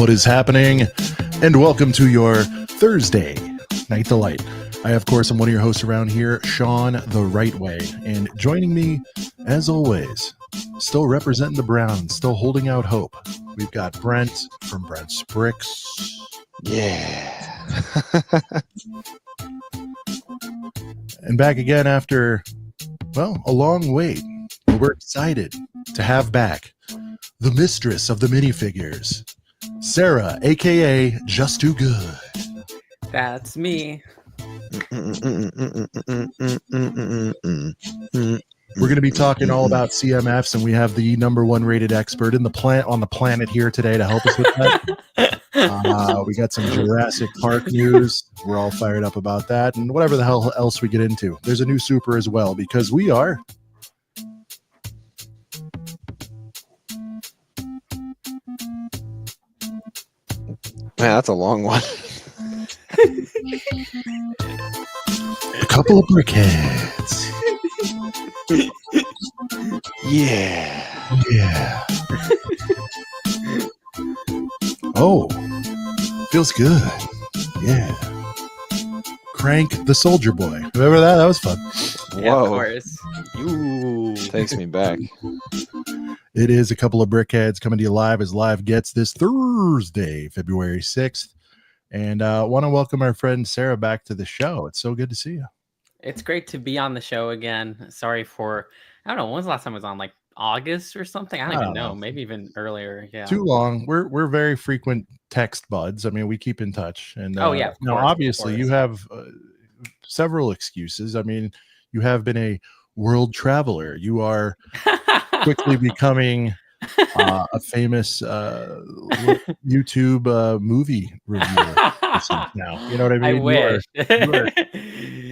What is happening? And welcome to your Thursday Night Delight. I, of course, am one of your hosts around here, Sean the Right Way. And joining me, as always, still representing the Browns, still holding out hope, we've got Brent from Brent's Bricks. Yeah. And back again after, well, a long wait. But we're excited to have back the mistress of the minifigures, Sarah, a.k.a. Just Too Good. That's me. We're going to be talking all about CMFs, and we have the #1 rated expert in the on the planet here today to help us with that. We got some Jurassic Park news. We're all fired up about that, and whatever the hell else we get into. There's a new super as well, because we are... Man, that's a long one. A couple of brickheads. Yeah. Yeah. Oh, feels good. Yeah. Crank the Soldier Boy. Remember that? That was fun. Yeah, of Whoa. course. Takes me back. It is a couple of brickheads coming to you live as live gets this Thursday, February 6th. And want to welcome our friend Sarah back to the show. It's so good to see you. It's great to be on the show again. Sorry for, I don't know, when was the last time I was on? Like August or something? I don't even know. Maybe even earlier. Yeah. Too long. We're very frequent text buds. I mean, we keep in touch. And oh, yeah. now, obviously, you have several excuses. I mean, you have been a world traveler. You are quickly becoming a famous YouTube movie reviewer now. You know what I mean? I wish. You are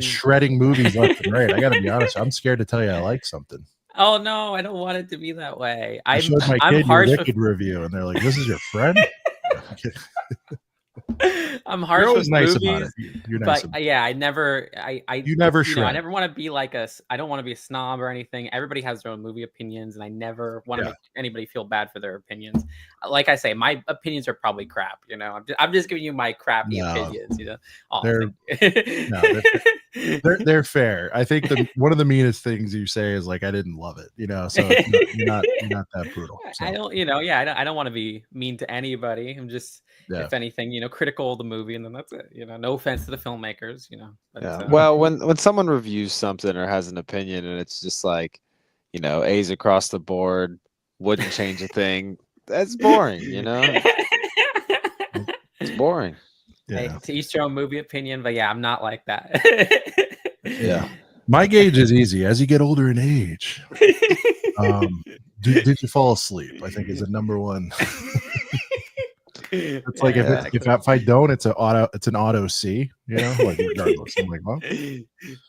shredding movies left and right. I gotta be honest, I'm scared to tell you I like something. Oh no, I don't want it to be that way. I showed my kid your Wicked review, and they're like, "This is your friend." I'm harsh You're with nice movies, about it. You're nice but yeah, I never shred. I never want to be like I don't want to be a snob or anything. Everybody has their own movie opinions, and I never want to make anybody feel bad for their opinions. Like I say, my opinions are probably crap. You know, I'm just giving you my crappy opinions. You know, they're fair. I think one of the meanest things you say is like, "I didn't love it." You know, so you're not that brutal. So. I don't want to be mean to anybody. I'm just. Yeah. If anything, you know, critical of the movie, and then that's it. You know, no offense to the filmmakers, you know. But, yeah. Well, when someone reviews something or has an opinion, and it's just like, you know, A's across the board, wouldn't change a thing. That's boring, you know. It's boring. Yeah. Hey, to each your own movie opinion, but yeah, I'm not like that. Yeah, my gauge is easy. As you get older in age, did you fall asleep? I think is the #1. It's like if I don't, it's an auto C, you know, like regardless. I'm like, well,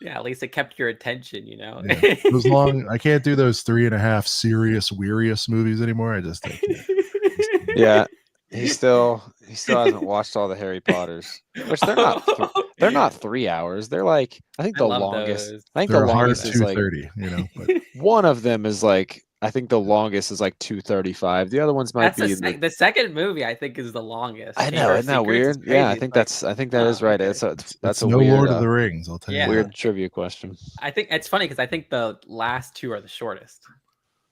yeah, at least it kept your attention, you know. Yeah. As long I can't do those 3.5 serious, wearious movies anymore. I just yeah. He still hasn't watched all the Harry Potters, which they're not 3 hours. They're like I think the longest is like 2:30. You know, but one of them is like. I think the longest is like 2:35. The other ones might be the second movie. I think is the longest. I know, isn't that weird? Yeah, I think that is right. Okay. That's a no weird, Lord of the Rings. I'll tell you. Weird trivia question. I think it's funny because I think the last two are the shortest.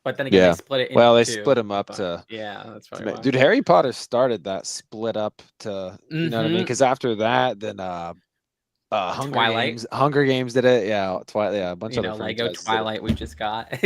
But then again, they split it. Into two, split them up to. Yeah, that's probably why. Dude, Harry Potter started that split up to. You know what I mean? Because after that, then Hunger Games did it. Yeah, Twilight. Yeah, a bunch of other Lego Twilight we just got.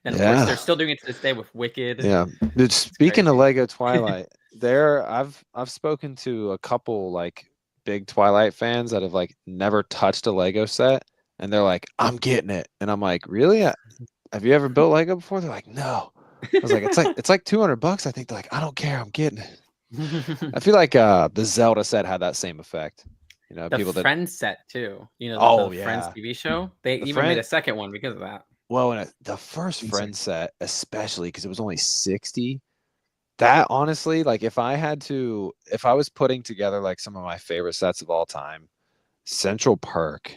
And of course, they're still doing it to this day with Wicked. Yeah, dude. Speaking of Lego Twilight, I've spoken to a couple like big Twilight fans that have like never touched a Lego set, and they're like, "I'm getting it," and I'm like, "Really? Have you ever built Lego before?" They're like, "No." I was like, "It's like $200." I think they're like, "I don't care. I'm getting it." I feel like the Zelda set had that same effect. You know, the Friends set too. You know, the Friends TV show. They even made a second one because of that. Well, and the first Friends set, especially because it was only 60. That honestly, like if I was putting together like some of my favorite sets of all time, Central Perk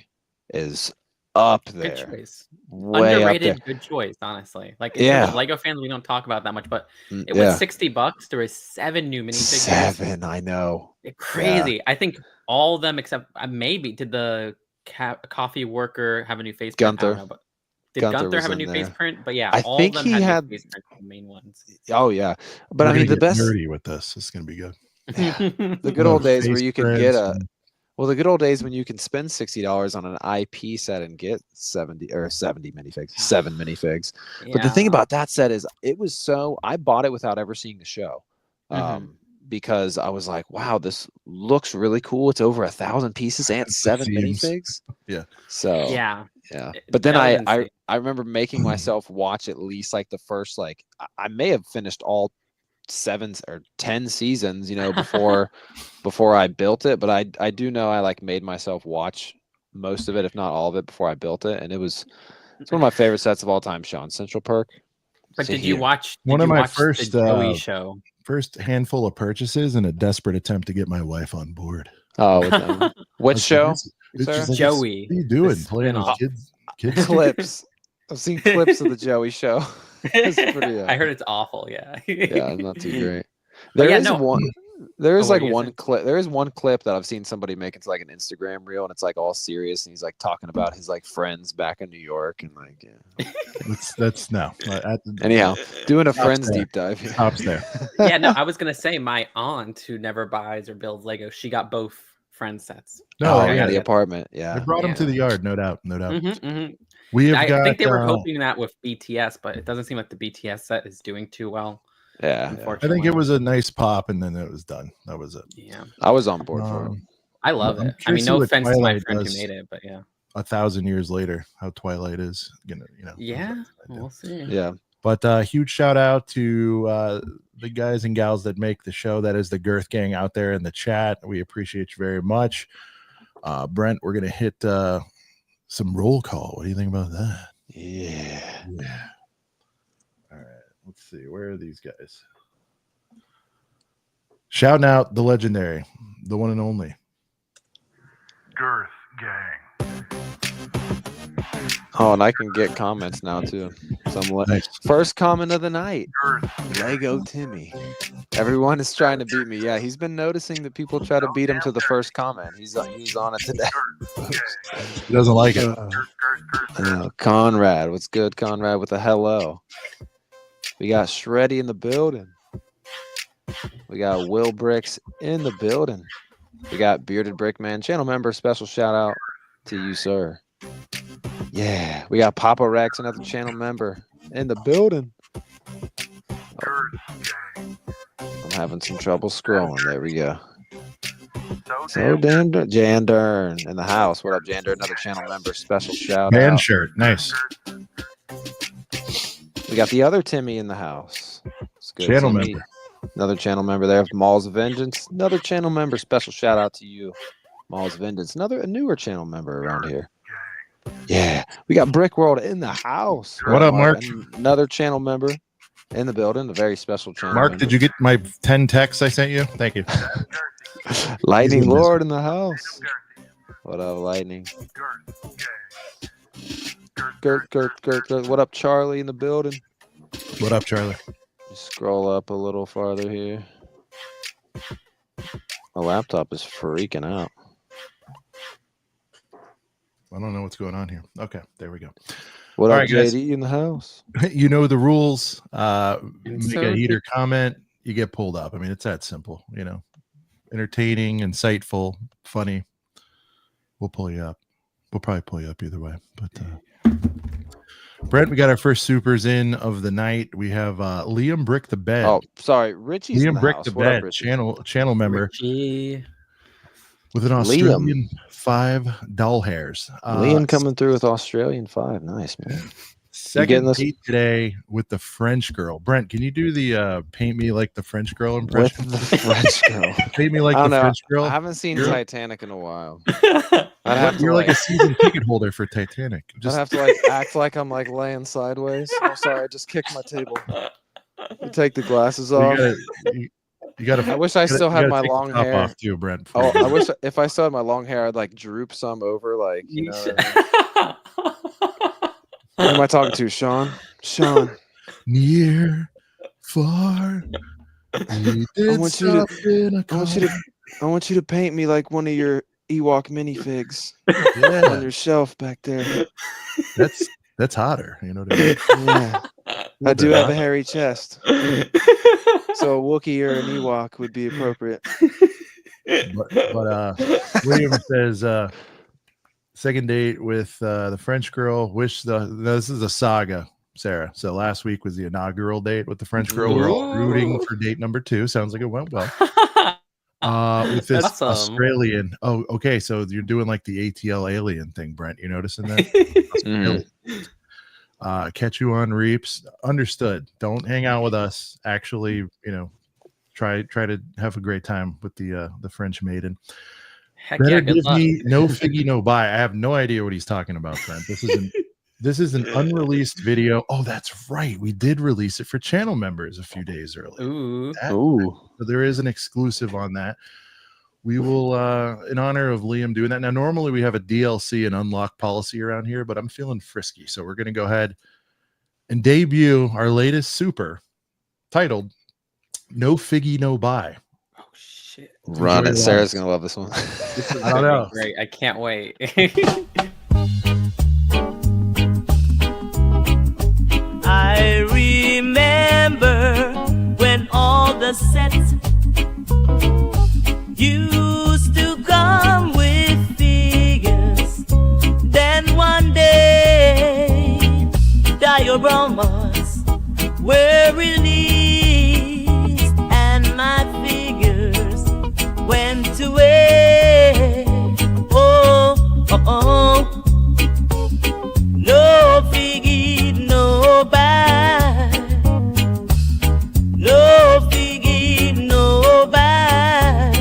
is up Good there. choice. Way Underrated, up there. good choice, honestly. Like in terms of Lego fans, we don't talk about that much, but it was $60. There was 7 new minifigures. 7, I know. Crazy. I think all of them except maybe did the coffee worker have a new face print? I don't know, but did Gunther have a new face print? But yeah, I all think of them he had new face prints, the main ones. Oh yeah, but We're I mean the best nerdy with this. It's gonna be good. The good old days where you could get the good old days when you can spend $60 on an IP set and get 70 minifigs, 7 minifigs. Yeah. But the thing about that set is I bought it without ever seeing the show. Because I was like, wow, this looks really cool. It's over 1,000 pieces and 7 minifigs. Yeah. So yeah. But then I remember making myself watch at least like the first, like I may have finished all 7 or 10 seasons, before I built it. But I do know I like made myself watch most of it, if not all of it, before I built it. And it's one of my favorite sets of all time, Sean. Central Perk. But did you watch one of my first Joey show? First handful of purchases in a desperate attempt to get my wife on board. Oh, what show? Like, Joey. What are you doing? Playing with kids clips. I've seen clips of the Joey show. It's pretty, I heard it's awful. Yeah. Yeah, not too great. There is one clip. There is one clip that I've seen somebody make. It's like an Instagram reel, and it's like all serious, and he's like talking about his like friends back in New York, and like that's no. Anyhow, doing a friends deep dive. Stops there. Yeah, no, I was gonna say my aunt who never buys or builds Lego, she got both friend sets. The apartment. Yeah, they brought them to the yard, no doubt. I think they were hoping that with BTS, but it doesn't seem like the BTS set is doing too well. Yeah, I think it was a nice pop, and then it was done. That was it. Yeah, I was on board for it. I love it. I mean, no offense to my friend who made it, but yeah. 1,000 years later, how Twilight is gonna, Yeah, we'll see. Yeah, but huge shout out to the guys and gals that make the show. That is the Girth Gang out there in the chat. We appreciate you very much. Brent, we're gonna hit some roll call. What do you think about that? Yeah. All right. Let's see. Where are these guys? Shouting out the legendary, the one and only Girth Gang. Oh, and I can get comments now too. Nice. First comment of the night. Lego Timmy. Everyone is trying to beat me. Yeah, he's been noticing that people try to beat him to the first comment. He's on it today. He doesn't like it. Conrad, what's good, Conrad? With a hello. We got Shreddy in the building. We got Will Bricks in the building. We got Bearded Brickman, channel member. Special shout out to you, sir. Yeah, we got Papa Rex, another channel member, in the building. Oh, I'm having some trouble scrolling. There we go. So damn Jandern in the house. What up, Jandern? Another channel member. Special shout Man out. shirt, nice. We got the other Timmy in the house. It's good. Channel Timmy. member. Another channel member there. Malls of Vengeance. Another channel member. Special shout out to you, Malls of Vengeance. A newer channel member around here. Yeah, we got Brickworld in the house. What up, Mark? Another channel member in the building. A very special channel. Mark, member. did you get my 10 texts I sent you? Thank you. Lightning Lord in the house. What up, Lightning? Gert. What up, Charlie in the building? What up, Charlie? Just scroll up a little farther here. My laptop is freaking out. I don't know what's going on here. Okay, there we go. What up, JD in the house? You know the rules. Make a heater comment, you get pulled up. I mean, it's that simple, Entertaining, insightful, funny. We'll pull you up. We'll probably pull you up either way. But Brent, we got our first supers in of the night. We have Liam Brick the Bed. Oh, sorry, Richie's Liam Brick house. the Bed, channel member. Richie. With an Australian 5 doll hairs. Liam coming through with Australian 5. Nice, man. Second date today with the French girl. Brent, can you do the paint me like the French girl impression? With the French girl. Paint me like the French girl. I haven't seen Titanic in a while. You're like a season ticket holder for Titanic. I'd have to act like I'm laying sideways. I'm sorry, I just kicked my table. You take the glasses off. You You got to. I wish I still had my long hair. Off too, Brent. Oh, I wish if I still had my long hair, I'd like droop some over, like you know. Who am I talking to, Sean? Sean. Near, far. We did want you to paint me like one of your Ewok minifigs on your shelf back there. That's hotter. You know what I mean? Yeah. I do have a hairy chest. So a Wookiee or an Ewok would be appropriate. But William says second date with the French girl. This is a saga, Sarah. So last week was the inaugural date with the French girl. We're all rooting for date number 2. Sounds like it went well. With this Awesome. Australian. Oh, okay. So you're doing like the ATL alien thing, Brent. You noticing that? Catch you on reaps. Understood. Don't hang out with us. Actually, try to have a great time with the French maiden. Heck Better yeah, good give luck. me no figgy, no buy. I have no idea what he's talking about, Brent. This is an unreleased video. Oh, that's right. We did release it for channel members a few days earlier. Ooh. So there is an exclusive on that. We will, in honor of Liam doing that. Now, normally we have a DLC and unlock policy around here, but I'm feeling frisky. So we're going to go ahead and debut our latest super titled No Figgy, No Buy. Oh, shit. Run it. Sarah's going to love this one. I don't know. Great. I can't wait. I remember when all the sets used to come with figures. Then one day dioramas were released and my figures went away. Oh, oh, oh. No figgy, no buy. No figgy, no buy.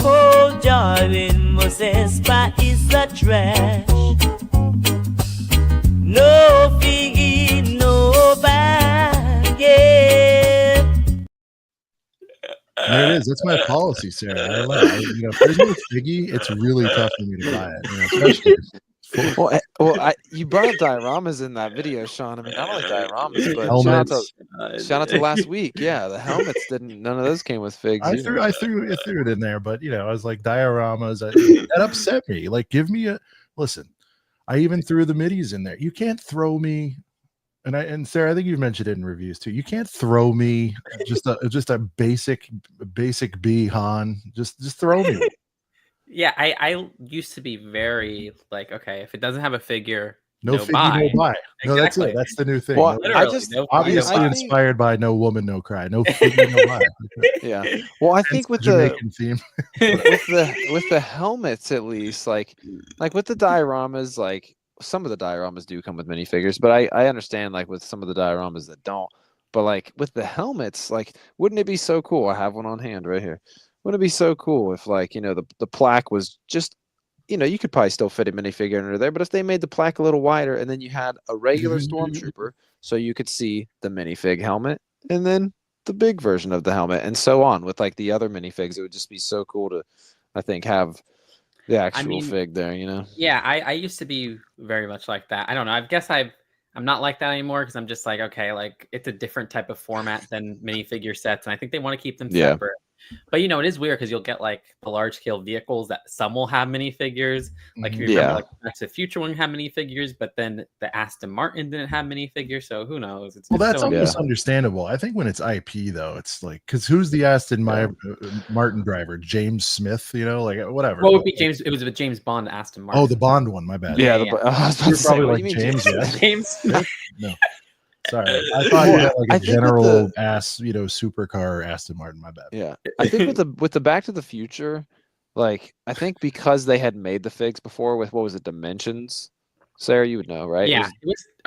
Oh, darling, Moses is a trash. No figgy, no buy. Yeah. There it is. That's my policy, Sarah. I don't know. If there's no figgy, it's really tough for me to buy it. Especially You brought up dioramas in that video, Sean. I mean, not only dioramas, but helmets. shout out to last week. Yeah, the helmets none of those came with figs. I threw it in there, but I was like dioramas. That upset me. Like, give me listen. I even threw the middies in there. You can't throw me. And Sarah, I think you've mentioned it in reviews too. You can't throw me just a basic B Han. Just throw me. Yeah, I used to be very like, okay, if it doesn't have a figure, no figgy, no buy. No, that's Exactly. it. That's the new thing. Well, Obviously inspired by No Woman, No Cry. No figgy, no buy. Yeah. Well, I think with the Jamaican theme, with the helmets, at least, like with the dioramas, like some of the dioramas do come with minifigures, but I understand like with some of the dioramas that don't. But like with the helmets, like wouldn't it be so cool? I have one on hand right here. Wouldn't it be so cool if like the plaque was just you could probably still fit a minifigure under there, but if they made the plaque a little wider and then you had a regular stormtrooper so you could see the minifig helmet and then the big version of the helmet and so on with like the other minifigs, it would just be so cool to I think have the actual fig there, Yeah, I used to be very much like that. I don't know. I guess I'm not like that anymore because I'm just like, okay, like it's a different type of format than minifigure sets, and I think they want to keep them separate. But it is weird because you'll get like the large scale vehicles that some will have minifigures. Like if you remember, like Back to the Future one had minifigures, but then the Aston Martin didn't have minifigures. So who knows? That's almost understandable. I think when it's IP though, it's like because who's the Aston Martin driver? James Smith, like whatever. What would be James? It was with James Bond Aston Martin. Oh, the Bond one. My bad. Yeah, you're probably like James. James Smith. No. Sorry, I thought you had like a general supercar Aston Martin. My bad. Yeah, I think with the Back to the Future, like I think because they had made the figs before with what was it, Dimensions? Sarah, you would know, right? Yeah,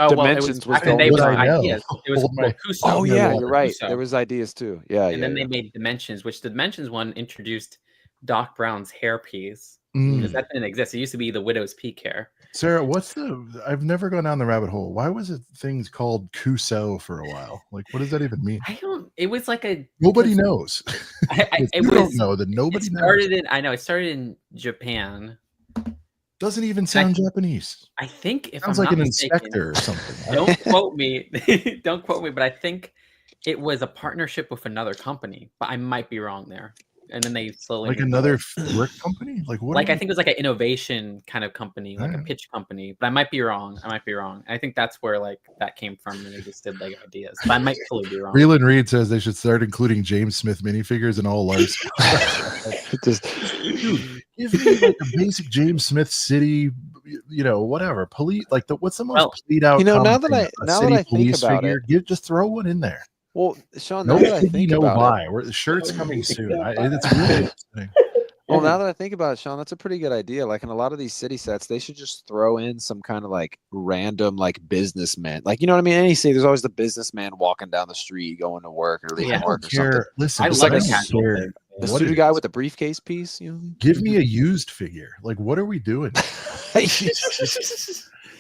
Dimensions was they were ideas. It was Oh yeah, you're right. There was ideas too. Yeah, and then they made Dimensions, which the Dimensions one introduced Doc Brown's hairpiece because that didn't exist. It used to be the Widow's Peak hair. Sarah, I've never gone down the rabbit hole. Why was it things called Kuso for a while? Like, what does that even mean? I don't. It was like a Nobody knows. If it you was. don't know, then nobody It knows. started in. I know it started in Japan. Doesn't even sound Japanese. I think if Sounds I'm like not an mistaken, inspector or something. don't quote me. Don't quote me, but I think it was a partnership with another company, but I might be wrong there. And then they slowly Like moved another away. brick company? Like what? Like I think it was like an innovation kind of company, like a Alright. pitch company, but I might be wrong. I might be wrong. I think that's where like that came from, and they just did Lego ideas. But I might totally be wrong. Reelin Reed says they should start including James Smith minifigures in all large. Just Dude, give me like a basic James Smith city, whatever. Police, like what's the most Well, played out? now common that thing? I think police about figure? Just throw one in there. well, Sean, No now that I figgy, think no about buy. The shirt's coming soon. It's really upsetting. Well, now that I think about it, Sean, that's a pretty good idea. Like in a lot of these city sets, they should just throw in some kind of like random like businessman. Like, you know what I mean? Any city, there's always the businessman walking down the street, going to work or leaving Yeah. work or something. Listen, I it's love like a casual care thing. The what suited it guy is. with the briefcase piece, you know? Give me a used figure. Like, what are we doing?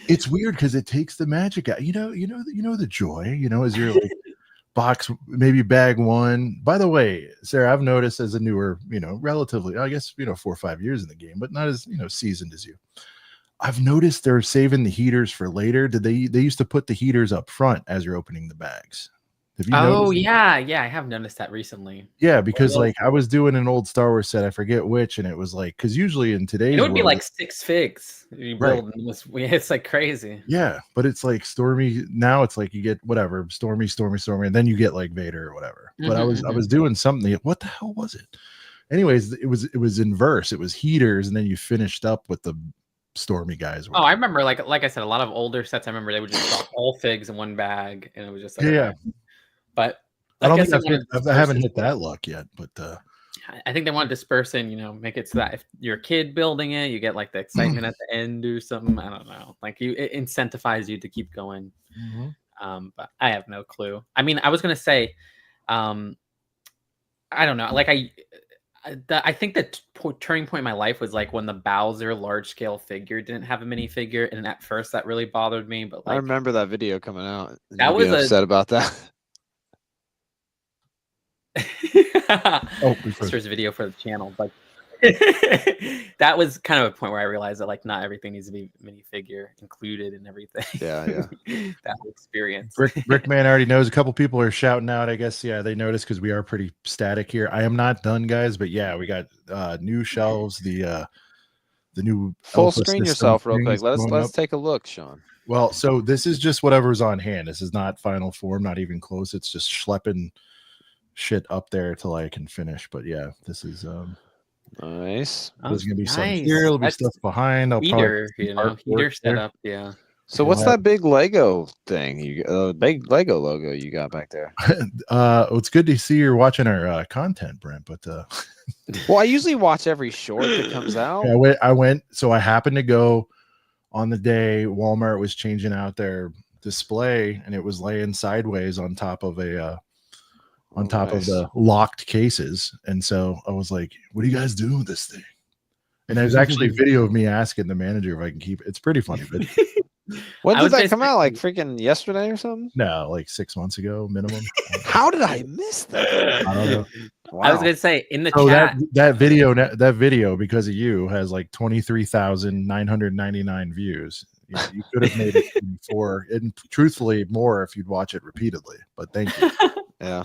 It's weird because it takes the magic out. You know the joy. As you're like box, maybe bag one. By the way, Sarah, I've noticed as a newer, relatively, I guess, 4 or 5 years in the game, but not as seasoned as you. I've noticed they're saving the heaters for later. They used to put the heaters up front as you're opening the bags. Have you Oh noticed? yeah, I have noticed that recently. Yeah, because like I was doing an old Star Wars set, I forget which, and it was like because usually in today's It would be world, like 6 figs. You Right. build this. It's like crazy. yeah, but it's like Stormy. Now it's like you get whatever Stormy, and then you get like Vader or whatever. But I was doing something. What the hell was it? Anyways, it was inverse. It was heaters, and then you finished up with the Stormy guys. Oh, I remember like I said, a lot of older sets. I remember they would just drop all figs in one bag, and it was just like Yeah. But I don't guess think they wanted to I haven't disperse hit that luck yet, but I think they want to disperse and make it so that if you're a kid building it, you get like the excitement at the end, do something. I don't know. Like it incentivizes you to keep going. But I have no clue. I mean, I was gonna say, I don't know. Like I think the turning point in my life was like when the Bowser large scale figure didn't have a minifigure, and at first that really bothered me. But like, I remember that video coming out. and That you was being a- upset about that. this was a video for the channel, but that was kind of a point where I realized that like not everything needs to be minifigure included and everything. Yeah. That whole experience. Brickman already knows. A couple people are shouting out. I guess they noticed because we are pretty static here. I am not done, guys, but yeah, we got new shelves. The new Full Alpha screen system yourself real quick. things Let's going up. take a look, Sean. Well, so this is just whatever's on hand. This is not final form, not even close. It's just schlepping shit up there till I can finish. But yeah, this is Nice. there's gonna be some Nice. here. There'll be That's stuff behind. I'll Heater, probably heater artwork there. setup, yeah. So Yeah. what's that big Lego thing? Big Lego logo you got back there? It's good to see you're watching our content, Brent. But Well, I usually watch every short that comes out. yeah, I went. So I happened to go on the day Walmart was changing out their display, and it was laying sideways on top of a on top of Nice. the locked cases. And so I was like, "What are you guys doing with this thing?" And there's actually a video of me asking the manager if I can keep it. It's pretty funny, but When I did was that come basically- out? Like freaking yesterday or something? no, like 6 months ago minimum. How did I miss that? I don't know. I was Wow. gonna say in the So chat. that video because of you has like 23,999 views. You could have made it before, and truthfully more if you'd watch it repeatedly. But thank you. Yeah.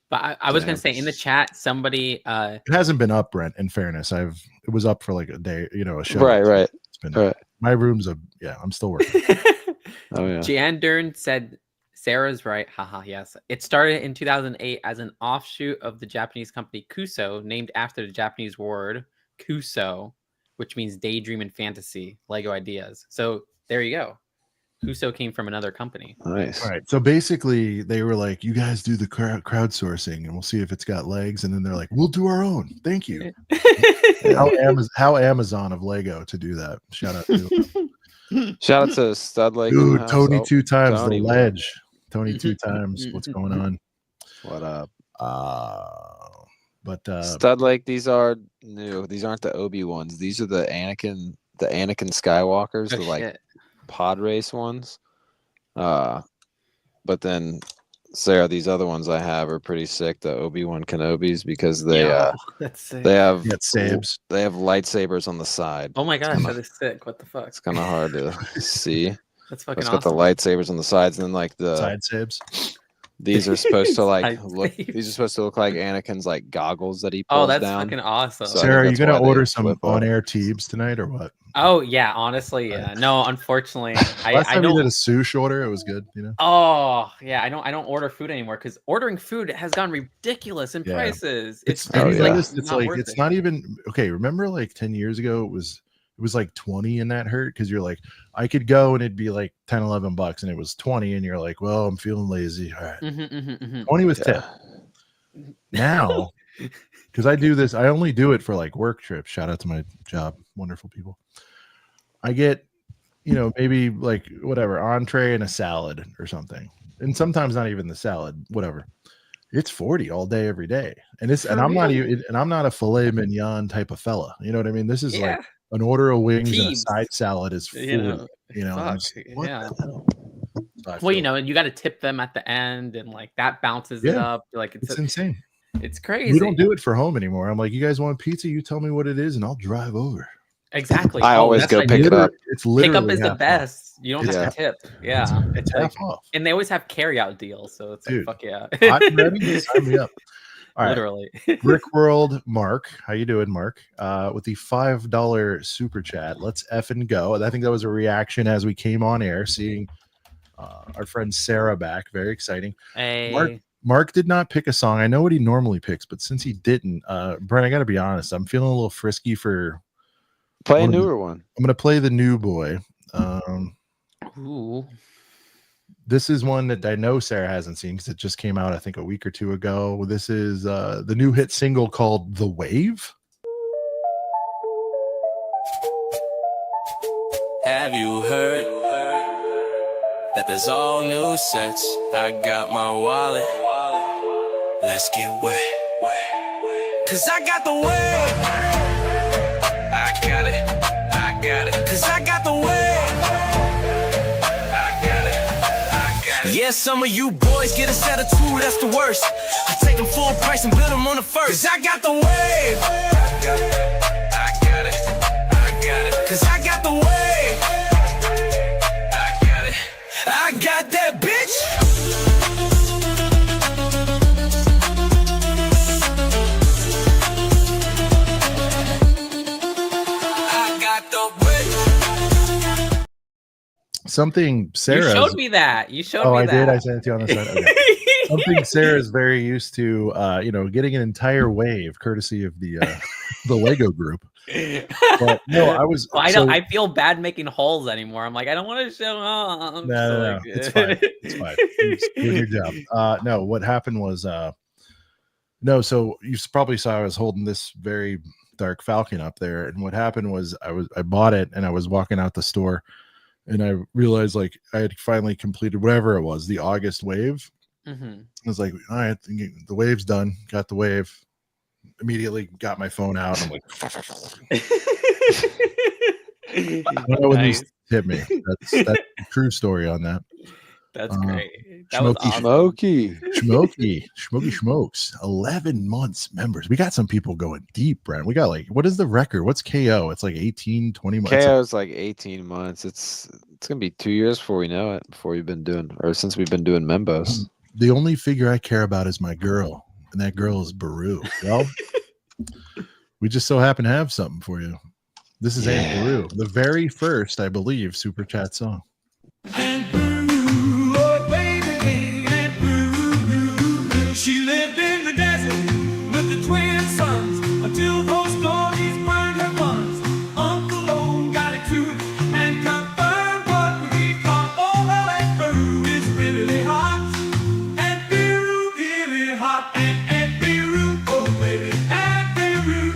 But I was gonna Damn. say in the chat, somebody It hasn't been up, Brent. In fairness, it was up for like a day, a show. Right. It's been Right. my room's I'm still working. Oh yeah. Jan Dern said Sarah's right. Haha, yes. It started in 2008 as an offshoot of the Japanese company Kuso, named after the Japanese word Kuso, which means daydream and fantasy, Lego ideas. So there you go. Kuso came from another company. Nice. All right. So basically, they were like, "You guys do the crowdsourcing, and we'll see if it's got legs." And then they're like, "We'll do our own." Thank you. How Amazon of Lego to do that. Shout out to Shout out to Stud Lake. dude, Tony 2 times Tony, the what- ledge. Tony 2 times. What's going on? What up? But Stud Lake, these are new. These aren't the Obi ones. These are the Anakin the Anakin Skywalkers, Oh, the like shit. pod race ones. But then Sarah, these other ones I have are pretty sick. The Obi-Wan Kenobis, because they That's sick. they have You got sabes. they have lightsabers on the side. Oh my gosh, kinda- that is sick. What the fuck? It's kind of hard to see. That's fucking It's got awesome. the lightsabers on the sides, and then like the Side sabes. these are supposed to like Side look. sabers. These are supposed to look like Anakin's like goggles that he pulls Oh, that's down. fucking awesome. So I Sarah, are think you that's gonna why they order some flip up. on-air Teebs tonight or what? Oh yeah, honestly, yeah. No, unfortunately, Last I time you don't. did a sushi order, it was good. You know. Oh yeah, I don't order food anymore because ordering food has gone ridiculous in Yeah. prices. It's Oh, it's yeah. like it's not like worth it's it. not even okay. Remember, like 10 years ago, it was like 20, and that hurt because you're like, I could go and it'd be like 10, $11, and it was 20, and you're like, well, I'm feeling lazy. All right, 20 with tip. Now, because I do this, I only do it for like work trips. Shout out to my job, wonderful people. I get, maybe like whatever entree and a salad or something, and sometimes not even the salad, whatever. It's 40 all day, every day, and I'm not even, and I'm not a filet mignon type of fella. You know what I mean? This is Yeah. like an order of wings and a Teebs. side salad is 40. You know, I'm fuck, just, what yeah. the hell? So I Well, feel- and you got to tip them at the end, and like that bounces it Yeah. up. Like it's insane. it's crazy. We don't do it for home anymore. I'm like, you guys want pizza? You tell me what it is, and I'll drive over. Exactly. I always that's go like- pick it up. It's Pick literally up is the half best. You don't Yeah. have to tip. Yeah, off. it's Half like, off. and they always have carryout deals, so it's like Dude. fuck yeah. Hot and ready? Sign me up. All right. Literally. Brickworld Mark, how you doing, Mark? With the $5 super chat. Let's effing go. And I think that was a reaction as we came on air, seeing our friend Sarah back. Very exciting. Hey. Mark did not pick a song. I know what he normally picks, but since he didn't, Brent, I got to be honest. I'm feeling a little frisky for. Play a one of the- newer one. I'm going to play the new boy. Ooh. This is one that I know Sarah hasn't seen because it just came out, I think, a week or two ago. This is the new hit single called "The Wave." Have you heard that there's all new sets? I got my wallet. Let's get wet. Cause I got the wave. I got it. I got it. Cause I got the wave. I got it. I got it. Yeah, some of you boys get a set of two, that's the worst. I take them full price and build them on the first. Cause I got the wave. I got it. I got it. I got it. Cause I got the wave. I got that bitch. I got the bitch. Something Sarah. You showed me that. You showed Oh, me I that. did. I sent it to you on the side. Okay. Something Sarah is very used to, getting an entire wave courtesy of the Lego group. But no, I was. Well, so- I feel bad making holes anymore. I'm like, I don't want to show up. No, it's fine. It's fine. You're just doing your job. No, what happened was, so you probably saw I was holding this very dark Falcon up there, and what happened was I bought it and I was walking out the store, and I realized like I had finally completed whatever it was, the August wave. Mhm. I was like, all right, the wave's done. Got the wave. Immediately got my phone out. I'm like, I don't know when Nice. these hit me. That's the true story on that. That's great. That was Smokey awesome. Smokey. Smoky Smokes, 11 months members. We got some people going deep, Brent. We got like, what is the record? What's KO? It's like 18, 20 months. KO's like 18 months. It's gonna be 2 years before we know it. Before we've been doing, or since we've been doing Membos. The only figure I care about is my girl, and that girl is Baru. Well, we just so happen to have something for you. This is Aunt Baru, the very first, I believe, super chat song. She lived in the desert with the twin sons until those stories burned her buns. Uncle O got it too and confirmed what we thought. Oh, well, and Peru is really hot, and Peru really hot, and Peru, oh baby, and Peru.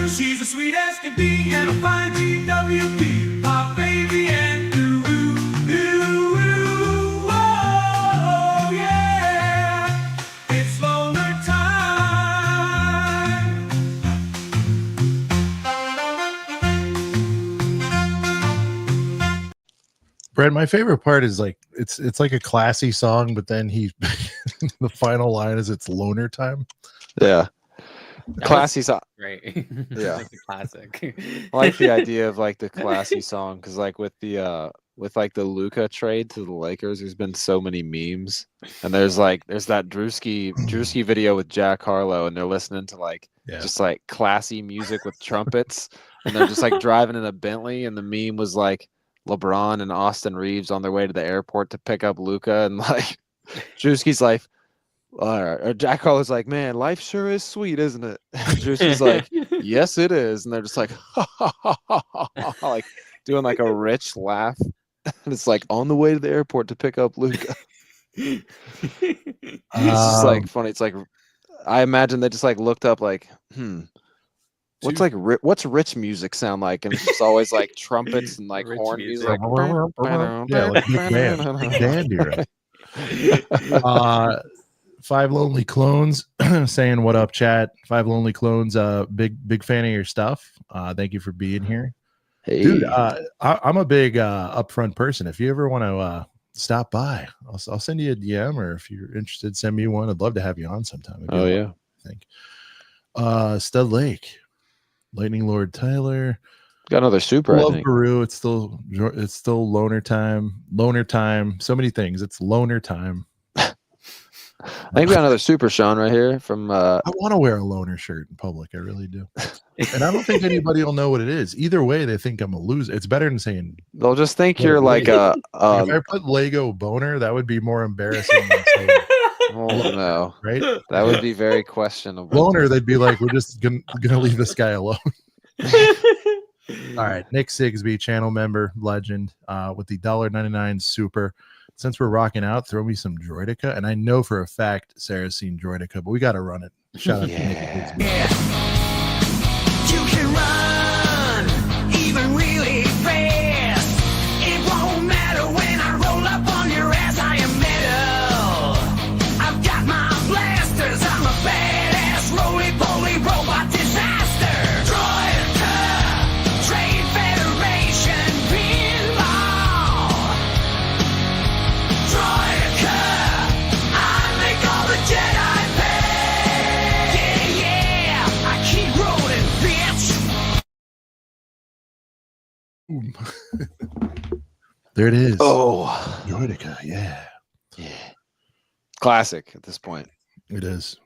She's a sweet as can be and a fine GWP, my baby and Peru. Brent, my favorite part is like it's like a classy song, but then he the final line is it's loner time. Yeah. That Classy song. Right. Yeah. Like a classic. I like the idea of like the classy song because like with the Luka trade to the Lakers, there's been so many memes, and there's that Drewski video with Jack Harlow, and they're listening to like just like classy music with trumpets, and they're just like driving in a Bentley, and the meme was like LeBron and Austin Reeves on their way to the airport to pick up Luka, and like Drewski's like. Or Jack Harlow's like, man, life sure is sweet, isn't it? Drewski's like, yes, it is, and they're just like, ha, ha, ha, ha, ha, like doing like a rich laugh. And it's like on the way to the airport to pick up Luka. It's just like funny. It's like I imagine they just like looked up like, what's rich music sound like? And it's just always like trumpets and like horn music. Yeah, like big band era. Five Lonely Clones saying what up, chat. Five Lonely Clones, big fan of your stuff. Thank you for being here. Hey. Dude, I'm a big upfront person. If you ever want to stop by, I'll send you a DM, or if you're interested, send me one. I'd love to have you on sometime. Oh yeah. I think. Stud Lake, Lightning Lord Tyler. Got another super. Love I think. Peru. It's still loner time. Loner time. So many things. It's loner time. I think we got another super, Sean, right here from. I want to wear a loner shirt in public. I really do, and I don't think anybody will know what it is. Either way, they think I'm a loser. It's better than saying. They'll just think you're like a. If I put Lego boner, that would be more embarrassing than saying. Oh no! Right? That would be very questionable. Loner, they'd be like, we're just gonna leave this guy alone. All right, Nick Sigsby, channel member, legend, with the $1.99 super. Since we're rocking out, throw me some Droidica. And I know for a fact Sarah's seen Droidica, but we got to run it. Shout out to Nick Sigsby. You can run even really fast. It won't matter when I roll up on your ass. I am metal. I've got my blasters. I'm a badass roly-poly robot disaster. Droidica, Trade Federation, pinball. Droidica, I make all the Jedi pay. Yeah, I keep rolling, bitch. There it is. Oh, Droidica, yeah. Classic at this point. It is.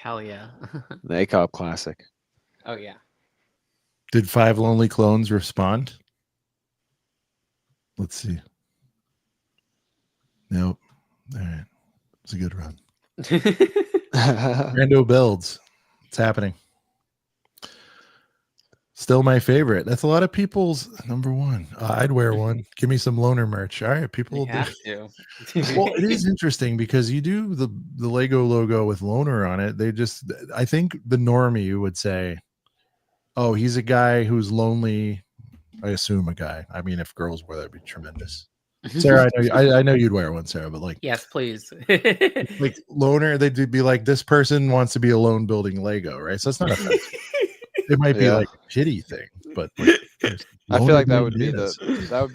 Hell yeah. The ACOP classic. Oh yeah. Did Five Lonely Clones respond? Let's see. Nope. All right. It's a good run. Rando builds. It's happening. Still my favorite. That's a lot of people's number one. I'd wear one. Give me some loner merch. All right, people. You have to. Well, it is interesting because you do the Lego logo with loner on it. I think the normie would say, oh, he's a guy who's lonely. I assume a guy. I mean, if girls wear that, would be tremendous. Sarah, I know you'd wear one, Sarah, but like, Yes, please. like loner, they'd be like, this person wants to be alone building Lego, right? So it's not offensive. It might be like a pity thing, but like, I feel like that would be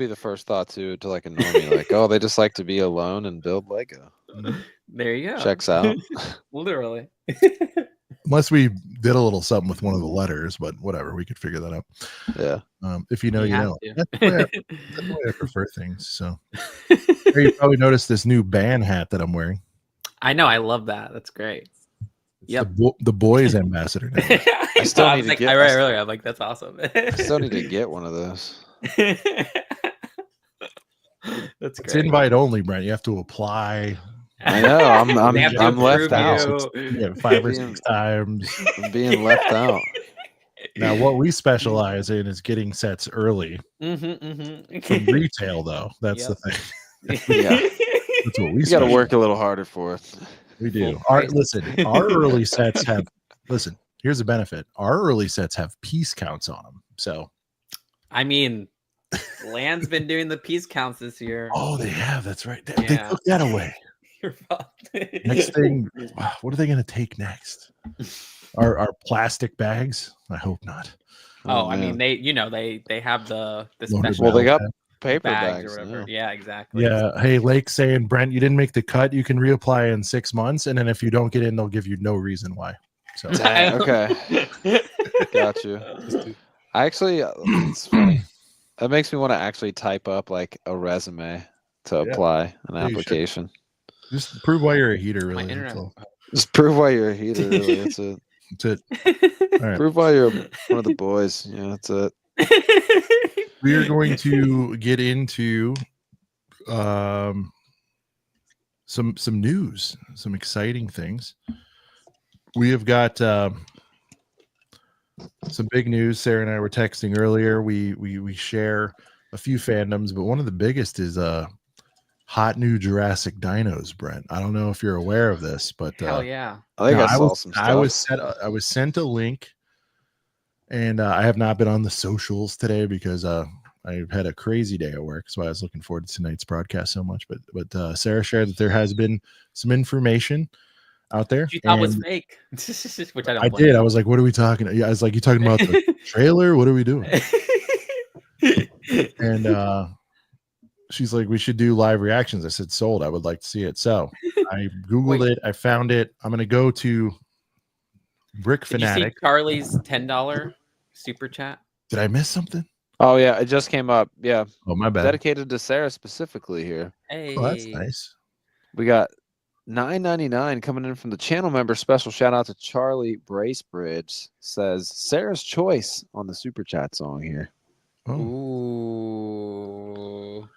the first thought to like a normie, like, oh, they just like to be alone and build Lego. There you go. Checks out. Literally. unless we did a little something with one of the letters, but whatever, we could figure that out. Yeah. If you know, you know. to. That's the way I prefer things. So you probably noticed this new band hat that I'm wearing. I know. I love that. That's great. It's Yep. the boys ambassador now. I still need to like, get. I read earlier. I'm like, that's awesome. I still need to get one of those. That's It's great. invite only, Brent. You have to apply. I know. They have to I'm left approve out. you. 5 or 6 times. I'm being left out. Now, what we specialize in is getting sets early. From retail, though, that's the thing. Yeah. That's what we. You got to work a little harder for it. We do. Our early sets have. Listen, here's a benefit. Our early sets have piece counts on them. So, I mean, Land's been doing the piece counts this year. oh, they have. That's right. They took that away. You're fucked. Next thing, what are they going to take next? Our plastic bags? I hope not. Oh, I man. mean, they have the Loaner special. Well, they got paper bags bags. or whatever. Yeah. Yeah, exactly. Yeah. Hey, Lake saying, Brent, you didn't make the cut. You can reapply in 6 months. And then if you don't get in, they'll give you no reason why. So Dang, okay. Got you. I actually, it's funny. That makes me want to actually type up like a resume to apply an you should. application. just prove why you're a heater, My really. internet. That's all. Just prove why you're a heater. Really, that's it. That's it. All right. Prove why you're one of the boys. Yeah, that's it. We are going to get into some news, some exciting things. We have got some big news. Sarah and I were texting earlier. We share a few fandoms, but one of the biggest is hot new Jurassic dinos, Brent. I don't know if you're aware of this, but Hell yeah. I think no, I saw some stuff. I was sent a link, and I have not been on the socials today because I've had a crazy day at work, so I was looking forward to tonight's broadcast so much. But Sarah shared that there has been some information out there. You thought was fake, which I don't. I blame did. I was like, "What are we talking?" Yeah, I was like, "You talking about the trailer? What are we doing?" And she's like, "We should do live reactions." I said, "Sold. I would like to see it." So I googled it. I found it. I'm gonna go to Brick Did you see Fanatic. Charlie's $10 super chat? Did I miss something? Oh yeah, it just came up. Yeah, Oh, my bad. dedicated to Sarah specifically here. Hey, Oh, that's nice. We got $9.99 coming in from the channel member. Special shout out to Charlie Bracebridge. Says Sarah's choice on the super chat song here. Oh, Ooh.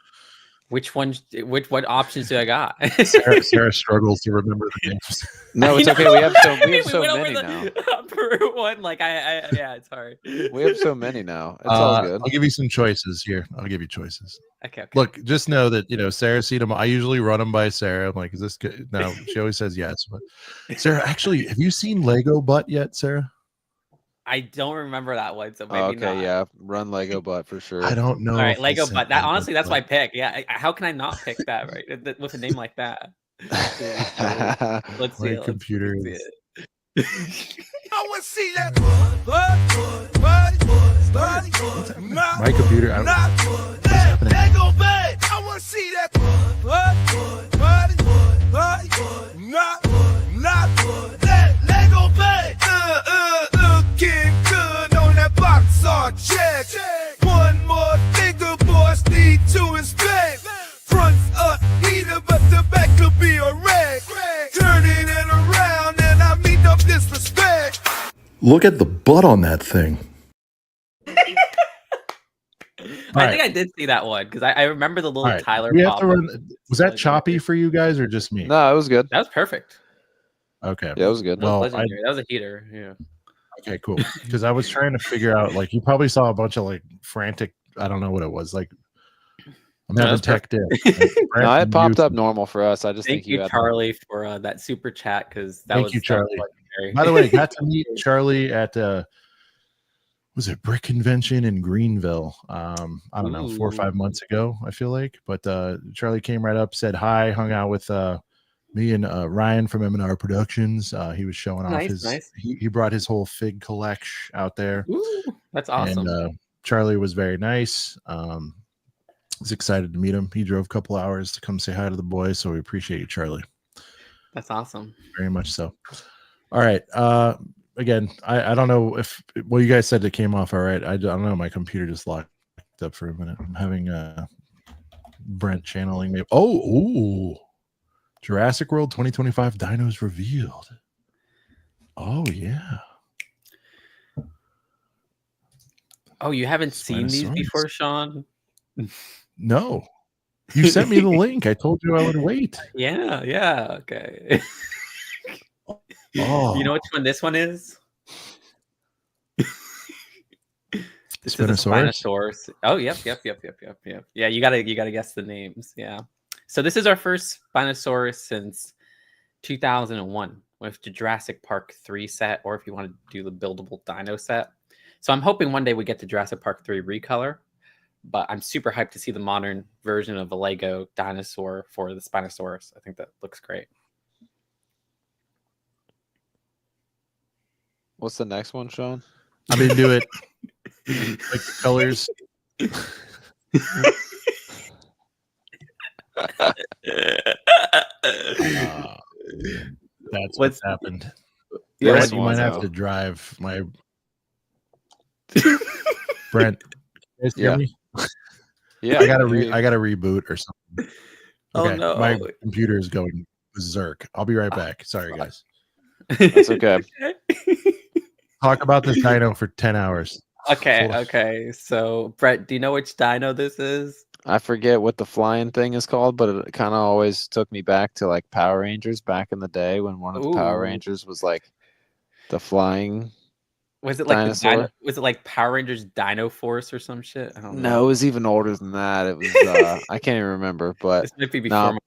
Which one? What options do I got? Sarah struggles to remember the names. No, it's I okay. know. We have so We went over many the now. Peru one. Like yeah, it's hard. We have so many now. It's all good. I'll give you some choices here. I'll give you choices. Okay. Look, just know that Sarah seen them. I usually run them by Sarah. I'm like, is this good? No, she always says yes. But Sarah, actually, have you seen Lego Butt yet, Sarah? I don't remember that one, so maybe Okay, not. yeah, run Lego butt for sure. I don't know. All right, if I Lego sent butt. That Lego honestly, that's my Butt. pick. Yeah, how can I not pick that? Right, with a name like that. Let's see. My computer let's see is- it. I want to see that. My computer. I don't, what's happening? Lego bed. I want to see that. Lego bed. Looking good on that box art check. One more finger, boys need to inspect. Front's up, either, but the back could be a wreck. Turning it around and I mean no disrespect. Look at the butt on that thing. I think I did see that one because I remember the little All right, Tyler. we have to pop-up. run. Was that choppy for you guys or just me? No, it was good. That was perfect. Okay. Yeah, it was good. That was Well, legendary. That was a heater. Yeah. Okay, cool. Because I was trying to figure out, like, you probably saw a bunch of like frantic. I don't know what it was. Like, I'm having that's tech dip. No, it popped up normal for us. I just Thank think you you, had Charlie, for that super chat because that Thank was you, that was Charlie. legendary. By the way, got to meet Charlie at was it Brick Convention in Greenville? I don't know, 4 or 5 months ago, I feel like. But Charlie came right up, said hi, hung out with me and Ryan from M&R Productions. He was showing off his. He brought his whole fig collection out there. Ooh, that's awesome. And Charlie was very nice. Was excited to meet him. He drove a couple hours to come say hi to the boys, so we appreciate you, Charlie. That's awesome. Very much so. All right. Again, I don't know if you guys said it came off all right. I don't know. My computer just locked up for a minute. I'm having Brent channeling me. Oh, Jurassic World 2025 dinos revealed. Oh yeah. Oh, you haven't seen these Spinosaurus. before, Sean? No. You sent me the link. I told you I would wait. Yeah. Okay. Oh, You know which one this one is? This is a Spinosaurus? Spinosaurus. Oh, yep. Yeah, you gotta guess the names. Yeah. So this is our first Spinosaurus since 2001 with the Jurassic Park 3 set, or if you want to do the buildable dino set. So I'm hoping one day we get the Jurassic Park 3 recolor, but I'm super hyped to see the modern version of a Lego dinosaur for the Spinosaurus. I think that looks great. What's the next one, Sean? I'm into it. Like the colors. That's What's- what's happened. Yeah, Brent, This you one, might have though. to drive my Brent. You guys hear Yeah. me? Yeah, I gotta there you- I gotta reboot or something. Oh, Okay, no. my computer is going berserk. I'll be right back. Sorry, guys. That's okay. Talk about this dino for 10 hours. Okay, Full- okay. So, Brett, do you know which dino this is? I forget what the flying thing is called, but it kind of always took me back to like Power Rangers back in the day when one of the Power Ooh. Rangers was like the flying. Was it like Dinosaur? the dino? Was it like Power Rangers Dino Force or some shit? I don't No, know. it was even older than that. It was I can't even remember, but This might be no, before my time,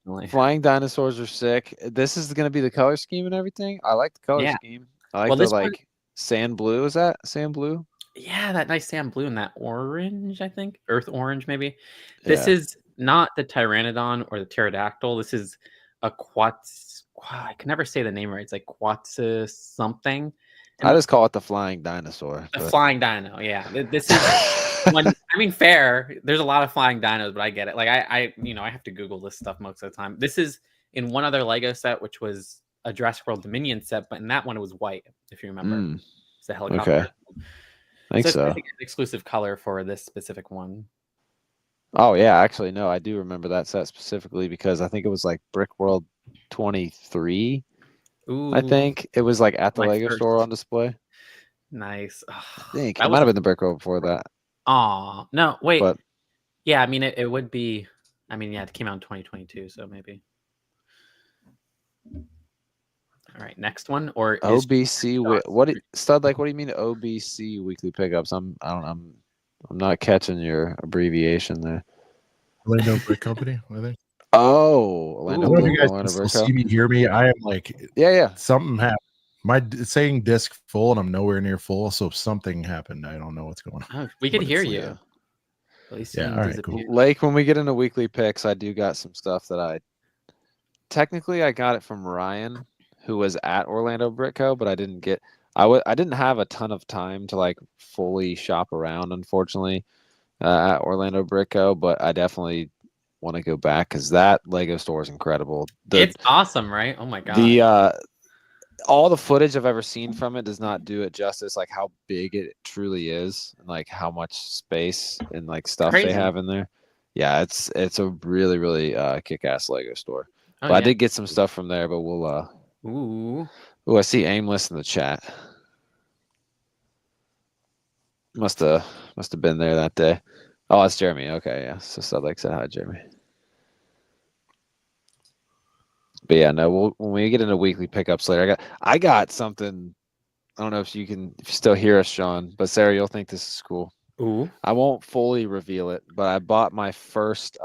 unfortunately. flying dinosaurs are sick. This is gonna be the color scheme and everything. I like the color Yeah. scheme. I like Well, the this one- like sand blue. Is that sand blue? Yeah, that nice sand blue and that orange, I think. Earth orange, maybe. This Yeah. is not the Pteranodon or the pterodactyl. This is a I can never say the name right. It's like Quatsus something. I just call it the flying dinosaur. The but- flying dino. Yeah. This is when I mean fair. There's a lot of flying dinos, but I get it. Like I have to Google this stuff most of the time. This is in one other Lego set, which was a Jurassic World Dominion set, but in that one it was white, if you remember. Mm, It's the helicopter. okay. I think it's so. an exclusive color for this specific one. Oh yeah, actually no, I do remember that set specifically because I think it was like Brickworld 23. Ooh, I think it was like at the my Lego first. store on display. Nice. I think That it might have been the Brickworld before that, Aw, no, wait. but Yeah, I mean it would be. I mean, yeah, it came out in 2022, so maybe. All right, next one or is OBC. What stud like? What do you mean OBC weekly pickups? I'm not catching your abbreviation there. Orlando Brick Company, I think. Oh, Ooh. Orlando I don't know if you guys Orlando can still Brickhouse. see me, hear me. I am like, Yeah. something happened. It's saying disc full, and I'm nowhere near full. So something happened. I don't know what's going on. Oh, we could But hear it's, you. yeah. At least Yeah, you all right, disappeared. Like when we get into weekly picks, I do got some stuff that I got it from Ryan, who was at Orlando Brickco, but I didn't get. I didn't have a ton of time to like fully shop around, unfortunately, at Orlando Brickco. But I definitely want to go back because that Lego store is incredible. It's awesome, right? Oh my god. The all the footage I've ever seen from it does not do it justice, like how big it truly is, and like how much space and like stuff Crazy. they have in there. Yeah, it's a really really kick-ass Lego store. Oh, But I yeah. did get some stuff from there, but we'll Ooh. I see Aimless in the chat. Must have been there that day. Oh, that's Jeremy. Okay, yeah. So Studlake said hi, Jeremy. But yeah, no, when we get into weekly pickups later, I got something. I don't know if you still hear us, Sean, but Sarah, you'll think this is cool. Ooh. I won't fully reveal it, but I bought my first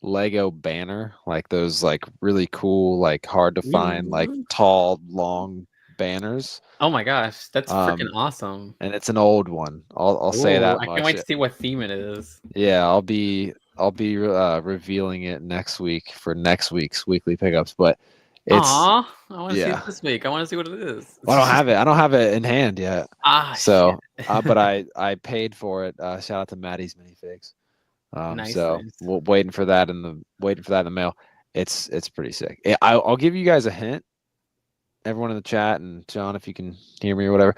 Lego banner, like those like really cool, like hard to find, like tall, long banners. Oh my gosh, that's freaking Um, awesome. And it's an old one. I'll say Ooh, that I much. can't wait to see what theme it is. Yeah, I'll be revealing it next week for next week's weekly pickups. But it's Aw, I want to see yeah. it this week. I want to see what it is. well, I don't have it. I don't have it in hand yet. So, shit. but I paid for it. Shout out to Maddie's Minifigs. Nice, So nice. we're waiting for that in the mail. It's pretty sick. I'll give you guys a hint. Everyone in the chat and John, if you can hear me or whatever.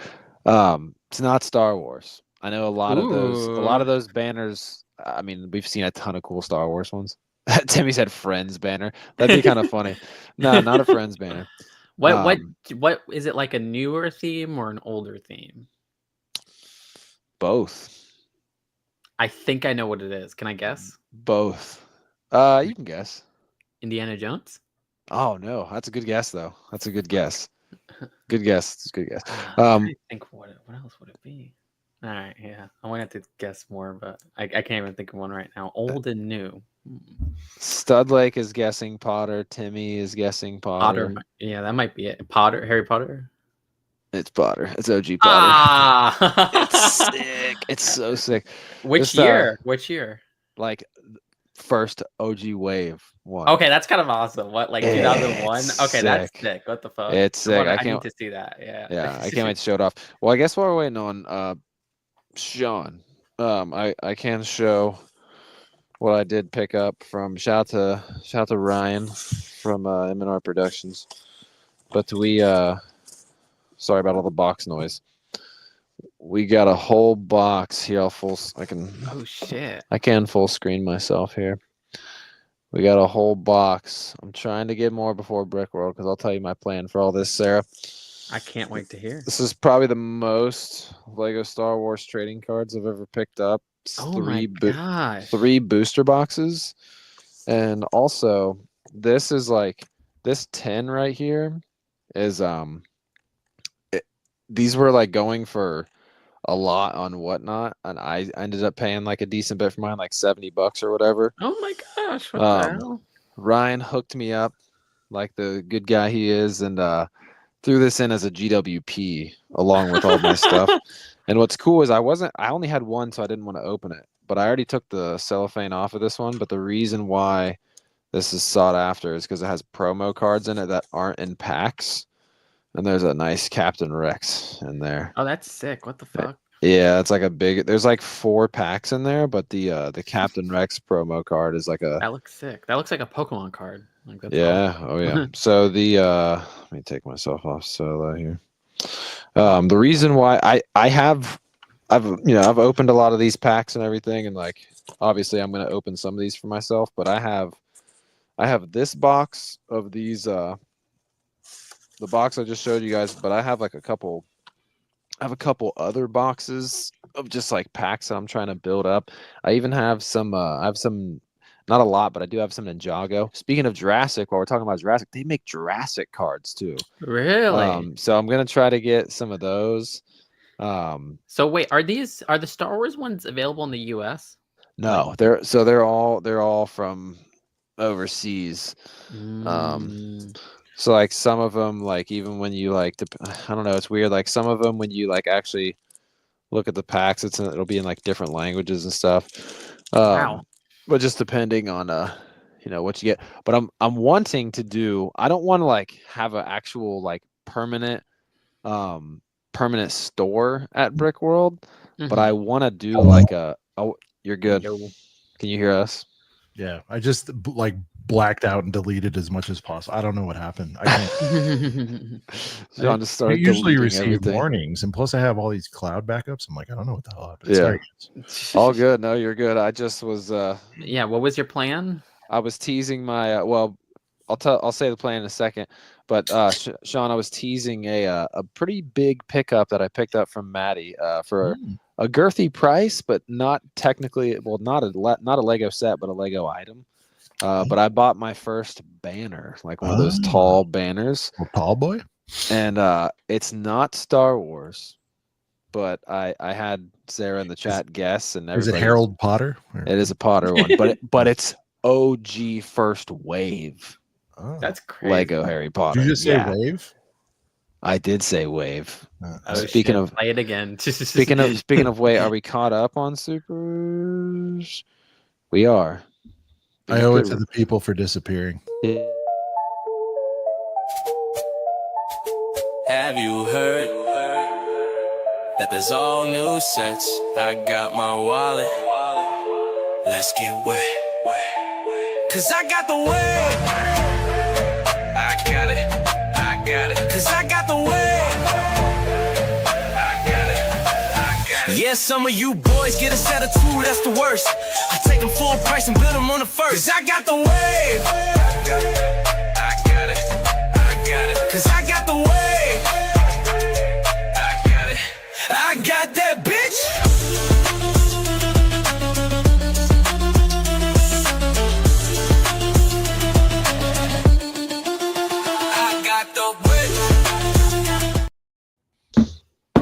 It's not Star Wars. I know a lot of those banners. I mean, we've seen a ton of cool Star Wars ones. Timmy said Friends banner. That'd be kind of funny. No, not a Friends banner. What is it, like a newer theme or an older theme? Both. I think I know what it is. Can I guess? Both. You can guess. Indiana Jones? Oh no, that's a good guess though. That's a good guess. Good guess. It's a good guess. I'm trying to think what else would it be? All right, yeah. I might have to guess more, but I can't even think of one right now. Old and new. Studlake is guessing Potter. Timmy is guessing Potter. Yeah, that might be it. Potter, Harry Potter. It's Potter. It's OG Potter. Ah, It's sick. It's so sick. Which Just, year? Which year? Like first OG wave one. Okay, that's kind of awesome. What, like 2001? It's Okay, that's sick. sick. What the fuck? It's sick. I I need can't. to see that. Yeah. Yeah, I can't wait to show it off. Well, I guess while we're waiting on Sean, I can show what I did pick up from shout out to Ryan from M&R Productions. But we sorry about all the box noise. We got a whole box here. Oh shit! I can full screen myself here. We got a whole box. I'm trying to get more before Brickworld because I'll tell you my plan for all this, Sarah. I can't wait to hear. This is probably the most Lego Star Wars trading cards I've ever picked up. It's My gosh! 3 booster boxes, and also this is like this 10 right here is these were like going for a lot on Whatnot, and I ended up paying like a decent bit for mine, like $70 or whatever. Oh my gosh! What the hell? Ryan hooked me up like the good guy he is, and threw this in as a GWP along with all my stuff. And what's cool is I only had one, so I didn't want to open it, but I already took the cellophane off of this one. But the reason why this is sought after is because it has promo cards in it that aren't in packs. And there's a nice Captain Rex in there. Oh, that's sick. What the fuck? Yeah, it's like a big. There's like 4 packs in there, but the Captain Rex promo card is like a. That looks sick. That looks like a Pokemon card. Like that's Yeah. awesome. Oh yeah. So let me take myself off solo here. The reason why I've opened a lot of these packs and everything, and like obviously I'm gonna open some of these for myself, but I have this box of these the box I just showed you guys, but I have like a couple other boxes of just like packs that I'm trying to build up. I even have some not a lot, but I do have some Ninjago. Speaking of Jurassic, while we're talking about Jurassic, they make Jurassic cards too. Really? So I'm gonna try to get some of those. So wait, are the Star Wars ones available in the US? No, they're all from overseas. So like some of them, like even when you like, I don't know, it's weird. Like some of them, when you like actually look at the packs, it'll be in like different languages and stuff. Wow. But just depending on what you get. But I'm wanting to do. I don't want to like have an actual like permanent store at Brickworld, but I want to do like a. Oh, you're good. Yo. Can you hear us? Yeah, I just like blacked out and deleted as much as possible. I don't know what happened. I can't. John just started. I usually deleting receive everything. warnings, and plus I have all these cloud backups. I'm like, I don't know what the hell happened. Yeah. Sorry. All good. No, you're good. I just was. Yeah. What was your plan? I was teasing my. Well, I'll say the plan in a second. But Sean, I was teasing a pretty big pickup that I picked up from Maddie for a girthy price, but not technically. Well, not a Lego set, but a Lego item. But I bought my first banner, like one of those tall banners. A tall boy? And it's not Star Wars, but I had Sarah in the chat guess, and Is it Harold Potter? It is a Potter one, but it's OG first wave. Oh. That's crazy. Lego Harry Potter. Did you just say wave? I did say wave. Oh, speaking of play it again. speaking of wait, are we caught up on supers? We are. I owe it to the people for disappearing. Have you heard that there's all new sets? I got my wallet. Let's get wet. Cause I got the wave. I got it. Cause I got the wave. I got it. Yeah, some of you boys get a set of 2, that's the worst. I take them full price and build them on the first. Cause I got the wave. I got it. Cause I got the wave. I got that bitch.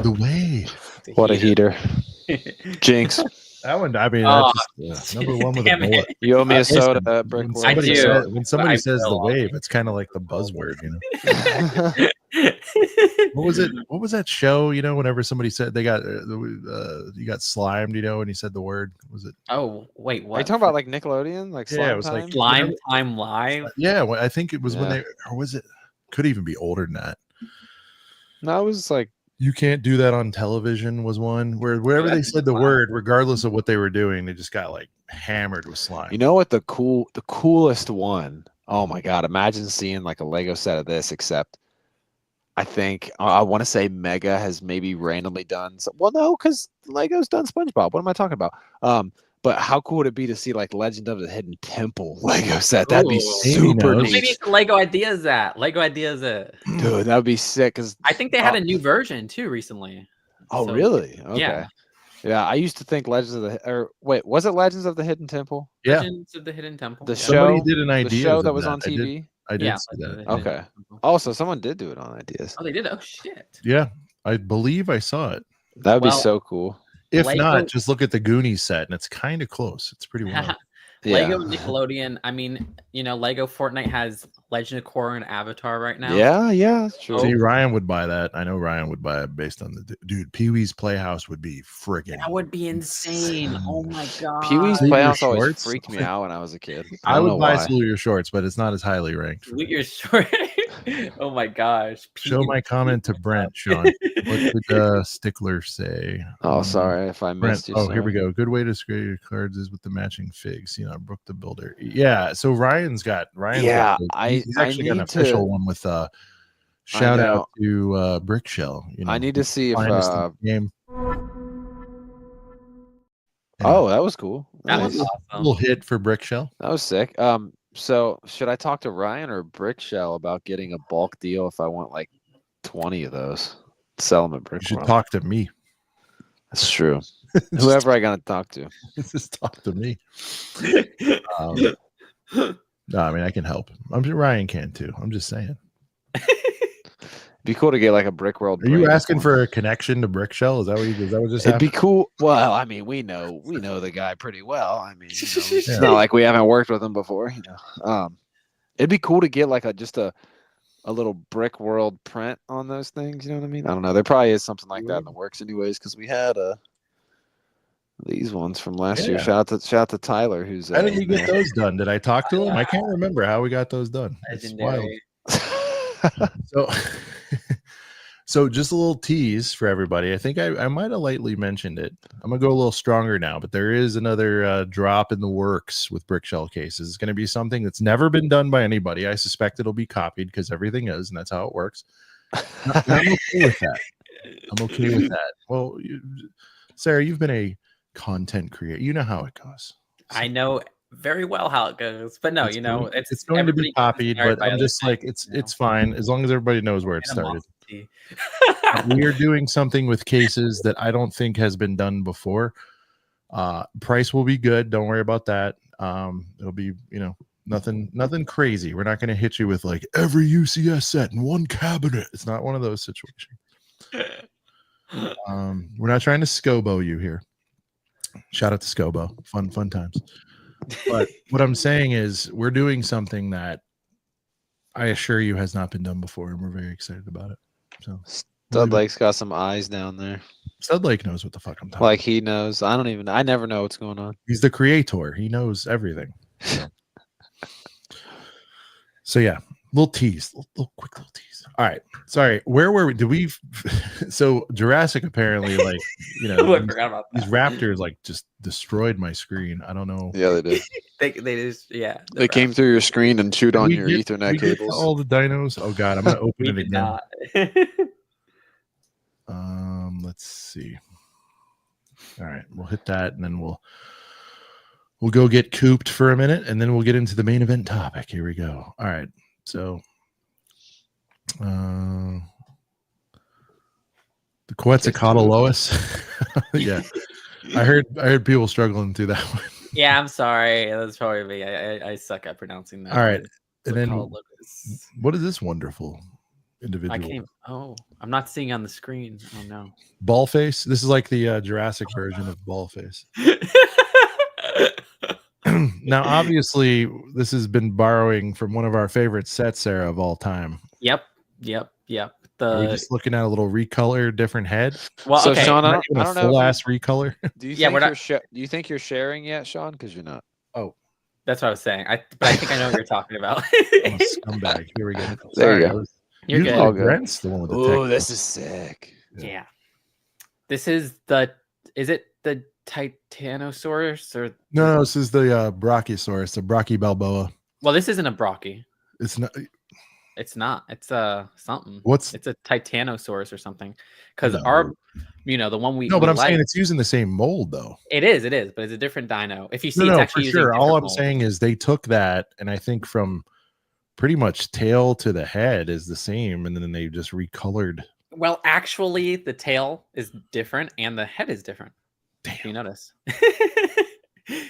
The wave. What a heater. Jinx. That one, I mean, that's just, number one with a Damn bullet. You owe me a soda at When Brickworld. somebody, do. when somebody I says the will. wave, it's kind of like the buzzword, What was it? What was that show? Whenever somebody said they got you got slimed, and he said the word. Was it? Oh wait, what? Are you talking about like Nickelodeon? Like Yeah, Slime it was like Time? Slime Time Live? Yeah, I think it was when Yeah. they, or was it? Could even be older than that. No, it was like You can't do that on television was one where wherever they said the word, regardless of what they were doing, they just got like hammered with slime. You know what the coolest one? Oh my god! Imagine seeing like a Lego set of this, except I think I want to say Mega has maybe randomly done. Well, no, because Lego's done SpongeBob. What am I talking about? But how cool would it be to see like Legend of the Hidden Temple Lego set? That'd be Ooh. super knows. neat. Maybe it's Lego Ideas that. Lego Ideas that. Dude, that'd be sick. Cause I think they had a new version too recently. oh So, really? Okay. Yeah. Yeah, I used to think Legends of the or wait, was it Legends of the Hidden Temple? Yeah, Legends of the Hidden Temple. The yeah. somebody show, did an the idea show of that was on TV. I did Yeah, see Legends of that. the Hidden Okay. Temple. Oh, so someone did do it on Ideas. Oh, they did. Oh shit. Yeah, I believe I saw it. That would be Well, so cool. If Lego- not, just look at the Goonies set, and it's kind of close. It's pretty wild. Lego Yeah. Nickelodeon. I mean, Lego Fortnite has Legend of Korra and Avatar right now. Yeah, that's true. See, Ryan would buy that. I know Ryan would buy it based on the dude. Pee Wee's Playhouse would be friggin'. That would be insane. Oh my god. Pee Wee's Salute your Playhouse always shorts. freaked me out when I was a kid. I don't would know buy why. Salute Your Shorts, but it's not as highly ranked. Salute your short. Oh my gosh. Show my comment to Brent, Sean. What did Stickler say? Oh, sorry if I Brent, missed you. oh, here sorry. we go. Good way to scrape your cards is with the matching figs. Brooke the Builder. Yeah, so Ryan's got Yeah, he's I actually got an need to- official one with shout know. out to Brickshell. I need to see if finest in the game. oh, that was cool. That Nice. was a awesome. little hit for Brickshell. That was sick. So should I talk to Ryan or Brickshell about getting a bulk deal if I want like 20 of those? Sell them at You should Brickworld. talk to me. That's true. Whoever I gotta talk to. Just talk to me. No, I mean I can help. I'm sure Ryan can too. I'm just saying. Be cool to get like a Brickworld. Are you branded asking one. for a connection to Brickshell? Is that what just It'd be happened? cool. Well, I mean, we know the guy pretty well. I mean, it's Yeah. not like we haven't worked with him before. It'd be cool to get like just a little Brickworld print on those things. You know what I mean? I don't know. There probably is something like that in the works, anyways, because we had these ones from last year. Yeah. Shout out to Tyler, who's. How did we get those done? Did I talk to him? I can't remember how we got those done. It's wild. Legendary. So just a little tease for everybody. I think I might have lightly mentioned it. I'm gonna go a little stronger now, but there is another drop in the works with Brickshell cases. It's gonna be something that's never been done by anybody. I suspect it'll be copied because everything is, and that's how it works. And I'm okay with that. I'm okay with that. Well, Sarah, you've been a content creator. You know how it goes. I know very well how it goes, but no, It's it's going to be everybody gets copied, inspired but by I'm other just like things, it's fine as long as everybody knows where it started. Animosity. We are doing something with cases that I don't think has been done before. Price will be good. Don't worry about that. It'll be, nothing crazy. We're not going to hit you with like every UCS set in one cabinet. It's not one of those situations. We're not trying to SCOBO you here. Shout out to SCOBO. Fun times. But what I'm saying is we're doing something that I assure you has not been done before, and we're very excited about it. So Stud Lake's got some eyes down there. Stud Lake knows what the fuck I'm talking Like he knows. I never know what's going on. He's the creator. He knows everything. So yeah, little tease, quick little tease. All right, sorry. Where were we? Did we? So Jurassic apparently, like I forgot about these that. raptors like just destroyed my screen. I don't know. Yeah, they did. They just They came through your screen and chewed on We your get- Ethernet we get to cables. all the dinos. Oh god, I'm gonna open We it did again. not. Let's see. All right, we'll hit that, and then we'll go get cooped for a minute, and then we'll get into the main event topic. Here we go. All right, so the Quetzalcoatl Lois. Yeah, I heard people struggling through that one. Yeah, I'm sorry. That's probably me. I suck at pronouncing that. All right, It's and then called Lucas. what is this wonderful individual? I can't. Oh, I'm not seeing on the screen. Oh no. Ballface. This is like the Jurassic version of Ballface. Now, obviously, this has been borrowing from one of our favorite sets, Sarah, of all time. Yep. Are we just looking at a little recolor, different head? Well, So, okay. Sean, I Not even don't a know. full if ass recolor. Do you Yeah, think we're do you think you're sharing yet, Sean? Because you're not. That's what I was saying. But I think I know what you're talking about. I'm a scumbag. Here we go. There you Sorry, go. You're usually good. All good. Brent's the one with the Oh, tech. this is sick. Yeah. This is the. Is it the Titanosaurus or? No, this is the Brachiosaurus, the Brachiobalboa. Well, this isn't a Brachie. It's not. It's not. It's something. What's It's a Titanosaurus or something. Because No. our, the one we no, but we I'm saying like, it's using the same mold though. it is, but it's a different dino. If you see, No, it's for actually using sure. All different I'm molds. saying is they took that, and I think from pretty much tail to the head is the same, and then they just recolored. Well, actually, the tail is different and the head is different. If you notice.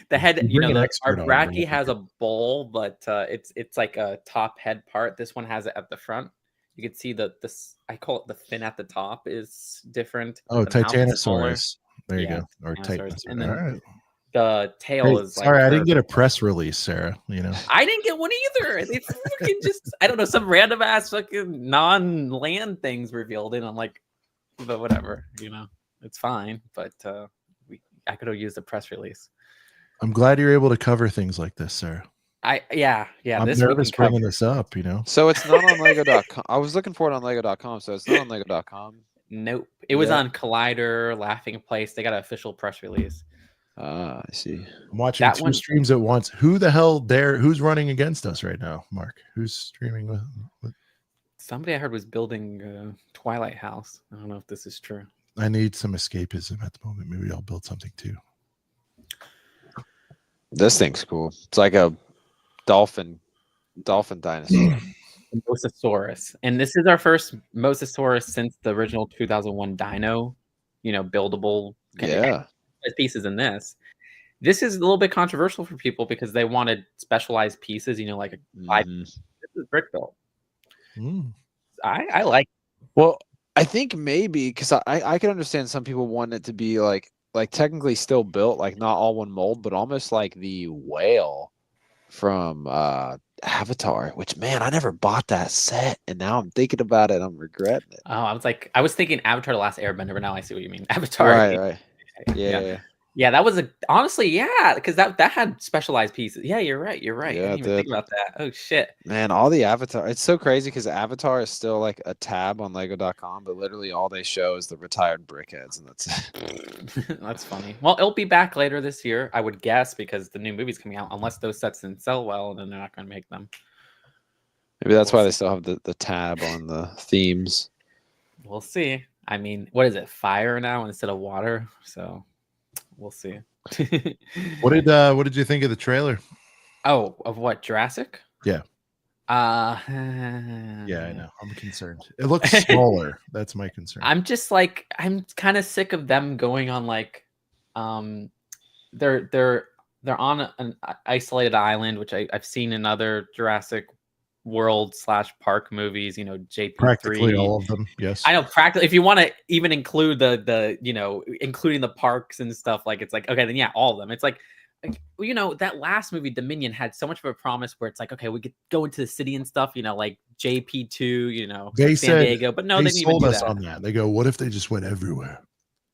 The head, You bring an our expert on, Brachie bro. has a bowl, but it's like a top head part. This one has it at the front. You can see this. I call it the fin at the top is different. Oh, The mouth is smaller. Titanosaurus. There you Yeah, go. Or Titanosaurus. Titanosaurus. And then All right. the tail Hey, is like. sorry, I didn't get a curved. press release, Sarah. I didn't get one either. They fucking just, I don't know, some random ass fucking non-land things revealed it. I'm like, but whatever, it's fine. But I could have used a press release. I'm glad you're able to cover things like this, Sarah. Yeah. I'm This we nervous can bringing cover. this up. So it's not on Lego.com. I was looking for it on Lego.com, so it's not on Lego.com. Nope. It was Yeah. on Collider, Laughing Place. They got an official press release. Ah, I see. I'm watching That two one- streams at once. Who the hell who's running against us right now, Mark? Who's streaming with? Somebody I heard was building Twilight House. I don't know if this is true. I need some escapism at the moment. Maybe I'll build something too. This thing's cool. It's like a dolphin dinosaur. Mosasaurus. And this is our first Mosasaurus since the original 2001 Dino, buildable. Yeah. There's pieces in this. This is a little bit controversial for people because they wanted specialized pieces, like a five. Mhm. This is brick built. Mm. I like. Well, I think maybe because I can understand some people want it to be like technically still built, like not all one mold, but almost like the whale from Avatar, which, man, I never bought that set, and now I'm thinking about it, I'm regretting it. Oh, I was thinking Avatar: The Last Airbender, but now I see what you mean. Avatar. Right. Yeah. That was honestly, yeah, because that had specialized pieces. Yeah, you're right. Yeah, I didn't even think about that. Oh shit. Man, all the Avatar, it's so crazy because Avatar is still like a tab on Lego.com, but literally all they show is the retired brickheads, and that's it. That's funny. Well, it'll be back later this year, I would guess, because the new movie's coming out. Unless those sets didn't sell well, then they're not going to make them. Maybe that's why they still have the tab on the themes. We'll see. I mean, what is it? Fire now instead of water. So we'll see. What did you think of the trailer? Oh, of what? Jurassic? Yeah. Yeah, I know. I'm concerned. It looks smaller. That's my concern. I'm just like, I'm kind of sick of them going on like, they're on an isolated island, which I've seen in other Jurassic World / park movies. JP3. Practically all of them. Yes. I know practically. If you want to even include the including the parks and stuff, like it's like okay, then yeah, all of them. It's like that last movie Dominion had so much of a promise where it's like okay, we could go into the city and stuff. Like JP2. They San said Diego, but no, they didn't even sold do us that. on that. They go, what if they just went everywhere?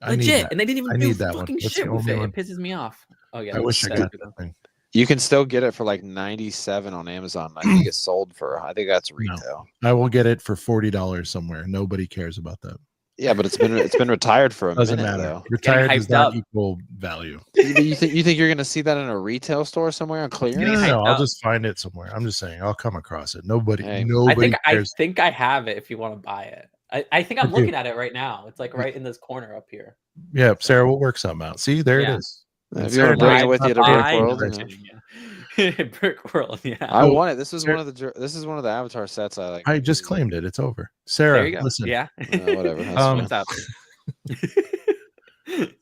I need Legit, that. and they didn't I even do need that one. fucking That's shit the with only it. one. It pisses me off. Oh yeah, I wish I that's got good. that thing. You can still get it for like 97 on Amazon. I think it's sold for, I think that's retail. I will get it for $40 somewhere. Nobody cares about that. Yeah, but it's been retired for a Doesn't minute matter. though. Retired does hyped not up. equal value. But you think you're gonna see that in a retail store somewhere on clearance? Getting No, hyped I'll up. just find it somewhere. I'm just saying I'll come across it. Nobody Hey. nobody I cares. think I have it. If you want to buy it, I think I'm I do. looking at it right now. It's like right in this corner up here. Yeah, Sarah, we'll work something out. See, there Yeah. it is. If Sarah you want to bring it does with not you to pay Brickworld, attention. you know. Brickworld, yeah. I Oh, want it. This is Sarah- one of the Avatar sets I like. I just claimed it. It's over. Sarah, There you go. listen. Yeah. Whatever. That's Um, fine. What's up?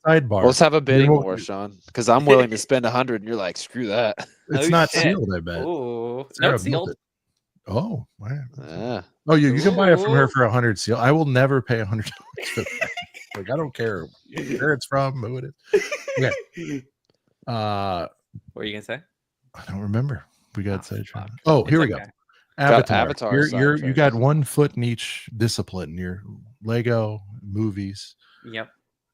Sidebar. Let's have a bidding won't- war, Sean, because I'm willing to spend 100, and you're like, screw that. It's Oh, not shit. sealed, I bet. Ooh, no, Sarah it's built sealed. it. Oh, wow. Yeah. Oh, you can buy it from her Ooh. for 100 seal. I will never pay $100 for that. Like, I don't care where it's from, who it is. Okay. What were you gonna say? I don't remember. We got Oh, sidetracked. fuck. Oh, It's here we go. okay. Avatar. Avatar You sidetracked. got 1 foot in each discipline. Your Lego movies. Yep.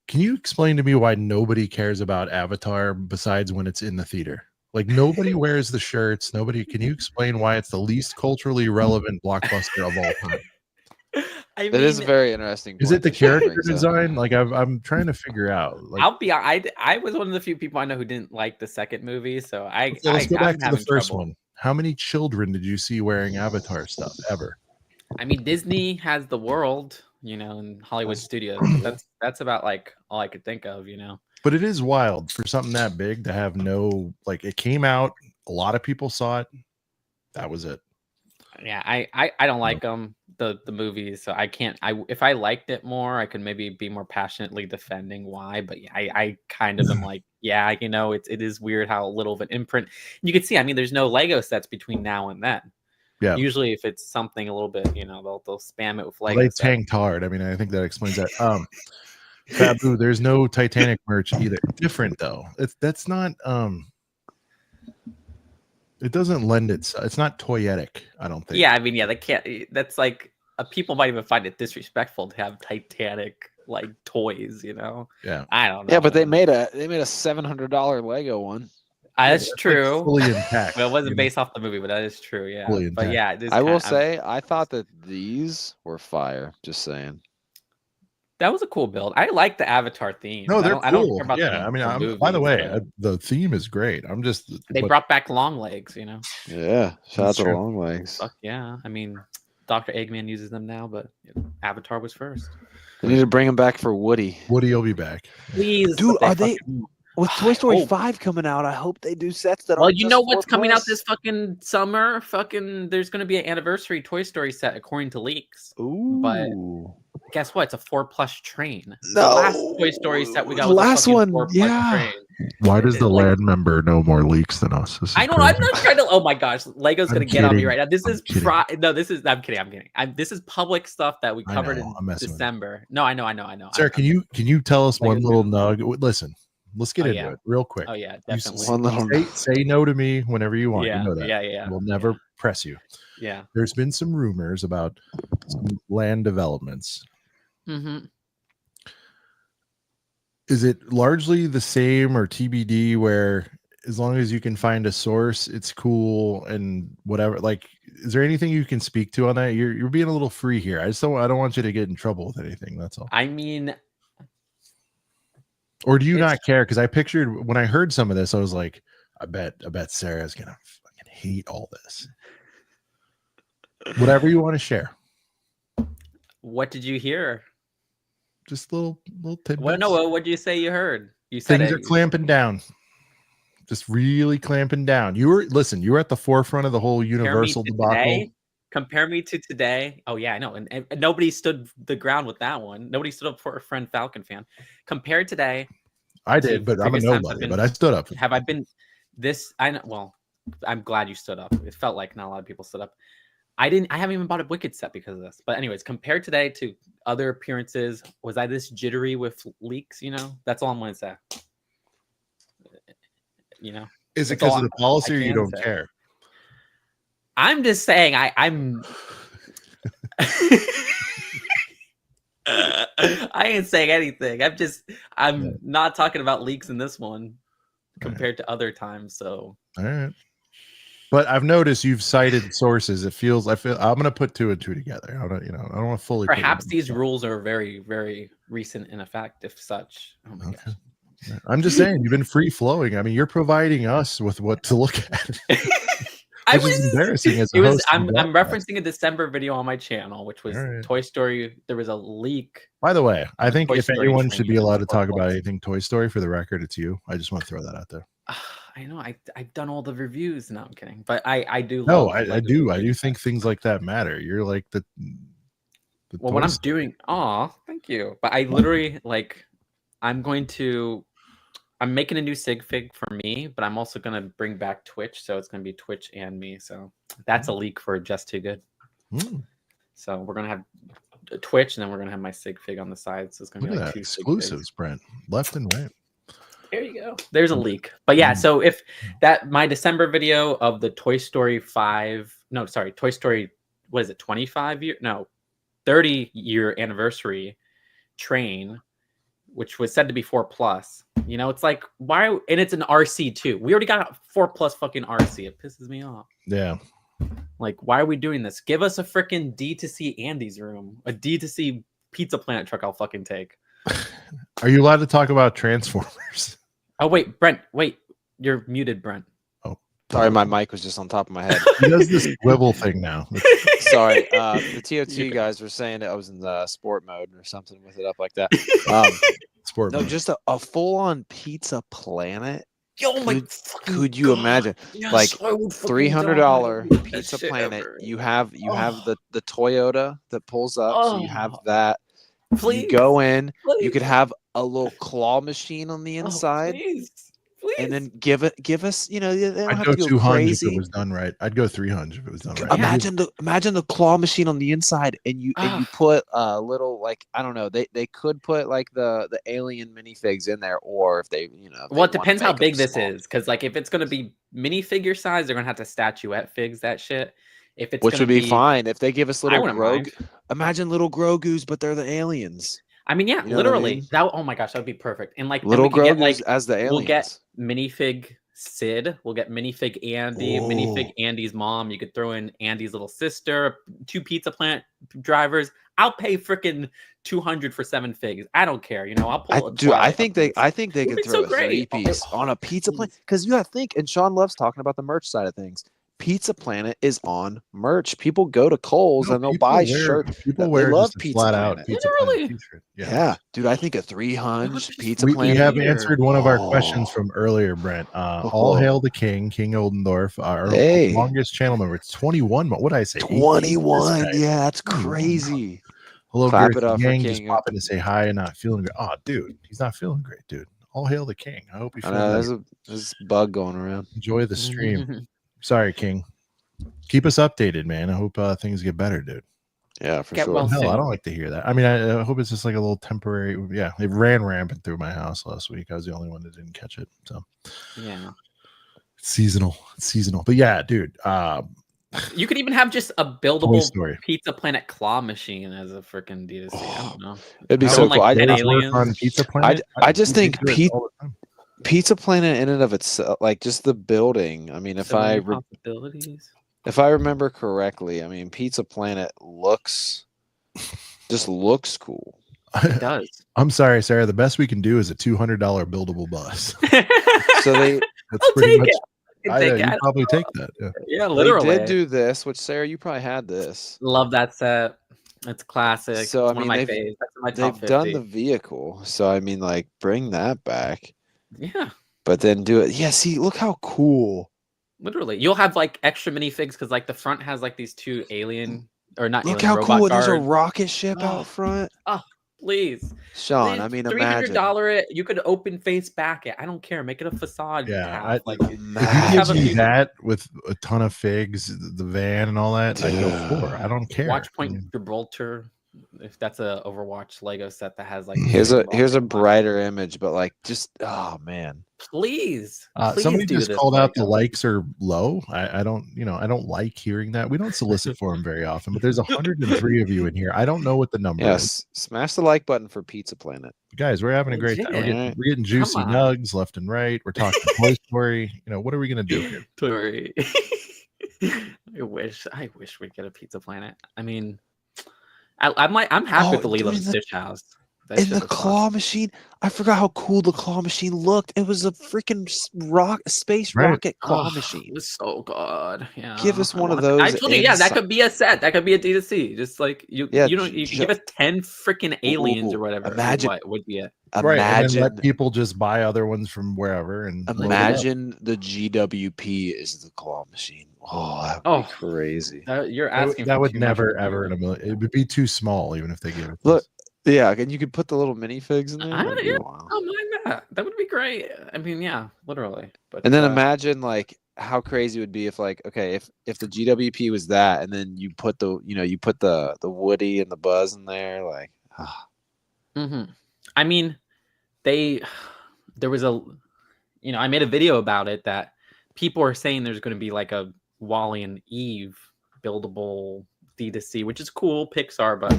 Can you explain to me why nobody cares about Avatar besides when it's in the theater? Like nobody wears the shirts. Nobody. Can you explain why it's the least culturally relevant blockbuster of all time? I That is a very interesting. Is it point the that Sean character brings up. design? Like I'm trying to figure out. Like, I'll be. I was one of the few people I know who didn't like the second movie, so let's go back I'm to the having first trouble. one. How many children did you see wearing Avatar stuff ever? I mean, Disney has the world, and Hollywood studios. That's about like all I could think of, But it is wild for something that big to have no, like, it came out, a lot of people saw it. That was it. Yeah, I don't like the movies, so I can't. If I liked it more, I could maybe be more passionately defending why. But yeah, I kind of am like, yeah, it is weird how little of an imprint you can see. I mean, there's no Lego sets between now and then. Yeah. Usually, if it's something a little bit, they'll spam it with Lego. They sets. tanked hard. I mean, I think that explains that. Fabu, there's no Titanic merch either. Different though. That's not. It doesn't lend itself. It's not toyetic, I don't think. Yeah, I mean, yeah, they can't. That's like people might even find it disrespectful to have Titanic like toys. Yeah. I don't know. Yeah, but they made a $700 Lego one. That's Like true. fully intact. Well, it wasn't based off the movie, but that is true. Yeah, Fully but intact. yeah, it is I will kind- say, I thought that these were fire. Just saying. that was a cool build. I like the Avatar theme. No, they're I don't cool. care about Yeah, the, I mean, the by the movies, way, but the theme is great. I'm just they but- brought back long legs. Yeah, shout out That's to true. Long Legs. Fuck yeah. I mean, Dr. Eggman uses them now, but Avatar was first. They need to bring them back for Woody. Woody will be back. Please, Dude, but are they- fucking- With Toy Story hope. 5 coming out, I hope they do sets that. Well, aren't you just know what's 4+. coming out this fucking summer? There's going to be an anniversary Toy Story set according to leaks. Ooh. Guess what? It's a 4+ train. No. The last Toy Story set we got The was last a fucking one, 4+ yeah. train. Why does the Like- land member know more leaks than us? This is I don't know. I'm crazy. not trying to. Oh my gosh, Lego's I'm gonna get on me kidding. right now. This I'm is kidding. no. This is. I'm kidding. I'm kidding. This is public stuff that we I covered know, I'm in messing with you. December. No, I know. Sir, can you tell us one Lego's little good. nug? Listen, let's get Oh, into yeah. it real quick. Oh yeah, You definitely. One little. Say no to me whenever you want. Yeah, You know that. yeah. We'll never press you. Yeah. There's been some rumors about some land developments. Mm-hmm. Is it largely the same or TBD where as long as you can find a source, it's cool and whatever? Like, is there anything you can speak to on that? You're being a little free here. I don't want you to get in trouble with anything. That's all. I mean, Or do you It's- not care? Because I pictured when I heard some of this, I was like, I bet Sarah's gonna fucking hate all this. Whatever you want to share, what did you hear? just little tidbits. What? No. What did you say you heard? You said Things it. are clamping down, just really clamping down. You were at the forefront of the whole Compare me Universal to debacle. today. Compare me to today. Oh yeah, I know. And nobody stood the ground with that one. Nobody stood up for a friend Falcon fan. Compared today, I did, but I'm a previous times I've nobody. been- But I stood up. have I been this? I know. Well, I'm glad you stood up. It felt like not a lot of people stood up. I haven't even bought a Wicked set because of this. But anyways, compared today to other appearances, was I this jittery with leaks? That's all I'm going to say. Is it That's all because of the policy, I or you can don't say. care? I'm just saying I'm I ain't saying anything. I'm not talking about leaks in this one compared to other times. So All right. But I've noticed you've cited sources. I'm going to put two and two together. I don't want to fully. put perhaps them these in. rules are very, very recent in effect, if such. Oh my Okay. gosh. I'm just saying you've been free flowing. I mean, you're providing us with what to look at. Which is embarrassing as a host of I'm the podcast. referencing a December video on my channel, which was All right. Toy Story. There was a leak. By the way, I think Toy if Story anyone train should be used allowed to for talk about plus. anything Toy Story, for the record, it's you. I just want to throw that out there. I know. I've done all the reviews. No, I'm kidding. But I do. No, love I Legos do. I reviews. do think things like that matter. You're like the Well, when Toy I'm doing, thank you. But I literally I'm making a new sig fig for me, but I'm also gonna bring back Twitch, so it's gonna be Twitch and me. So that's a leak for Just Too Good. Mm, So we're gonna have Twitch, and then we're gonna have my sig fig on the side. So it's gonna look be at like that. 2 sig figs. Exclusives, Brent. Left and right. There you go. There's a leak. But yeah, so if my December video of the Toy Story 5, no, sorry, Toy Story, what is it, 30-year anniversary train, which was said to be 4+. It's like, why? And it's an RC too. We already got a 4+ fucking RC. It pisses me off. Yeah. Like, why are we doing this? Give us a freaking D2C Andy's room, a D2C Pizza Planet truck. I'll fucking take. Are you allowed to talk about Transformers? Oh wait, Brent. Wait, you're muted, Brent. Sorry, my mic was just on top of my head. He does this swivel thing now. Sorry, the TOT guys were saying that I was in the sport mode or something with it up like that. Sport No, mode. just a full-on Pizza Planet. Yo, my Could you imagine? Yes, Like I would fucking $300 die. Pizza That shit Planet. ever. You have the Toyota that pulls up, so you have that. Please, You go in. please. You could have a little claw machine on the inside, please. and then give us. They don't I'd have go to go 200 if crazy. it was done right. I'd go 300 if it was done right. Yeah. Imagine the claw machine on the inside, and you put a little, like, I don't know, they could put like the alien minifigs in there, or if they Well, it depends how big this is, because like if it's gonna be minifigure size, they're gonna have to statuette figs that shit. If it's which gonna would be fine if they give us little wouldn't mind. Imagine little Grogu's, but they're the aliens. I mean, yeah, You know what I literally. mean? That oh my gosh, that would be perfect. And like Little then we could get, Grogu's like, as the aliens. we'll get minifig Sid. We'll get minifig Andy, minifig Oh. Andy's mom. You could throw in Andy's little sister, 2 Pizza Planet drivers. I'll pay freaking 200 for 7 figs. I don't care. I'll pull. I think they could be throw so a great. 3-piece on a Pizza Planet, because you have to think, and Sean loves talking about the merch side of things. Pizza Planet is on merch. People go to Kohl's and they'll buy shirts. People They wear love just a Pizza flat Planet. out Pizza Literally. Planet t-shirt. Yeah, dude, I think a 300 Pizza We Planet. have here. answered one of our questions from earlier, Brent. All hail the king, King Oldendorf, our longest channel member. It's 21. What did I say? 21. Yeah, that's crazy. Hello, Clap Girth it up for Gang. Just King. popping to say hi and not feeling good. Oh, dude, he's not feeling great, dude. All hail the king. I hope you feel better. There's a bug going around. Enjoy the stream. Sorry, King. Keep us updated, man. I hope things get better, dude. Yeah, for Get sure. well Hell, soon. I don't like to hear that. I mean, I hope it's just like a little temporary. Yeah, it ran rampant through my house last week. I was the only one that didn't catch it. So Yeah. it's seasonal. It's seasonal. But yeah, dude. You could even have just a Toy buildable Story. Pizza Planet claw machine as a freaking D2C. I don't know. It'd be I so would cool. like I dead Always work aliens. on Pizza Planet. I just think do it all the time. Pizza Planet in and of itself, like just the building. I mean, if So I many possibilities. if I remember correctly, I mean, Pizza Planet just looks cool. It does. I'm sorry, Sarah. The best we can do is a $200 buildable bus. So they That's I'll pretty take much. it. I'll take You it. probably take that. Yeah. Yeah, they literally. did do this, which Sarah, you probably had this. Love that set. It's classic. So, It's I one mean, of my faves. That's in my top They've 50. done the vehicle, so I mean, like, bring that back, Yeah, but then do it. Yeah, see, look how cool. literally. You'll have like extra minifigs because like the front has like these 2 alien or not. Look alien, how robot cool. There's a guards. rocket ship Oh. out front. Please, Sean, I mean, imagine. $300 it. You could open face back it. I don't care. Make it a facade. Yeah, half, like if you have give a me few- that with a ton of figs, the van and all that, I'd go for. I don't care. Watch I Point mean, Gibraltar. If that's a Overwatch Lego set that has like Here's a brighter image, but like, just oh man. Please, somebody do just this, called out the Lego. likes are low. I don't, I don't like hearing that. We don't solicit for them very often, but there's 103 of you in here. I don't know what the number is. Yes, smash the like button for Pizza Planet. Guys, we're having a great time. Legit. We're getting juicy Come on. nugs left and right. We're talking Toy Story. What are we gonna do here? Tori. I wish we'd get a Pizza Planet. I mean, I'm happy with the Lilo and dude, Stitch house. That And shit the was claw awesome. machine, I forgot how cool the claw machine looked. It was a freaking space Right. rocket claw Oh, machine. It was so good. Yeah. Give us I one of want that. I those told you, yeah, that inside- could be a set. That could be a D2C. Just like you Yeah, you can give us 10 freaking aliens or whatever. imagine- What would be it? Right, and then Imagine, let people just buy other ones from wherever and load it up. imagine the GWP is the claw machine. Oh, that would Oh. be crazy. You're That would- asking. that for would too much never of a ever in viewer. a million. It would be too small even if they gave it. to Look, us. yeah, and you could put the little minifigs in there. I- That'd be yeah. wild. Oh, mind that. That would be great. I mean, yeah, literally. But And then imagine like how crazy it would be if like, okay, if the GWP was that, and then you put the the Woody and the Buzz in there, like I mean, there was a, I made a video about it that people are saying there's going to be like a Wally and Eve buildable D2C, which is cool, Pixar. But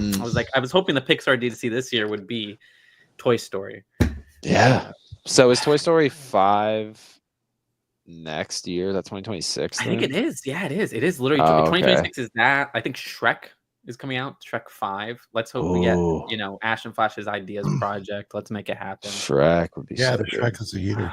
I was hoping the Pixar D2C this year would be Toy Story. yeah. So is Toy Story 5 next year? That 2026? I think then? it is. Yeah, it is. It is literally Oh, okay. 2026 is that. I think Shrek is coming out. Shrek 5. Let's hope we get, Ooh. Ashton Flash's ideas project. Let's make it happen. Shrek would be Yeah, so the good. Shrek is a heater.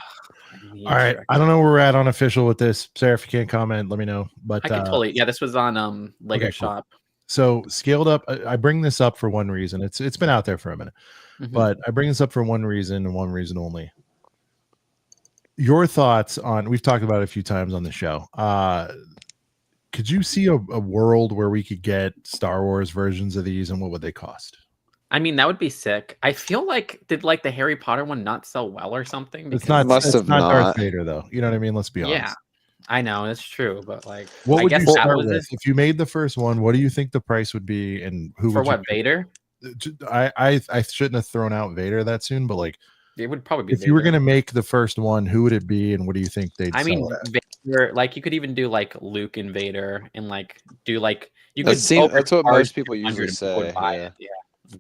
I need All right, Shrek. I don't know where we're at on official with this. Sarah, if you can't comment, let me know. But I can totally. Yeah, this was on Lego okay, cool. Shop. So scaled up. I bring this up for one reason. It's been out there for a minute, but I bring this up for one reason and one reason only. Your thoughts on? We've talked about it a few times on the show. Could you see a world where we could get Star Wars versions of these, and what would they cost? I mean, that would be sick. I feel like did the Harry Potter one not sell well or something? It's not. Must It's have not Darth not. Vader though. You know what I mean? Let's be honest. Yeah, I know that's true, but What I would guess you that start was with it. if you made the first one? What do you think the price would be, and who For would what, you Vader? I shouldn't have thrown out Vader that soon, but It would probably be if you were Vader. gonna make the first one, who would it be, and what do you think they'd? I mean, sell it at? Vader, you could even do Luke and Vader, and do you That's could what overcharge most people 200 usually and people would say. buy Yeah. it. Yeah,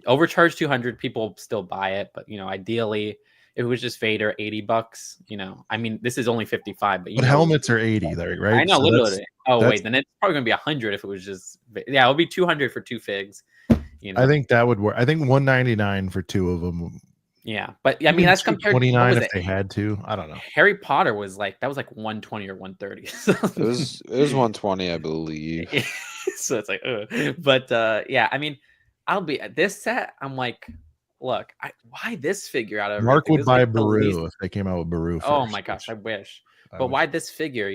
overcharge 200, people still buy it, but ideally, if it was just Vader, $80. I mean, this is only 55, but But helmets are 80, there, right? I know, So literally. Oh that's- wait, then it's probably gonna be 100 if it was just. Yeah, it would be 200 for 2 figs. I think that would work. I think 199 for 2 of them. Yeah, but I mean that's compared to 29 what if was they it? had to. I don't know. Harry Potter was that was 120 or 130. So It was 120, I believe. so it's ugh. But yeah, I mean, I'll be at this set. I'm look, why this figure out of Mark everything? would This is, buy the Baru least- if they came out with Baru. Oh first, my gosh, I which wish. I But wish. why this figure?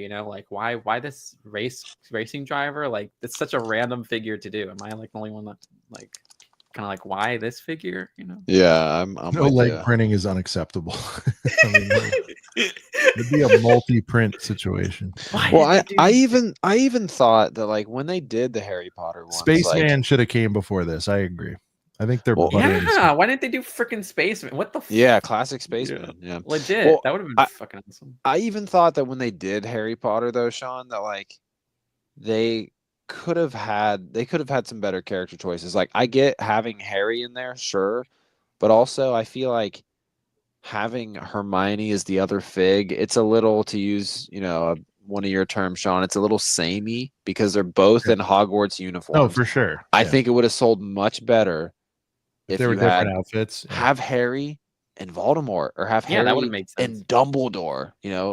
Why this racing driver? It's such a random figure to do. Am I the only one that kind of why this figure? Yeah, I'm No with leg ya. printing is unacceptable. I mean, it'd be a multi-print situation. Why Well, did they I do even thought that when they did the Harry Potter ones, Spaceman should have came before this. I agree. I think they're Well, buttering this Yeah, up. why didn't they do freaking Spaceman? What the yeah, classic Spaceman. Yeah. legit? Well, That would have been fucking awesome. I even thought that when they did Harry Potter, though, Sean, that they could have had some better character choices. I get having Harry in there, sure, but also I feel like having Hermione as the other fig, it's a little, to use one of your terms, Sean, it's a little samey because they're both in Hogwarts uniforms. Oh, for sure. I Yeah. think it would have sold much better if there were you had different outfits. have Harry and Voldemort, or have Yeah, that Harry would've made sense. and Dumbledore,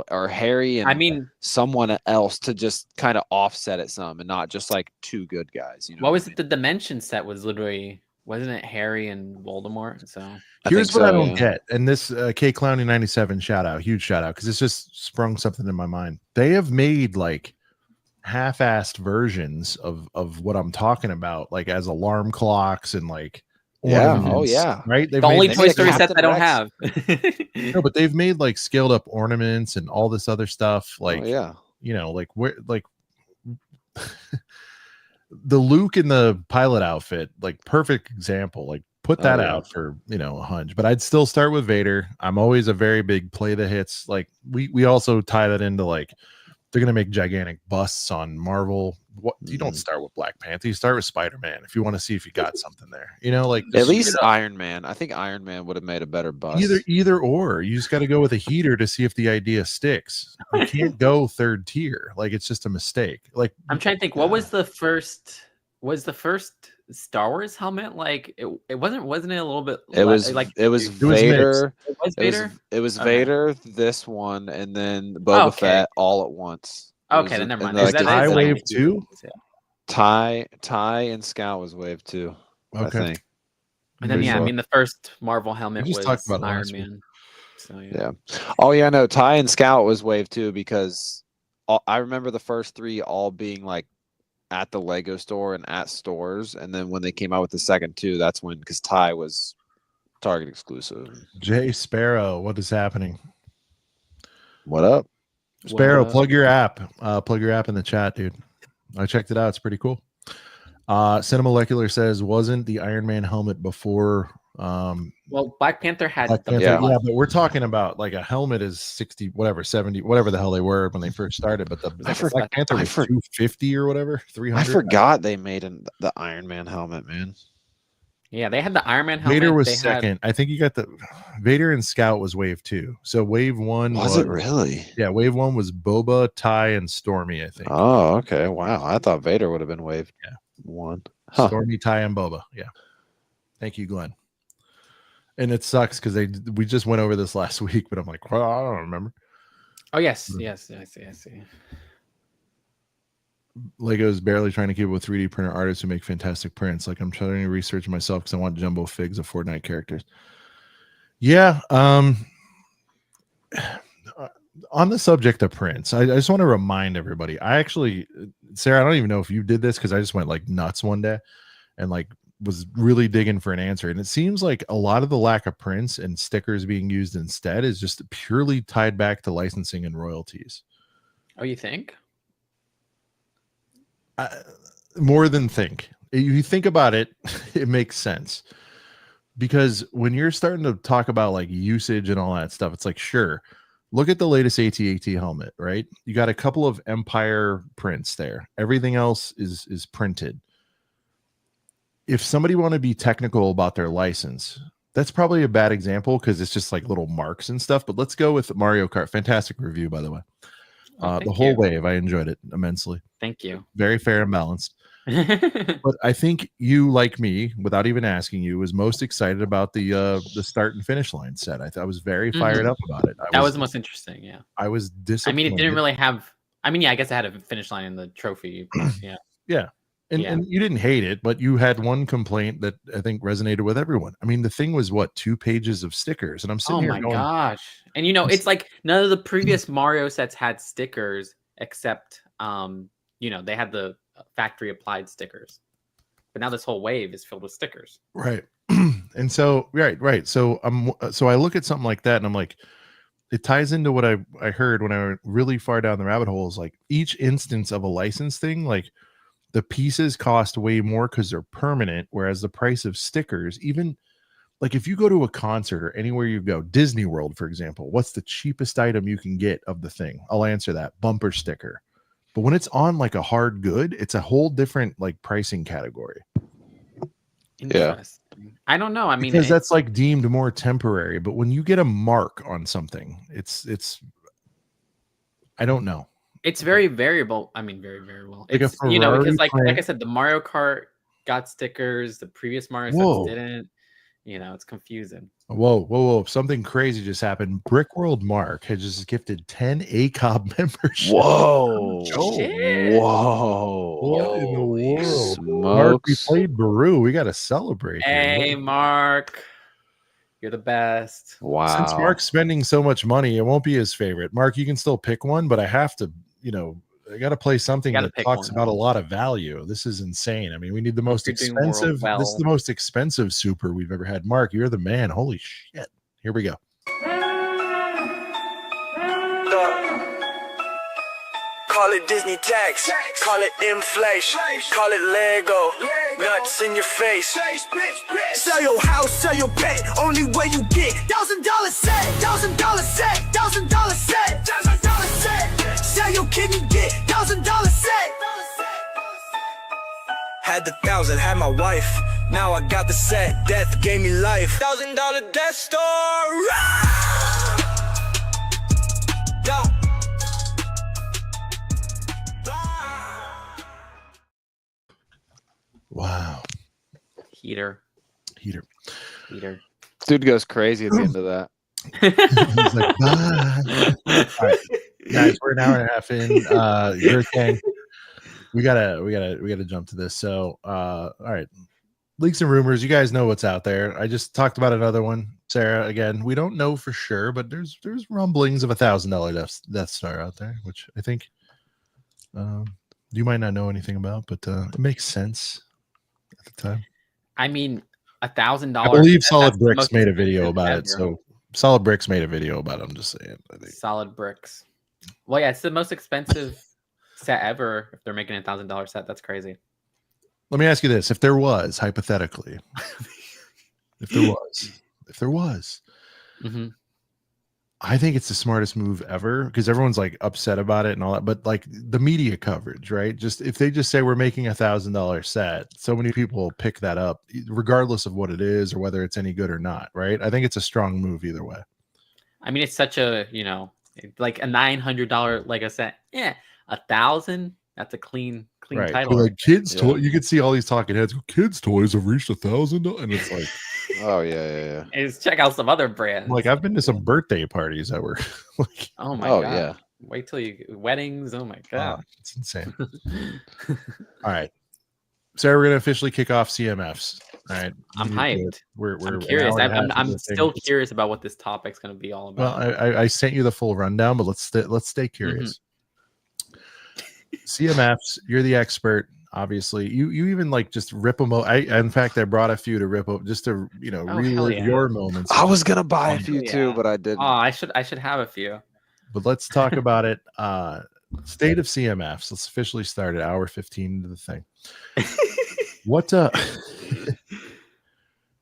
or Harry and I mean, someone else to just kind of offset it some, and not just 2 good guys. what was it? The Dimension set was literally, wasn't it Harry and Voldemort? So Here's what I don't yeah. get, and this K Clowny 97 shout out, huge shout out, because it's just sprung something in my mind. They have made half-assed versions of what I'm talking about, as alarm clocks and Yeah, ornaments, oh yeah, right. They've the only made, Toy Story set Captain I don't Rex. have. no, but they've made scaled up ornaments and all this other stuff. oh, yeah. Where the Luke in the pilot outfit, perfect example. Put that yeah. out for a hunch, but I'd still start with Vader. I'm always a very big play the hits. We also tie that into they're gonna make gigantic busts on Marvel. What you don't start with Black Panther, you start with Spider-Man if you want to see if you got something there. At least Iron Man. I think Iron Man would have made a better bust. either or. You just got to go with a heater to see if the idea sticks. You can't go third tier. It's just a mistake. I'm trying to think. What was the first? Was the first Star Wars helmet it wasn't it a little bit? It was Vader. It was Vader. It was Okay. Vader. This one, and then Boba Okay. Fett all at once. It Okay, was then never in mind. the, TIE Wave 2? Tie and Scout was Wave 2. I Okay. think. And then So- I mean the first Marvel helmet We just was talked about it Iron last week. Man. So Yeah. Oh yeah, no. Tie and Scout was Wave 2 because I remember the first 3 all being at the Lego store and at stores, and then when they came out with the second 2, that's when, because Tie was Target exclusive. Jay Sparrow, what is happening? What up? Sparrow, What? plug your app. Plug your app in the chat, dude. I checked it out. It's pretty cool. Cinemolecular says, wasn't the Iron Man helmet before Well, Black Panther had Black the Panther? Yeah. Yeah, but we're talking about a helmet is 60, whatever, 70, whatever the hell they were when they first started. But the Black Panther was 250 or whatever, 300. I forgot they made the Iron Man helmet, man. Yeah, they had the Iron Man helmet. Vader was they second. I think you got the Vader and Scout was wave 2. So wave 1 Was it really? Yeah, wave 1 was Boba, Ty, and Stormy, I think. Oh, okay. Wow. I thought Vader would have been wave 1. Huh. Stormy, Ty, and Boba. Yeah. Thank you, Glenn. And it sucks because we just went over this last week, but I'm like, well, I don't remember. Oh yes, yes, I see. Lego's barely trying to keep up with 3D printer artists who make fantastic prints. Like I'm trying to research myself because I want jumbo figs of Fortnite characters. Yeah. On the subject of prints, I just want to remind everybody. I actually, Sarah, I don't even know if you did this because I just went like nuts one day and like was really digging for an answer. And it seems like a lot of the lack of prints and stickers being used instead is just purely tied back to licensing and royalties. Oh, you think? More than think. If you think about it, it makes sense. Because when you're starting to talk about like usage and all that stuff, it's like, sure, look at the latest AT-AT helmet, right? You got a couple of Empire prints there. Everything else is printed. If somebody want to be technical about their license, that's probably a bad example because it's just like little marks and stuff. But let's go with Mario Kart. Fantastic review, by the way. The whole wave, I enjoyed it immensely. Thank you. Very fair and balanced. But I think you, like me, without even asking you, was most excited about the start and finish line set. I was very fired up about it. That was the most interesting. Yeah. I was disappointed. I mean, it didn't really have. I mean, yeah, I guess it had a finish line in the trophy. Yeah. Yeah. And you didn't hate it, but you had one complaint that I think resonated with everyone. I mean, the thing was what, 2 pages of stickers, and I'm sitting here going, gosh! And it's like none of the previous Mario sets had stickers except they had the factory applied stickers, but now this whole wave is filled with stickers. Right. And so right. So I look at something like that, and I'm like, it ties into what I heard when I went really far down the rabbit hole. Is like each instance of a license thing, like. The pieces cost way more because they're permanent, whereas the price of stickers, even like if you go to a concert or anywhere you go, Disney World, for example, what's the cheapest item you can get of the thing? I'll answer that. Bumper sticker. But when it's on like a hard good, it's a whole different like pricing category. Yeah. I don't know. I mean, because that's like deemed more temporary. But when you get a mark on something, it's I don't know. It's very variable. I mean, very variable. Like it's, because like I said, the Mario Kart got stickers. The previous Mario sets didn't. It's confusing. Whoa. Something crazy just happened. Brickworld Mark had just gifted 10 ACOB memberships. Whoa. Shit. Whoa. What in the world? Smokes. Mark, we played Baru. We got to celebrate. Hey, Mark. You're the best. Wow. Since Mark's spending so much money, it won't be his favorite. Mark, you can still pick one, but I have to, I got to play something that talks about a lot of value. This is insane. I mean, we need the most expensive. This is the most expensive super we've ever had. Mark, you're the man. Holy shit. Here we go. Call it Disney tax, call it inflation, call it Lego, nuts in your face. Sell your house, sell your pet, only way you get $1,000 set, $1,000 set, $1,000 set, $1,000 set. Sell your kidney, get $1,000 set. Had the 1,000, had my wife, now I got the set. Death gave me life. $1,000 death store. Wow. Heater. Dude goes crazy at the end of that. He's like, bye. All right. Guys, we're an hour and a half in. You're saying we gotta jump to this. So all right. Leaks and rumors. You guys know what's out there. I just talked about another one. Sarah, again, we don't know for sure, but there's rumblings of $1,000 Death Star out there, which I think you might not know anything about, but it makes sense at the time. I mean, $1,000. I believe Solid Bricks made a video about it. So Solid Bricks made a video about it. I'm just saying. I think. Solid Bricks. Well, yeah, it's the most expensive set ever. If they're making $1,000 set, that's crazy. Let me ask you this: if there was, hypothetically, if there was, mm-hmm. I think it's the smartest move ever because everyone's like upset about it and all that, but like the media coverage, right? Just if they just say we're making $1,000 set, so many people will pick that up, regardless of what it is or whether it's any good or not, right? I think it's a strong move either way. I mean, it's such a, like a $900 Lego set. Yeah, 1,000. That's a clean Right. title. Like kids' toy, you could see all these talking heads. Kids' toys have reached $1,000, and it's like, Oh yeah. Is check out some other brands. like I've been to some birthday parties that were like, Oh my Oh god. yeah. Wait till you weddings. Oh my god. it's insane. All right, Sarah, we're gonna officially kick off CMFs. All right, I'm hyped. We're I'm an curious. hour and a half I'm into the thing. still curious about what this topic's going to be all Well, about. I sent you the full rundown, but let's stay curious. CMFs, you're the expert. Obviously, you even like just rip them. In fact, I brought a few to rip up just to relive yeah. your moments. I was gonna buy a Oh, few yeah. too, but I didn't. Oh, I should have a few. But let's talk about it. State of CMFs. Let's officially start at hour 15 into the thing. What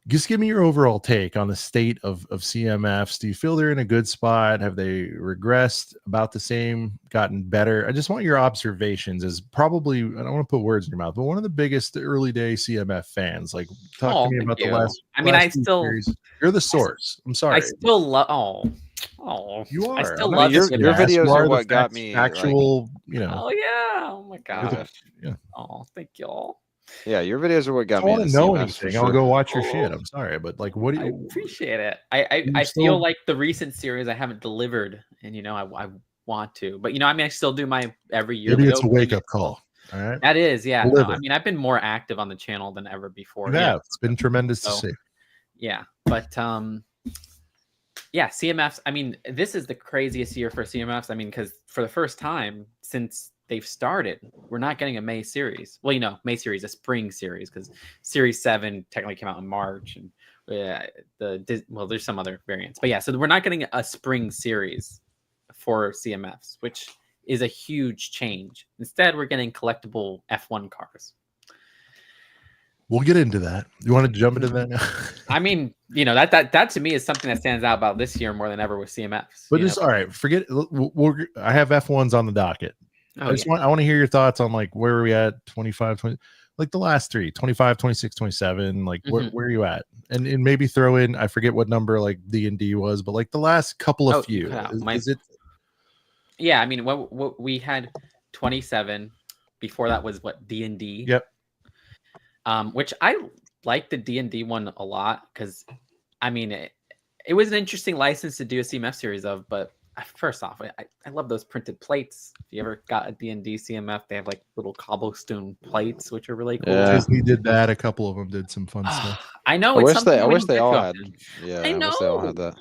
just give me your overall take on the state of CMFs. Do you feel they're in a good spot? Have they regressed, about the same, gotten better? I just want your observations as probably, I don't want to put words in your mouth, but one of the biggest early day CMF fans. Like, talk to me about the last. I mean, last few series. You're the source. I'm sorry. I still love. Oh, You are. I still I'm not love your the your videos You are the what got me, actual, Oh yeah! Oh my gosh! yeah. Oh, thank y'all. Yeah, your videos are what got I me. want into to know CMFs for anything. I'll sure. go watch your shit. I'm sorry, but like, what do I you appreciate it. I still- feel like the recent series I haven't delivered, and I want to, but I mean, I still do my every year. Maybe it's a Lego wake thing. up call. All right. That is, yeah. No, Deliver. I mean, I've been more active on the channel than ever before. You have. It's been tremendous to So, see. Yeah, but yeah, CMFs. I mean, this is the craziest year for CMFs. I mean, because for the first time since they've started, we're not getting a May series. Well, May series, a spring series, because Series 7 technically came out in March, and there's some other variants, but yeah, so we're not getting a spring series for CMFs, which is a huge change. Instead, we're getting collectible F1 cars. We'll get into that. You want to jump into that now? I mean, that to me is something that stands out about this year more than ever with CMFs. But just all right, forget. I have F1s on the docket. Oh, I want to hear your thoughts on like where are we at 25, 20, like the last three, 25, 26, 27, like where are you at? And maybe throw in, I forget what number like D&D was, but like the last couple of few. Is it? Yeah, I mean, what we had 27. Before that was what, D&D. Yep. Which I like the D&D one a lot because, I mean, it was an interesting license to do a CMF series of, but first off, I love those printed plates. If you ever got a D&D CMF, they have like little cobblestone plates, which are really cool. Yeah. Disney did that. A couple of them did some fun stuff. I know. I It's wish they all had. Yeah, I I wish they all know. had that.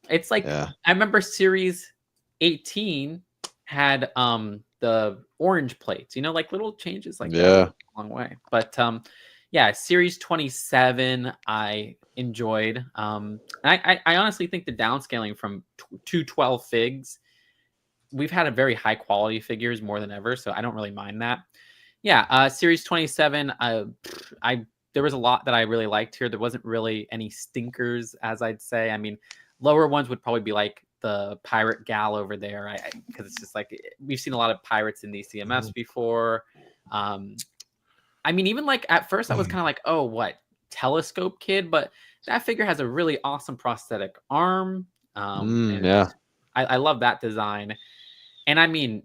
It's like, Yeah. I remember Series 18 had the orange plates, like little changes like that. Yeah. A long way. But yeah, Series 27 I enjoyed. I honestly think the downscaling from 212 figs, we've had a very high quality figures more than ever, so I don't really mind that. Yeah, Series 27, there was a lot that I really liked here. There wasn't really any stinkers, as I'd say. I mean, lower ones would probably be like the pirate gal over there, because it's just like we've seen a lot of pirates in these CMFs before. I mean, even like at first I was kind of like, oh, what, telescope kid? But that figure has a really awesome prosthetic arm. Yeah. I love that design. And I mean,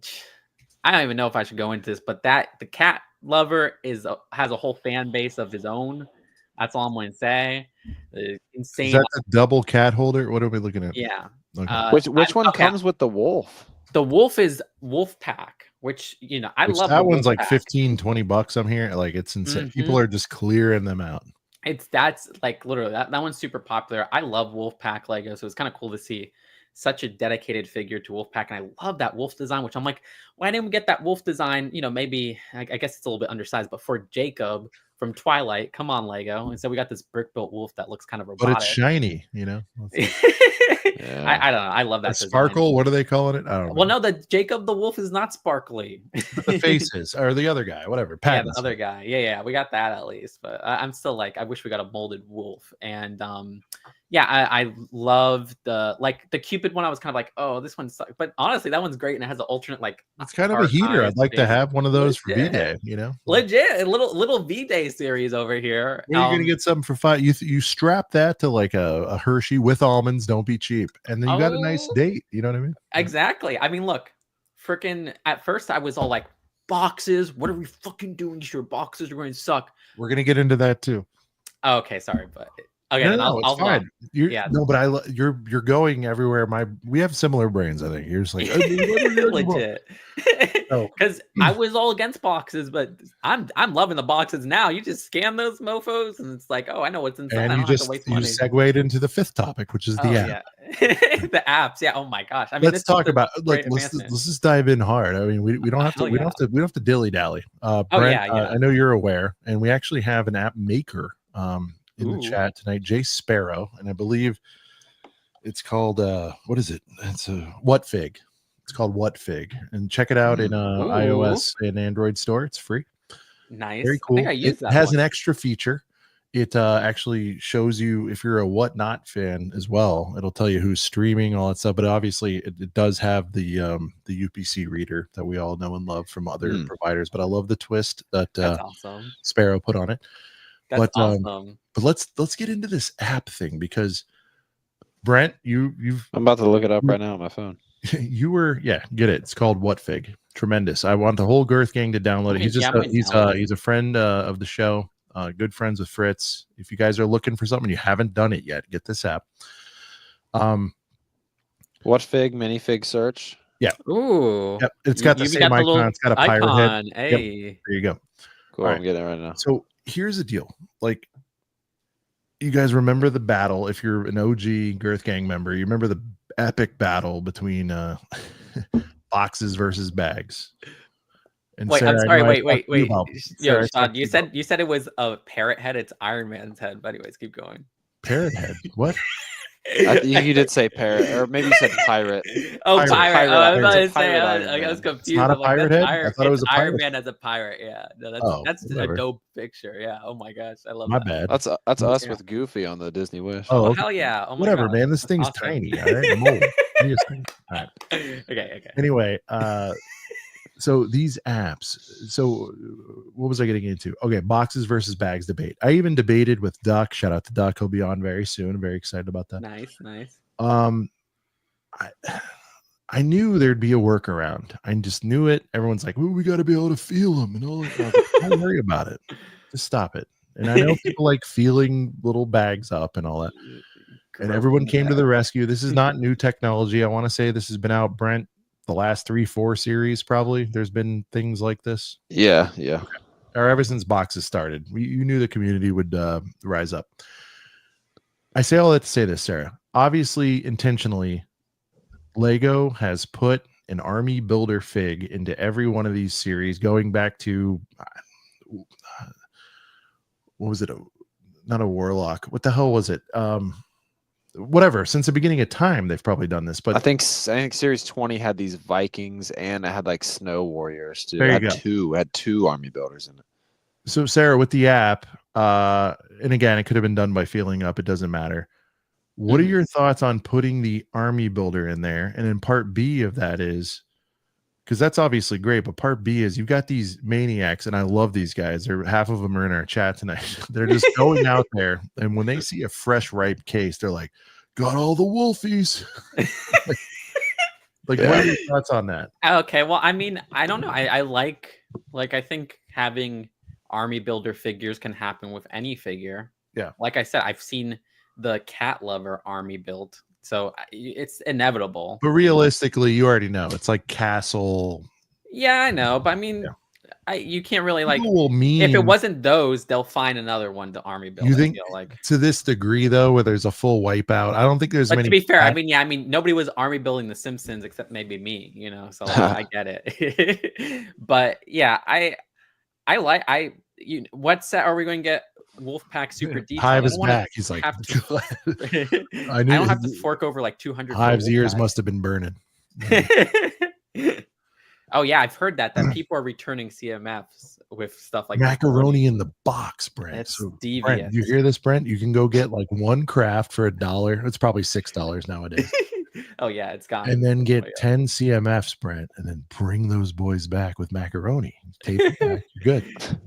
I don't even know if I should go into this, but the cat lover has a whole fan base of his own. That's all I'm going to say. Insane. Is that the double cat holder? What are we looking at? Yeah. Okay. Which one comes with the wolf? The wolf is Wolf Pack, which I love. That one's like Pack. $15-$20 I'm here. Like it's insane. People are just clearing them out. That's like literally that one's super popular. I love Wolfpack Lego, so it's kind of cool to see such a dedicated figure to Wolfpack, and I love that wolf design. Which I'm like, why didn't we get that wolf design? Maybe I guess it's a little bit undersized, but for Jacob from Twilight, come on Lego. And so we got this brick built wolf that looks kind of robotic, But it's shiny, I don't know. I love that sparkle. design. What are they calling it? I don't know. Well, no, the Jacob the wolf is not sparkly. But the faces or the other guy, whatever. Yeah, the other guy. Yeah, we got that at least. But I'm still like, I wish we got a molded wolf. And Yeah, I love the Cupid one. I was kind of like, oh, this one sucks. But honestly, that one's great, and it has an alternate like. It's kind of a heart heater. eyes I'd like to thing. have one of those for Legit. V-Day, you know? Legit, a little V-Day series over here. Where are you gonna get something for $5? You strap that to like a Hershey with almonds. Don't be cheap, and then you got a nice date. You know what I mean? Exactly. I mean, look, freaking. At first, I was all like, boxes. What are we fucking doing? Sure, boxes are going to suck. We're gonna get into that too. Oh, okay, sorry, but okay, No, then no, it's fine. No, but you're going everywhere. We have similar brains. I think you're just like legit. Because I was all against boxes, but I'm loving the boxes now. You just scan those mofo's, and it's like, oh, I know what's inside. And I you don't have to waste money. segued into the fifth topic, which is the app. Yeah. The apps. Yeah. Oh my gosh. I mean, let's talk about let's just dive in hard. I mean, we don't have to we don't have to dilly dally. Brent, I know you're aware, and we actually have an app maker in the chat tonight, Jay Sparrow, and I believe it's called what is it? It's a WhatFig. It's called WhatFig, and check it out in iOS and Android store. It's free. Nice. Very cool. It has an extra feature. It actually shows you if you're a Whatnot fan as well. It'll tell you who's streaming, all that stuff. But obviously, it does have the UPC reader that we all know and love from other providers. But I love the twist that awesome. Sparrow put on it. That's awesome. But let's get into this app thing, because Brent, you've I'm about to look it up right now on my phone. You were get it. It's called WhatFig. Tremendous. I want the whole Girth gang to download it. He's a friend of the show. Good friends with Fritz. If you guys are looking for something, you haven't done it yet, get this app. WhatFig minifig search. Yeah. Ooh. Yep. It's got the same icon. It's got a pirate head. Hey. Yep. There you go. Cool. I'm getting it right now. So here's the deal. Like, you guys remember the battle? If you're an OG Girth gang member, you remember the epic battle between boxes versus bags. And wait, Sarah, I'm sorry. Wait. Yo, Sarah, Sean, you said it was a parrot head. It's Iron Man's head. But anyways, keep going. Parrot head. What? You did say parrot, or maybe you said pirate. Oh, pirate. I was about to say, I was confused. It's not a pirate head? I thought it was a pirate. Iron Man as a pirate. Yeah, no, that's a dope picture. Yeah. Oh my gosh, I love My that. bad. That's us with Goofy on the Disney Wish. Oh, okay. Hell yeah. Oh my whatever, gosh. man. This thing's awesome. tiny. All right. I'm old. All right. Okay. Anyway, so these apps. So what was I getting into? Okay, boxes versus bags debate. I even debated with Duck. Shout out to Duck. He'll be on very soon. I'm very excited about that. Nice. I knew there'd be a workaround. I just knew it. Everyone's like, "Well, we got to be able to feel them," and all that. Don't worry about it. Just stop it. And I know people like feeling little bags up and all that. And everyone came to the rescue. This is not new technology. I want to say this has been out, Brent, the last 3-4 series, probably. There's been things like this. Yeah. Or ever since boxes started. You knew the community would rise up. I say all that to say this, Sarah. Obviously, intentionally, Lego has put an army builder fig into every one of these series, going back to what was it? Not a warlock. What the hell was it? Whatever. Since the beginning of time, they've probably done this. But I think Series 20 had these Vikings, and it had like snow warriors too. There you go. Had two army builders in it. So Sarah, with the app, and again, it could have been done by feeling up. It doesn't matter. What are your thoughts on putting the army builder in there? And then part B of that is, because that's obviously great, but part B is you've got these maniacs, and I love these guys. Half of them are in our chat tonight. They're just going out there, and when they see a fresh, ripe case, they're like, "Got all the wolfies." What are your thoughts on that? Okay, well, I mean, I don't know. I I think having army builder figures can happen with any figure. Yeah. Like I said, I've seen the cat lover army built, so it's inevitable. But realistically, you already know it's like castle. Yeah, I know, but I mean, you can't really like. If it wasn't those, they'll find another one to army build. You think like to this degree though, where there's a full wipeout? I don't think there's many. To be fair, I mean, nobody was army building the Simpsons except maybe me, so like, I get it. But yeah, what set are we going to get? Wolfpack super deep. Hive is back. He's like, I don't have to fork over like 200. Hive's ears must have been burning. Oh yeah, I've heard that people are returning CMFs with stuff like macaroni in the box, Brent. It's So, devious. Brent, you hear this, Brent? You can go get like one craft for $1. It's probably $6 nowadays. Oh yeah, it's gone. And then get Oh, yeah. 10 CMFs, Brent, and then bring those boys back with macaroni. Tape it back. You're good.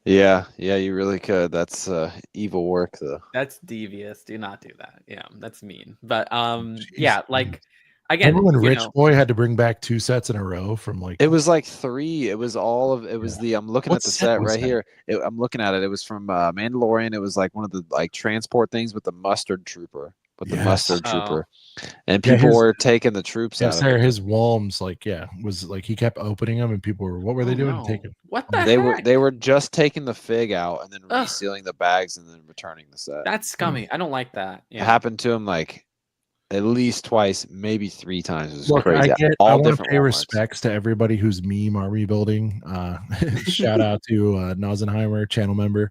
Yeah, you really could. That's evil work, though. That's devious. Do not do that. Yeah, that's mean. But Jeez. yeah, like again, remember when Rich Boy had to bring back 2 sets in a row from like it was like 3. It was all of it was the I'm looking What at the set set was right that? here. I'm looking at it. It was from Mandalorian. It was like one of the like transport things with the mustard trooper. And Yeah, people his- were taking the troops out Yes, of sir. it. His walms, like, was like he kept opening them, and people were, what were they doing? no. Taking. What the They heck? were just taking the fig out and then Ugh. resealing the bags and then returning the set. That's scummy. I don't like that. It Yeah. happened to him like at least twice, maybe 3 times. It was Look, crazy. I All want to different pay Walmarts. respects to everybody who's meme army building. Shout out to Nosenheimer, channel member.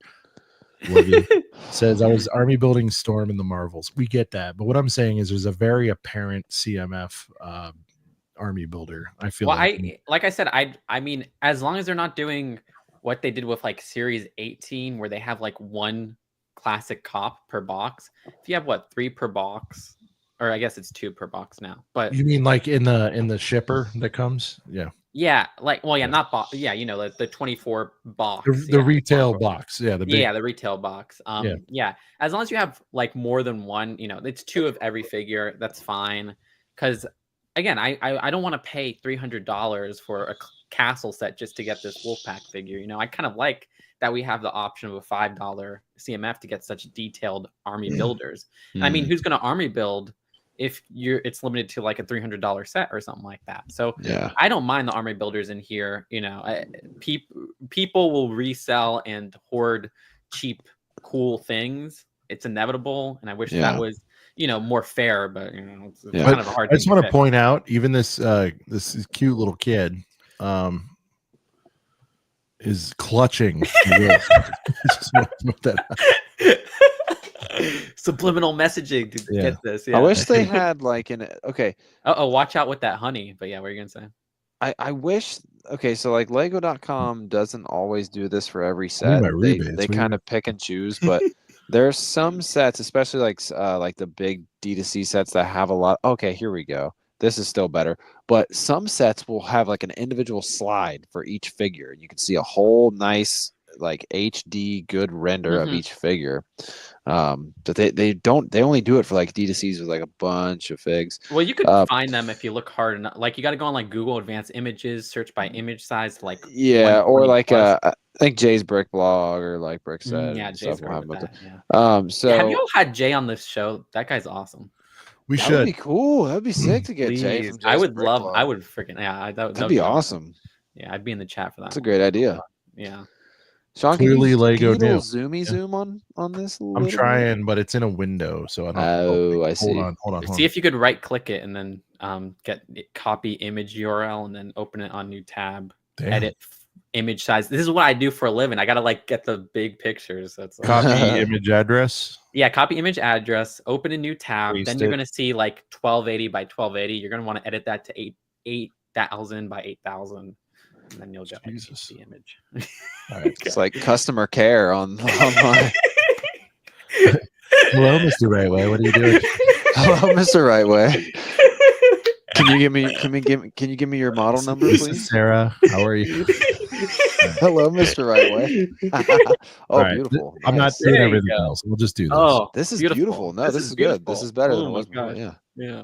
Love you. Says I was army building Storm in the Marvels. We get that, but what I'm saying is there's a very apparent CMF army builder. I feel Well, like I said, I mean, as long as they're not doing what they did with like Series 18, where they have like one classic cop per box. If you have 3 per box, or I guess it's 2 per box now. But you mean like in the shipper that comes? Yeah. yeah, like not box. Yeah, the 24 box. The retail box. Yeah, the big, the retail box. Yeah, as long as you have like more than one, it's 2 of every figure. That's fine. Because again, I don't want to pay $300 for a castle set just to get this Wolfpack figure. I kind of like that we have the option of a $5 CMF to get such detailed army builders. And I mean, who's going to army build if it's limited to like a $300 set or something like that? So Yeah. I don't mind the army builders in here. People will resell and hoard cheap, cool things. It's inevitable, and I wish that was more fair. But it's kind of a hard. I just want to point out, even this this cute little kid is clutching. Just want to put that out. Subliminal messaging to get this. I wish they had like okay. Watch out with that honey. But yeah, what are you gonna say? I wish. Okay, so like Lego.com doesn't always do this for every set. They kind of pick and choose, but there's some sets, especially like the big D2C sets that have a lot. Okay, here we go. This is still better, but some sets will have like an individual slide for each figure. You can see a whole nice like HD good render of each figure. But they only do it for like D2Cs with like a bunch of figs. Well, you could find them if you look hard enough. Like you got to go on like Google Advanced Images, search by image size, like or like I think Jay's Brick Blog or like Brick Set. Jay's have so have you all had Jay on this show? That guy's awesome. We that should. Would be cool. That'd be sick to get Jay from Jay's I would Brick love. Blog. I would freaking that'd be awesome. Yeah, I'd be in the chat for that. That's a great idea. Yeah. Sean, Clearly can you Lego zoom on this? I'm trying, but it's in a window, so I don't. I see. Hold on. See if you could right click it and then get copy image URL and then open it on new tab. Damn. Edit image size. This is what I do for a living. I gotta like get the big pictures. That's Copy image address. Yeah, copy image address. Open a new tab. Paste then you're it. gonna see like 1280 by 1280. You're gonna want to edit that to 8,000 by 8,000. And then you'll get the image. All right. It's like customer care on my. Hello, Mr. Rightway. What are you doing? Hello, Mr. Rightway. Can you give me your model number, This please? is Sarah. How are you? Hello, Mr. Rightway. All right. Beautiful. I'm not doing everything else. We'll just do this. Oh, This is beautiful. No, this is good. This is better than it was before. Yeah. Yeah.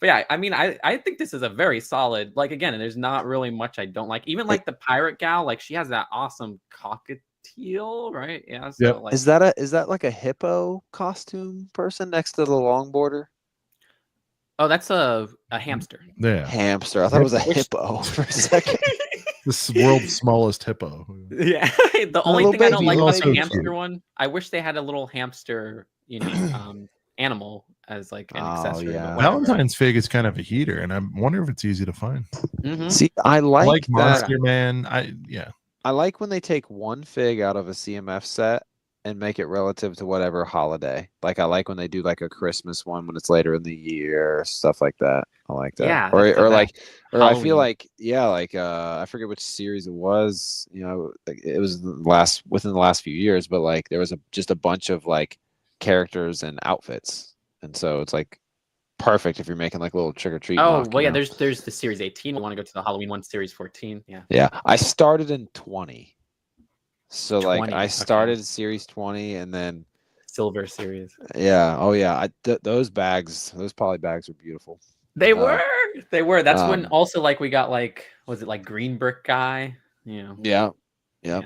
But yeah, I mean, I think this is a very solid, like, again, there's not really much I don't like. Even like the pirate gal, like she has that awesome cockatiel, right? Yeah. So, Yep. like, Is that like a hippo costume person next to the long border? oh, that's a hamster. Yeah. Hamster. I thought it was a hippo for a second. This world's smallest hippo. Yeah. The only little thing I don't baby, like little about the baby. hamster one, I wish they had a little hamster, animal as like an accessory. yeah. But whatever. Valentine's fig is kind of a heater, and I wonder if it's easy to find. Mhm. See, I I like that. Monster Man. I like when they take one fig out of a CMF set and make it relative to whatever holiday. Like I like when they do like a Christmas one when it's later in the year, stuff like that. I like that. Yeah, Or that's the or like best. or I feel Halloween. like like I forget which series it was. You know, like, it was within the last few years, but like there was just a bunch of like characters and outfits, and so it's like perfect if you're making like a little trick or treat. Oh, mock, well, you yeah, know? there's the series 18. I want to go to the Halloween one, series 14. Yeah. Yeah, I started in 20. So like 20. I Okay. started series 20 and then Silver series. yeah, oh yeah, those poly bags are beautiful. They were. That's when um, also like we got like was it like Green Brick Guy? You know. Yeah.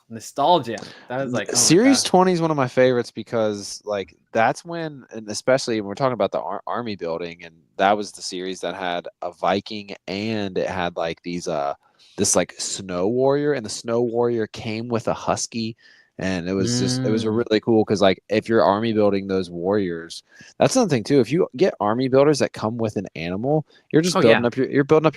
Nostalgia. That was like, oh my Series gosh. 20 is one of my favorites because like that's when, and especially when we're talking about the army building, and that was the series that had a Viking and it had like this like snow warrior, and the snow warrior came with a husky, and it was a really cool because like if you're army building those warriors, that's another thing too. If you get army builders that come with an animal, you're just building up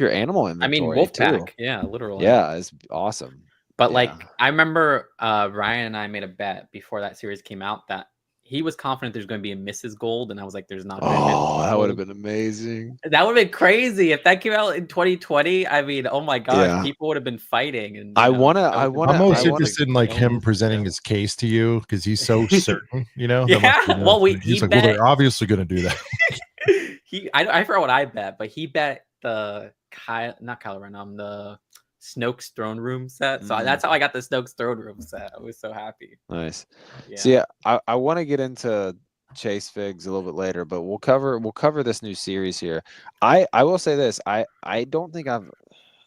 your animal I mean, inventory too. Wolfpack. Yeah, literally. Yeah, it's awesome. But like I remember Ryan and I made a bet before that series came out that he was confident there's going to be a Mrs. Gold, and I was like, "There's not." Oh, that would have been amazing. That would have been crazy if that came out in 2020. I mean, oh my gosh, people would have been fighting. And I'm most interested in like him presenting his case to you because he's so certain, you know. Yeah, well, he's like, well, they're obviously going to do that. I forgot what I bet, but he bet the Kylo Ren, the Snoke's throne room set. So that's how I got the Snoke's throne room set. I was so happy. Nice. Yeah. So yeah, I want to get into Chase Figs a little bit later, but we'll cover this new series here. I will say this. I don't think I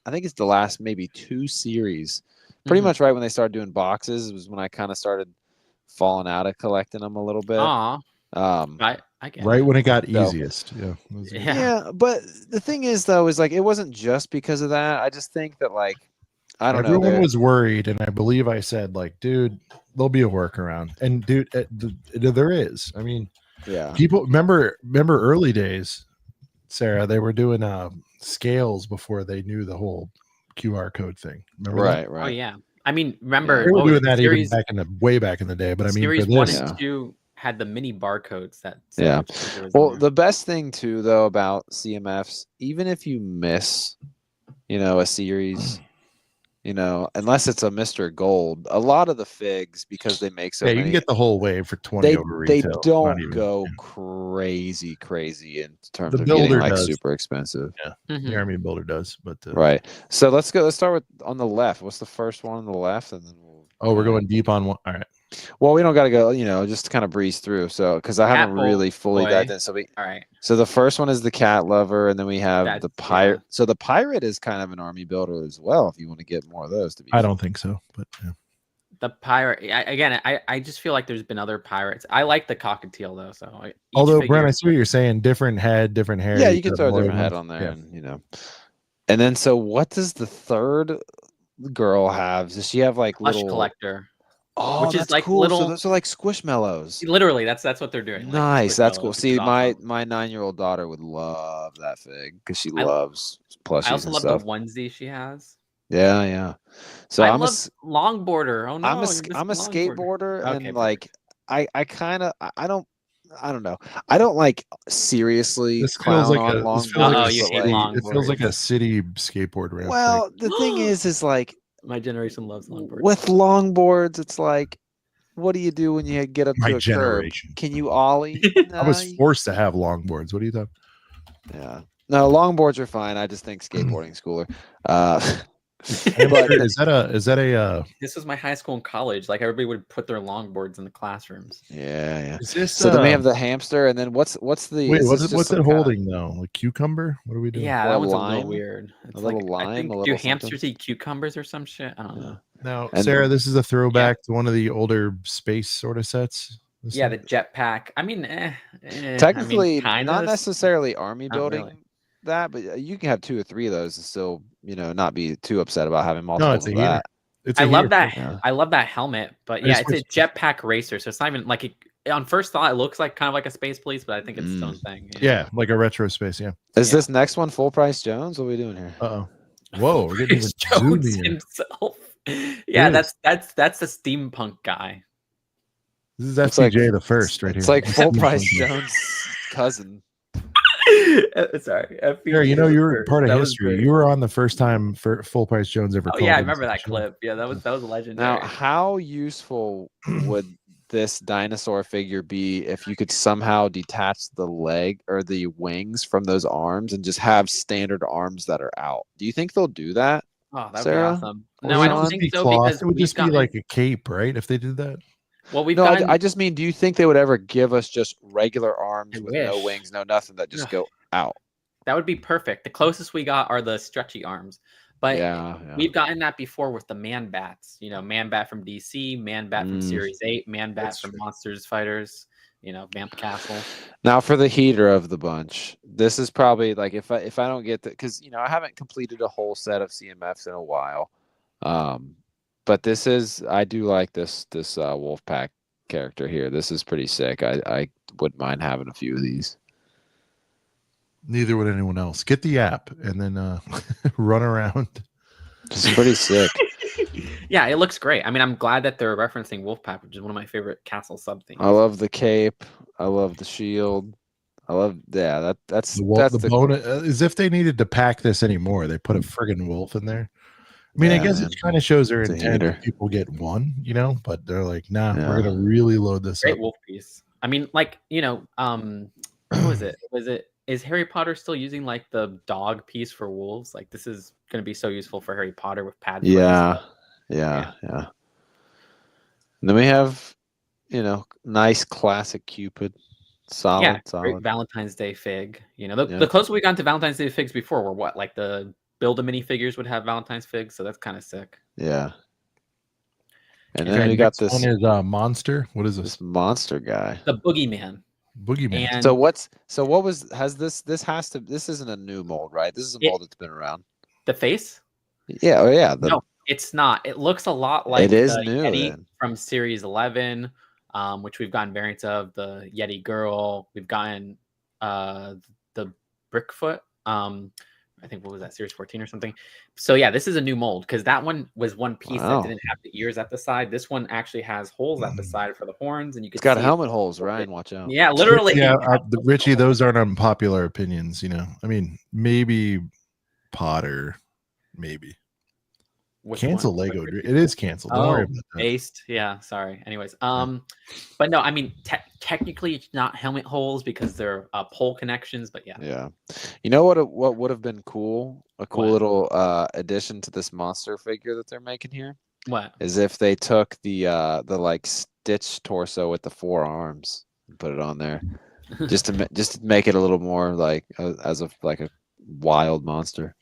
think it's the last maybe 2 series. Pretty much right when they started doing boxes was when I kind of started falling out of collecting them a little bit. I get right when it got easiest. Yeah, but the thing is though is like it wasn't just because of that. I just think that like I don't know. Everyone was worried, and I believe I said like, dude, there'll be a workaround. And dude, there is. I mean, yeah. People remember early days, Sarah. They were doing scales before they knew the whole QR code thing. Remember right, that? right. Oh yeah. I mean, remember they were doing that even way back in the day. But I mean, series 1 and 2 had the mini barcodes that well, the best thing too though about CMFs, even if you miss, a series, unless it's a Mr. Gold, a lot of the figs, because they make so many, you can get the whole wave for 20 over retail. They don't go crazy in terms of getting like super expensive. Yeah, the Army Builder does, but right. So let's start with on the left. What's the first one on the left, and then we're going deep on one. All right. Well, we don't got to go, just kind of breeze through. So, because I haven't really fully dived in. So all right. So the first one is the cat lover, and then we have the pirate. Yeah. So the pirate is kind of an army builder as well. If you want to get more of those, I don't think so, but yeah. The pirate I just feel like there's been other pirates. I like the cockatiel though. So although Brent, I see what you're saying. Different head, different hair. Yeah, you can throw a different head on there, and And then, so what does the third girl have? Does she have like Plush little collector? Oh, which is like cool. Little. So those are like squishmallows. Literally, that's what they're doing. Nice, that's cool. See, my 9-year-old daughter would love that fig because she loves plushies. I also love stuff. the onesie she has. Yeah. So I'm a longboarder. Oh no, I'm a skateboarder, and like I don't know. I don't like seriously. This feels like it feels like a city skateboard ramp. Well, the thing is like. My generation loves longboards. With longboards, it's like, what do you do when you get up to a generation. Curb? Can you ollie? No, I was forced to have longboards. What are you talking? Yeah, no, longboards are fine. I just think skateboarding's cooler. But is that a? This was my high school and college. Like everybody would put their longboards in the classrooms. Yeah. Is this, so then we have the hamster, and then what's the? Wait, what's it holding though? Like cucumber? What are we doing? Yeah, that one's a little weird. It's a little lime. I think, do hamsters eat cucumbers or some shit? I don't know. Now, Sarah, this is a throwback to one of the older space sort of sets. Yeah, the jetpack. I mean, technically, not necessarily army building. Really. That, but you can have 2 or 3 of those and still, not be too upset about having multiple. No, it's a heater. I love that. Yeah. I love that helmet, but yeah, it's a jetpack racer, so it's not even like on first thought, it looks like kind of like a space police, but I think it's its own thing. Yeah, like a retro space. Yeah. Is this next one full price Jones? What are we doing here? Whoa, we're getting Jones himself. Yeah, that's the steampunk guy. This is It's like- FPJ the first right It's here. like full price Jones' cousin. Sorry, Yeah, you know, you were part of That was history. great. You were on the first time for Full Price Jones ever. Oh called yeah, I in remember the that show. clip. Yeah, that was legendary. Now, how useful would this dinosaur figure be if you could somehow detach the leg or the wings from those arms and just have standard arms that are out? Do you think they'll do that? Oh, that'd Sarah? be awesome. Or No, I Sean? don't Just think be so cloth. because It would we've just be gotten like a cape, right? If they did that. well, we've No, gotten. I just mean, do you think they would ever give us just regular arms I with no wish. wings, no nothing that just Ugh. go out? That would be perfect. The closest we got are the stretchy arms, but Yeah. we've gotten that before with the man bats. You know, man bat from DC, man bat from Mm. Series 8, man bat That's from true. Monsters Fighters. You know, Vamp Castle. Now for the heater of the bunch, this is probably like if I don't get that, because I haven't completed a whole set of CMFs in a while, but I do like this Wolfpack character here. This is pretty sick. I wouldn't mind having a few of these. Neither would anyone else. Get the app and then run around. It's pretty sick. Yeah, it looks great. I mean, I'm glad that they're referencing Wolfpack, which is one of my favorite castle sub themes. I love the cape. I love the shield. I love that's The bonus, as if they needed to pack this anymore. They put a friggin' wolf in there. I mean, I Yeah, guess man. it kind of shows their It's a intent. hater. That people get one, but they're like, nah, Yeah. we're gonna really load this Great up. wolf piece. I mean, like, what was it? Is Harry Potter still using like the dog piece for wolves? Like, this is going to be so useful for Harry Potter with pads. Yeah. And then we have, nice classic Cupid. Solid. Great Valentine's Day fig. The closer we got to Valentine's Day figs before were what? Like the Build-A minifigures would have Valentine's figs, so that's kind of sick. Yeah. And Okay, then we got next this one is monster. What is this? monster guy. The Boogeyman. Boogeyman. And This isn't a new mold, right? This is a mold that's been around. the face? Yeah, No, it's not. It looks a lot like It is the new Yeti then. from Series 11, which we've gotten variants of. The Yeti girl. We've gotten the Brickfoot. I think, what was that, Series 14 or something? So yeah, this is a new mold because that one was one piece Wow. that didn't have the ears at the side. This one actually has holes at the side for the horns, and you can It's got see helmet holes, Ryan. Watch out. Yeah, literally. Yeah, Richie, those aren't unpopular opinions. I mean, maybe Potter, maybe. Which Cancel one? Lego. It is canceled. Don't worry about that. Based. Yeah, sorry. Anyways, but no, I mean, technically it's not helmet holes because they're pole connections, but yeah. Yeah. You know what would have been cool? A cool What? little addition to this monster figure that they're making here What? is if they took the like Stitch torso with the 4 arms and put it on there, just to make it a little more like as a wild monster.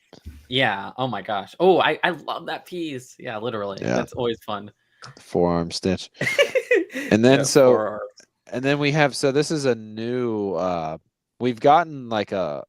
Yeah. Oh my gosh. Oh, I love that piece. Yeah, literally. Yeah. That's always fun. 4-arm Stitch. And then Yeah, and then we have, so this is a new we've gotten like an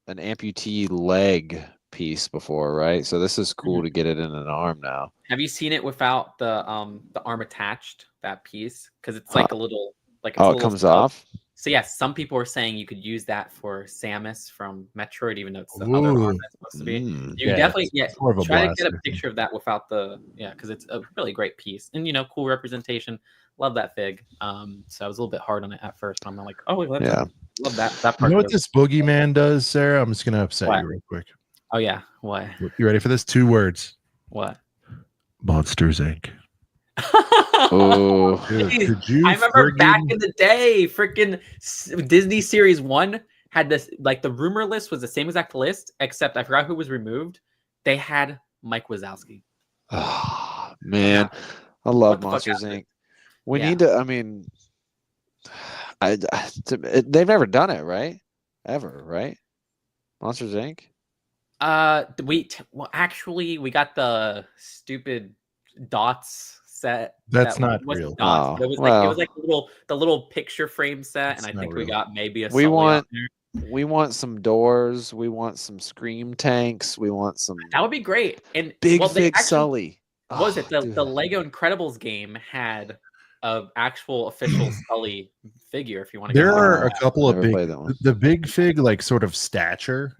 amputee leg piece before, right? So this is cool to get it in an arm now. Have you seen it without the arm attached, that piece? Because it's like a little like it's a Oh, it little comes stub. off? So yes, some people are saying you could use that for Samus from Metroid, even though it's the other arm that's supposed to be. You Yeah, definitely it's more of a try to get a blaster. picture of that without the because it's a really great piece and cool representation. Love that fig. So I was a little bit hard on it at first, but I'm like, oh, love that part. You know what too. this Boogeyman does, Sarah? I'm just gonna upset What? you real quick. Oh yeah, what? You ready for this? 2 words. What? Monsters Inc. Oh, Dude, Jeez, could you I remember back friggin- in the day, freaking Disney Series 1 had this, like the rumor list was the same exact list, except I forgot who was removed. They had Mike Wazowski. oh man, I love What the fuck Monsters happened? Inc. We Yeah. need to. I mean, they've never done it, right? Ever, right? Monsters Inc. Actually we got the stupid dots set. That's that not wasn't real. Dots, Oh, but it was well. like the little picture frame set, It's and I not think we real. got maybe a We Sully on want- there. We want some doors. We want some scream tanks. We want some That would be great. And big well, they fig actually- Sully. What was it? Oh, The dude. Lego Incredibles game had a actual official Sully figure. If you want to, There are a couple of Never big, played that one. the big fig, like sort of stature,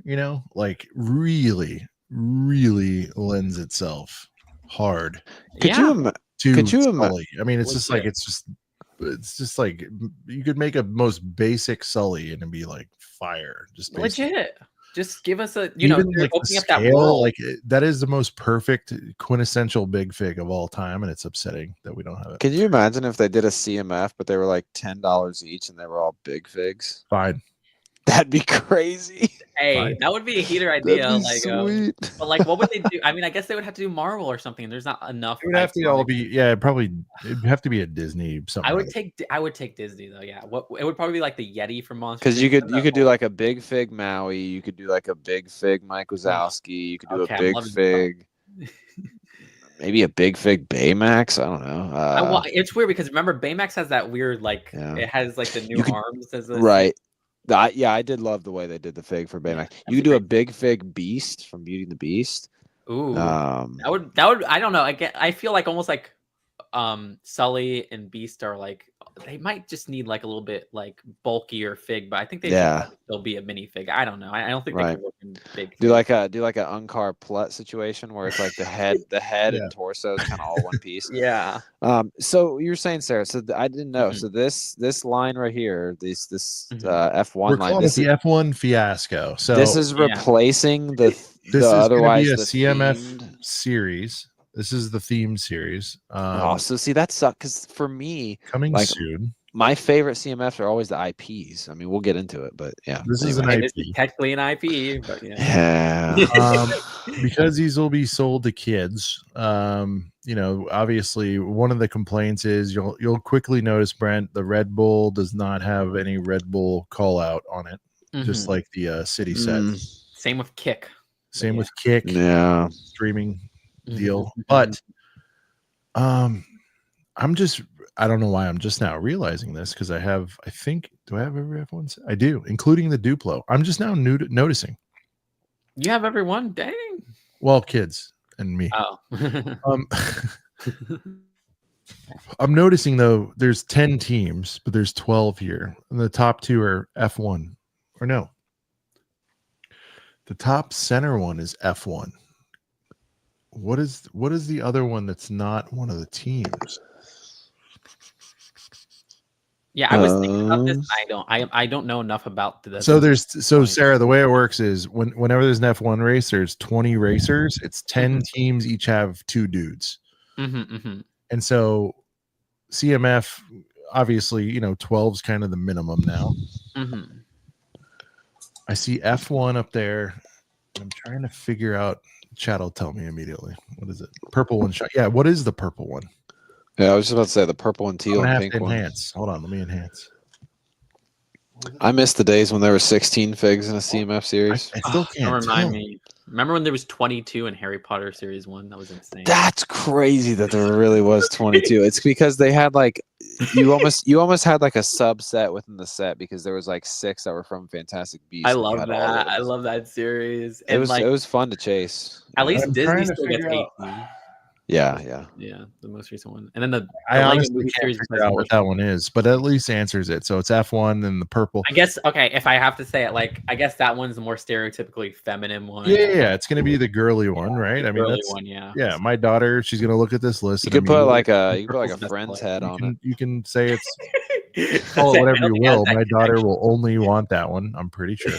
like really, really lends itself hard Could you to Could you ima- Sully. I mean, it's just like Legit. it's just it's just like you could make a most basic Sully and it'd be like fire. Just basic. Legit. Just give us a, you're like opening the up that scale, world. like that is the most perfect quintessential big fig of all time, and it's upsetting that we don't have it. Can you imagine if they did a CMF, but they were like $10 each and they were all big figs? Fine. That'd be crazy. Hey, Fine. that would be a heater idea. That'd be Like, sweet. but like, what would they do? I mean, I guess they would have to do Marvel or something. There's not enough. It would have to all be it'd have to be a Disney something. I would take Disney though. Yeah, what it would probably be like the Yeti from Monster. Because you could do like a big fig Maui, you could do like a big fig Mike Wazowski, you could do a big fig, maybe a big fig Baymax. I don't know. Well, it's weird because remember Baymax has that weird like it has like the new arms as right. I did love the way they did the fig for Baymax. You could do a big fig Beast from Beauty and the Beast. Ooh, that would I don't know. I feel like almost like Sully and Beast are like they might just need like a little bit like bulkier fig, but I think they should still be a minifig. I don't know. I don't think they can work in big. Do like an Unkar Plut situation where it's like the head and torso is kind of all one piece. Yeah. So you're saying, Sarah? So I didn't know. So this line right here, this F1 line, this is the F1 fiasco. So this is replacing this is otherwise be a the CMF themed series. This is the theme series. So see that sucks because for me, coming soon. My favorite CMFs are always the IPs. I mean, we'll get into it, but yeah, this is an IP. This is technically an IP, but because these will be sold to kids. Obviously, one of the complaints is you'll quickly notice, Brent, the Red Bull does not have any Red Bull call out on it, just like the city set. Same with Kick. Same with Kick. Yeah, streaming deal, but I don't know why I'm just now realizing this because do I have every F1? I do, including the Duplo. I'm just now noticing. You have everyone? Dang. Well, kids and me. Oh. I'm noticing though there's 10 teams, but there's 12 here. And the top 2 are F1. Or no. The top center one is F1. What is the other one that's not one of the teams? Yeah, I was thinking about this. I don't know enough about the. So Sarah, the way it works is whenever there's an F1 race, there's 20 racers. It's 10 teams, each have 2 dudes. And so CMF, obviously, 12 is kind of the minimum now. I see F1 up there. I'm trying to figure out. Chat will tell me immediately. What is it? Purple one shot. Yeah, what is the purple one? Yeah, I was just about to say the purple and teal and pink one. Enhance. Hold on, let me enhance. I miss the days when there were 16 figs in a CMF series. I still can't. Remind me. Remember when there was 22 in Harry Potter Series 1? That was insane. That's crazy that there really was 22. It's because they had like you almost had like a subset within the set because there was like 6 that were from Fantastic Beasts. I love that. I love that series. It was fun to chase. At least Disney still gets 18. Yeah, the most recent one, and then the I honestly can't figure out what that one is, but at least answers it. So it's F1 and the purple. I guess if I have to say it, like I guess that one's the more stereotypically feminine one. Yeah, it's gonna be the girly one, right? I mean, that's one, yeah. My daughter, she's gonna look at this list. You could put like a friend's head on it. You can say it's call it whatever you will. My daughter will only want that one. I'm pretty sure.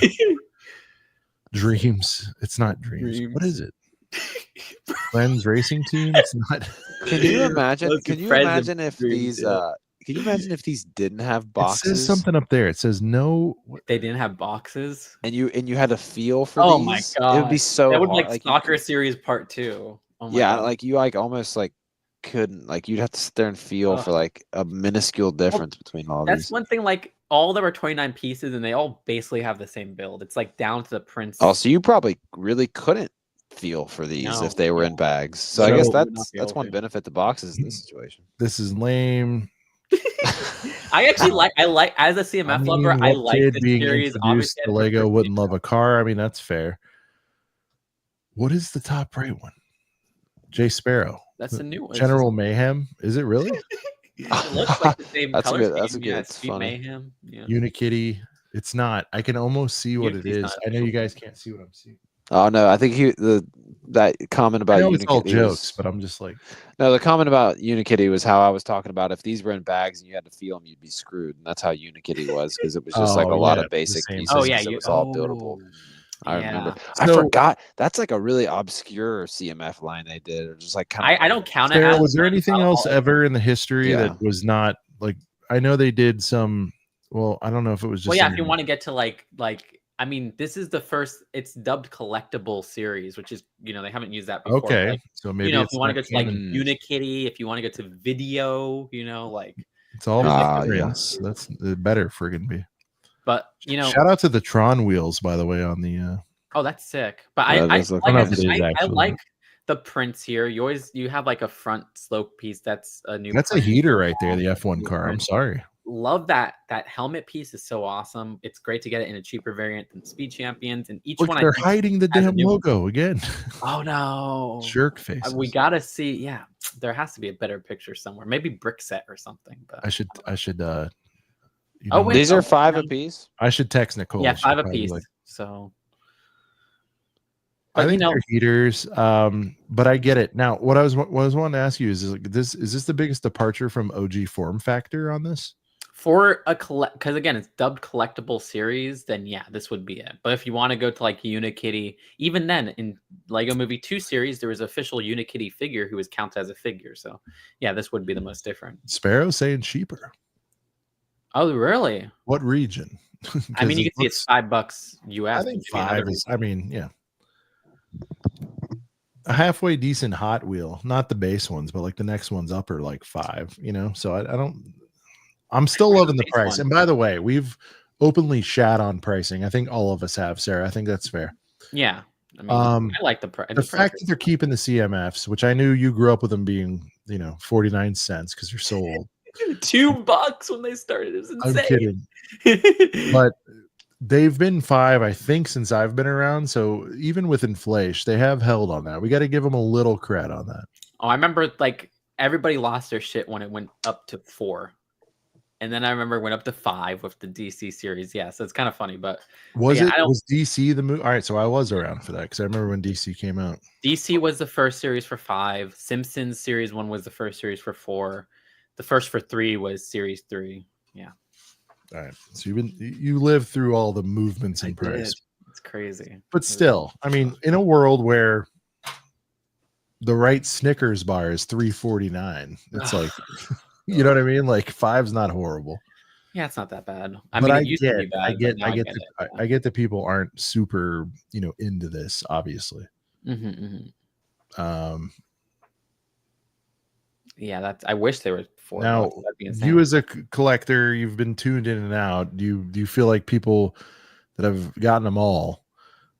Dreams. It's not dreams. What is it? Glenn's racing team. It's not. Can you imagine? Can you imagine if these? Can you imagine if these didn't have boxes? It says something up there. It says no. They didn't have boxes, and you had a feel for. Oh these. My god! It would be so. That would hard. like Soccer Series Part 2. Oh my yeah, god. like you almost couldn't you'd have to sit there and feel for like a minuscule difference between all these. That's one thing. Like all there were 29 pieces, and they all basically have the same build. It's like down to the prince. Oh, so you probably really couldn't feel for these if they were in bags. So I guess that's one benefit to boxes in this situation. This is lame. I actually like as a CMF lover, I like this being series. Obviously, the Lego wouldn't love a car. I mean, that's fair. What is the top right one? Jay Sparrow. That's a new one. General Mayhem. Is it really? It looks like the same that's color good. That's scheme. good. Yeah, It's Sweet funny. Mayhem. Yeah. Unikitty. It's not. I can almost see what it is. I know you guys can't see what I'm seeing. Oh no, I think that comment I about know it's all Unikitty jokes, was, but I'm just like, no, the comment about Unikitty was how I was talking about if these were in bags and you had to feel them, you'd be screwed, and that's how Unikitty was because it was just like oh a lot yeah, of the basic same pieces Oh thing. yeah, because it was all buildable. I remember. I So forgot. That's like a really obscure CMF line they did, or just like kind of. I don't count it Sarah, as was there one. anything else ever in the history Yeah. that was not like? I know they did some. Well, I don't know if it was just. Well, yeah, if you want to get to like I mean, this is the first. It's dubbed Collectible Series, which is they haven't used that before. Okay, Like, so maybe if it's you want to go to like canon. Unikitty, if you want to go to video, like it's all Ah, prints. That's it better friggin' be. But Shout out to the Tron wheels, by the way, on the. oh, that's sick. But Yeah, I those look like I nice. said, It is I actually, like the prints here. You have like a front slope piece. That's a new. That's a print. heater right there. The F1 New car. I'm print. sorry. Love that helmet piece is so awesome. It's great to get it in a cheaper variant than Speed Champions, and each Look, one they're hiding the has a damn new one. logo again. Oh no, Jerk faces. we gotta see. Yeah, there has to be a better picture somewhere. Maybe brick set or something. But I should. Oh, wait, These are 5 no. apiece. I should text Nicole. Yeah, She'll 5 probably apiece. like- So, I but think they're heaters, but I get it. Now, what I was wanting to ask you is like is this the biggest departure from OG form factor on this? for a because again, it's dubbed Collectible Series, then yeah, this would be it. But if you want to go to like Unikitty, even then in Lego Movie 2 series, there was an official Unikitty figure who was counted as a figure. So yeah, this would be the most different. Sparrow saying cheaper. Oh, really? What region? I mean, you can see it's $5 US. I think but maybe another 5 is. region. I mean, yeah, a halfway decent Hot Wheel, not the base ones, but like the next ones up are like 5. So I don't. I'm still loving the price. And by the way, we've openly shat on pricing. I think all of us have, Sarah. I think that's fair. Yeah. I mean, I like the price. The fact that they're keeping the CMFs, which I knew you grew up with them being, 49 cents because you're so old. $2 when they started. It was insane. I'm kidding. But they've been 5, I think, since I've been around. So even with inflation, they have held on that. We got to give them a little credit on that. Oh, I remember like everybody lost their shit when it went up to 4. And then I remember it went up to 5 with the DC series. Yeah, so it's kind of funny, but was was DC the movie? All right, so I was around for that because I remember when DC came out. DC was the first series for 5. Simpsons series 1 was the first series for 4. The first for 3 was series 3. Yeah. All right, so you lived through all the movements in price. It's crazy, but still, I mean, in a world where the right Snickers bar is $3.49, it's like. You know what I mean? Like 5's not horrible. Yeah, it's not that bad. I mean, it used to be bad. I get that people aren't super, into this, obviously. Yeah, I wish they were 4. Now, That'd be insane. you as a collector, you've been tuned in and out. Do you feel like people that have gotten them all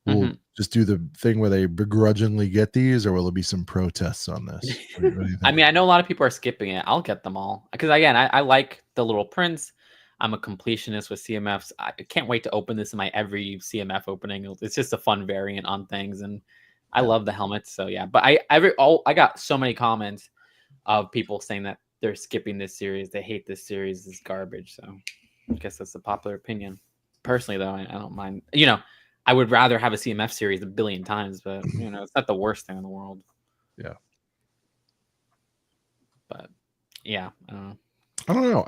will just do the thing where they begrudgingly get these, or will there be some protests on this? What do you think? I mean, I know a lot of people are skipping it. I'll get them all because again, I like the little prints. I'm a completionist with CMFs. I can't wait to open this in my every CMF opening. It's just a fun variant on things, and I love the helmets. So yeah, but I got so many comments of people saying that they're skipping this series. They hate this series. It's garbage. So I guess that's a popular opinion. Personally, though, I don't mind. I would rather have a CMF series a billion times, but it's not the worst thing in the world. Yeah. But yeah, I don't know. I don't know.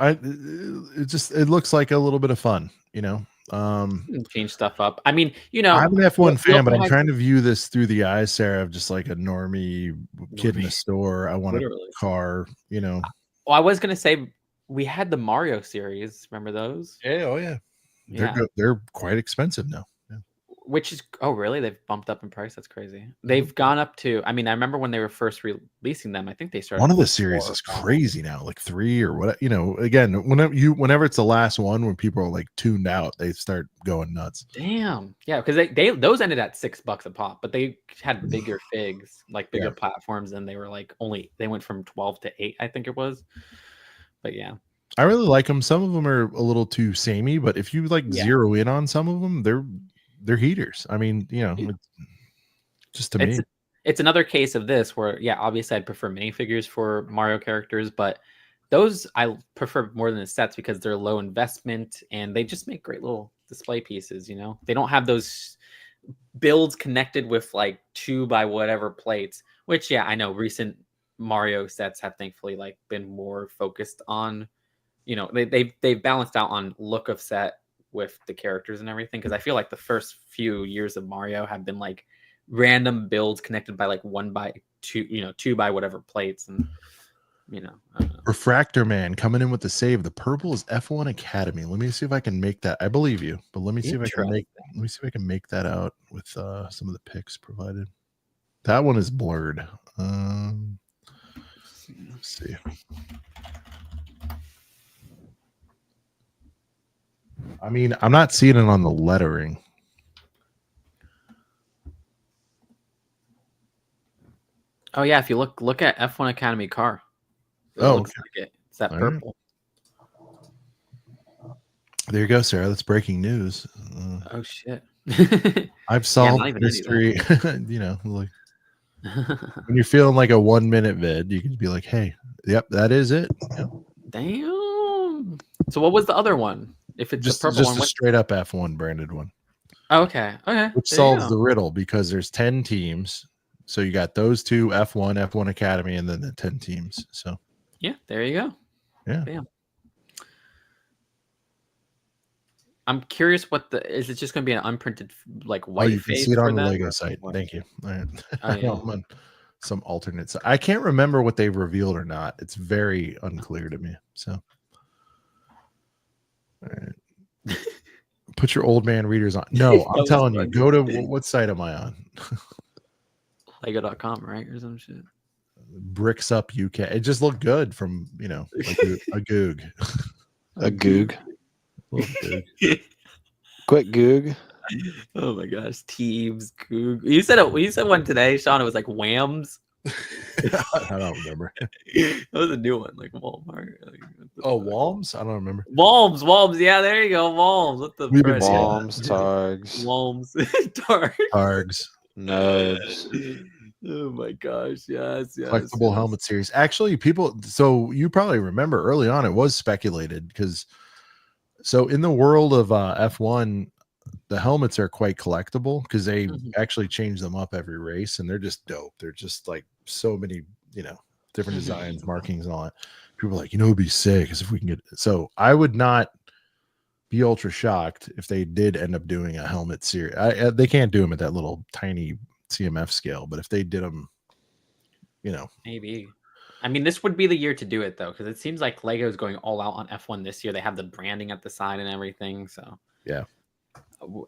It looks like a little bit of fun, Change stuff up. I mean, I'm an F1 fan, but I'm trying to view this through the eyes, Sarah, of just like a normie kid in the store. I want a car, Well, I was gonna say we had the Mario series. Remember those? Yeah, oh yeah. They're quite expensive now. Which is really? They've bumped up in price. That's crazy. They've gone up to. I mean, I remember when they were first releasing them. I think they started. One of the series is crazy now, like 3 or what? Again, whenever it's the last one, when people are like tuned out, they start going nuts. Damn, yeah, because they those ended at $6 a pop, but they had bigger figs, like bigger platforms, and they were like they went from 12 to 8, I think it was. But yeah. I really like them. Some of them are a little too samey, but if you zero in on some of them, they're heaters. I mean, just to me. It's another case of this where, obviously I'd prefer minifigures for Mario characters, but those I prefer more than the sets because they're low investment and they just make great little display pieces, They don't have those builds connected with like 2 by whatever plates, which I know recent Mario sets have thankfully like been more focused on, they've balanced out on look of set with the characters and everything, because I feel like the first few years of Mario have been like random builds connected by like 1 by 2, 2 by whatever plates, and I don't know. Refractor Man coming in with the save. The purple is F1 Academy. Let me see if I can make that. I believe you, but let me see if I can make. Let me see if I can make that out with some of the pics provided. That one is blurred. Let's see. I mean, I'm not seeing it on the lettering. Oh yeah, if you look at F1 Academy car. Looks like it. It's that purple. Right. There you go, Sarah. That's breaking news. Oh shit! I've solved mystery. Like when you're feeling like a 1 minute vid, you can be like, "Hey, yep, that is it." Yep. Damn. So what was the other one? If it's just a purple one, a straight up F1 branded one. Okay. Which solves the riddle, because there's 10 teams. So you got those 2 F1 Academy, and then the 10 teams. So yeah, there you go. Yeah. Bam. I'm curious is it just going to be an unprinted like white you can face see it on the them, Lego site. Thank you. All right. Oh, yeah. I'm on some alternates. I can't remember what they've revealed or not. It's very unclear to me. So all right. Put your old man readers on. No, I'm telling you, go to what site am I on? Lego.com, right? Or some shit. Bricks Up UK. It just looked good from, like a goog. A goog. Goog. Quick goog. Oh my gosh, Teams, goog. You said one today, Sean. It was like Whams. I don't remember. That was a new one, like Walmart. Walms? I don't remember. Walms. Yeah, there you go. Walms. What the Walms, Targs. Walms, Targs. Nubs. Oh my gosh, yes. Collectible Helmet Series. Actually, so you probably remember early on, it was speculated, because so in the world of F1, the helmets are quite collectible, because they actually change them up every race, and they're just dope. They're just like so many, different designs, markings, and all that. People are like, it'd be sick if we can get. So I would not be ultra shocked if they did end up doing a helmet series. They can't do them at that little tiny CMF scale, but if they did them, maybe. I mean, this would be the year to do it though, because it seems like Lego's going all out on F1 this year. They have the branding at the side and everything. So yeah,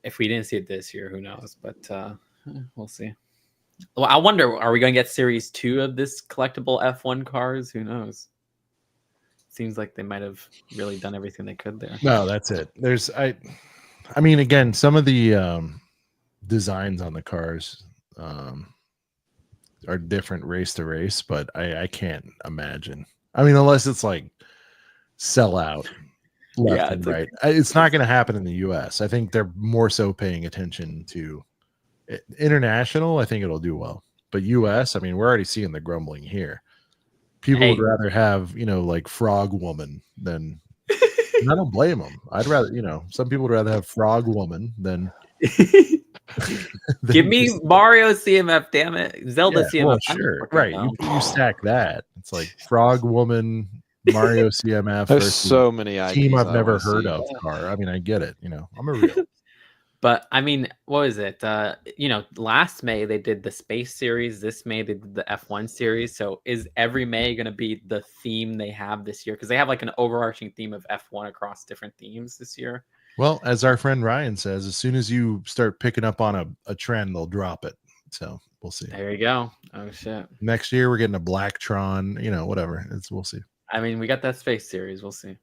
if we didn't see it this year, who knows? But we'll see. Well, I wonder, are we going to get Series 2 of this collectible F1 cars? Who knows? Seems like they might have really done everything they could there. No, that's it. I mean, again, some of the designs on the cars are different race to race, but I can't imagine. I mean, unless it's like sell out left and right. It's not going to happen in the US. I think they're more so paying attention to international. I think it'll do well, but US, I mean, we're already seeing the grumbling here. People would rather have, like Frog Woman than. And I don't blame them. I'd rather, some people would rather have Frog Woman than. Give me Mario CMF, damn it. Zelda CMF. Well, sure. Right. You stack that. It's like Frog Woman, Mario CMF. There's so many ideas. Team I've never heard of car. I mean, I get it. I'm a real. But I mean, what was it? Last May they did the Space Series. This May they did the F1 Series. So is every May going to be the theme they have this year? Because they have like an overarching theme of F1 across different themes this year. Well, as our friend Ryan says, as soon as you start picking up on a trend, they'll drop it. So we'll see. There you go. Oh shit. Next year we're getting a Blacktron. Whatever. We'll see. I mean, we got that Space Series. We'll see.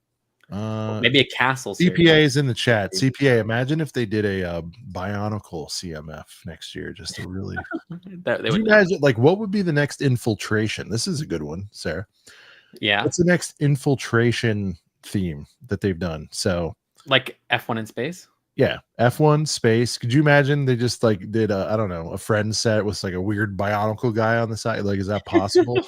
Maybe a castle series. CPA is in the chat. CPA, imagine if they did a Bionicle CMF next year, just to really you imagine, like, what would be the next infiltration? This is a good one, Sarah. Yeah, what's the next infiltration theme that they've done? So like F1 in space. Yeah, F1 space. Could you imagine they just like did a friend set with like a weird Bionicle guy on the side? Like, is that possible?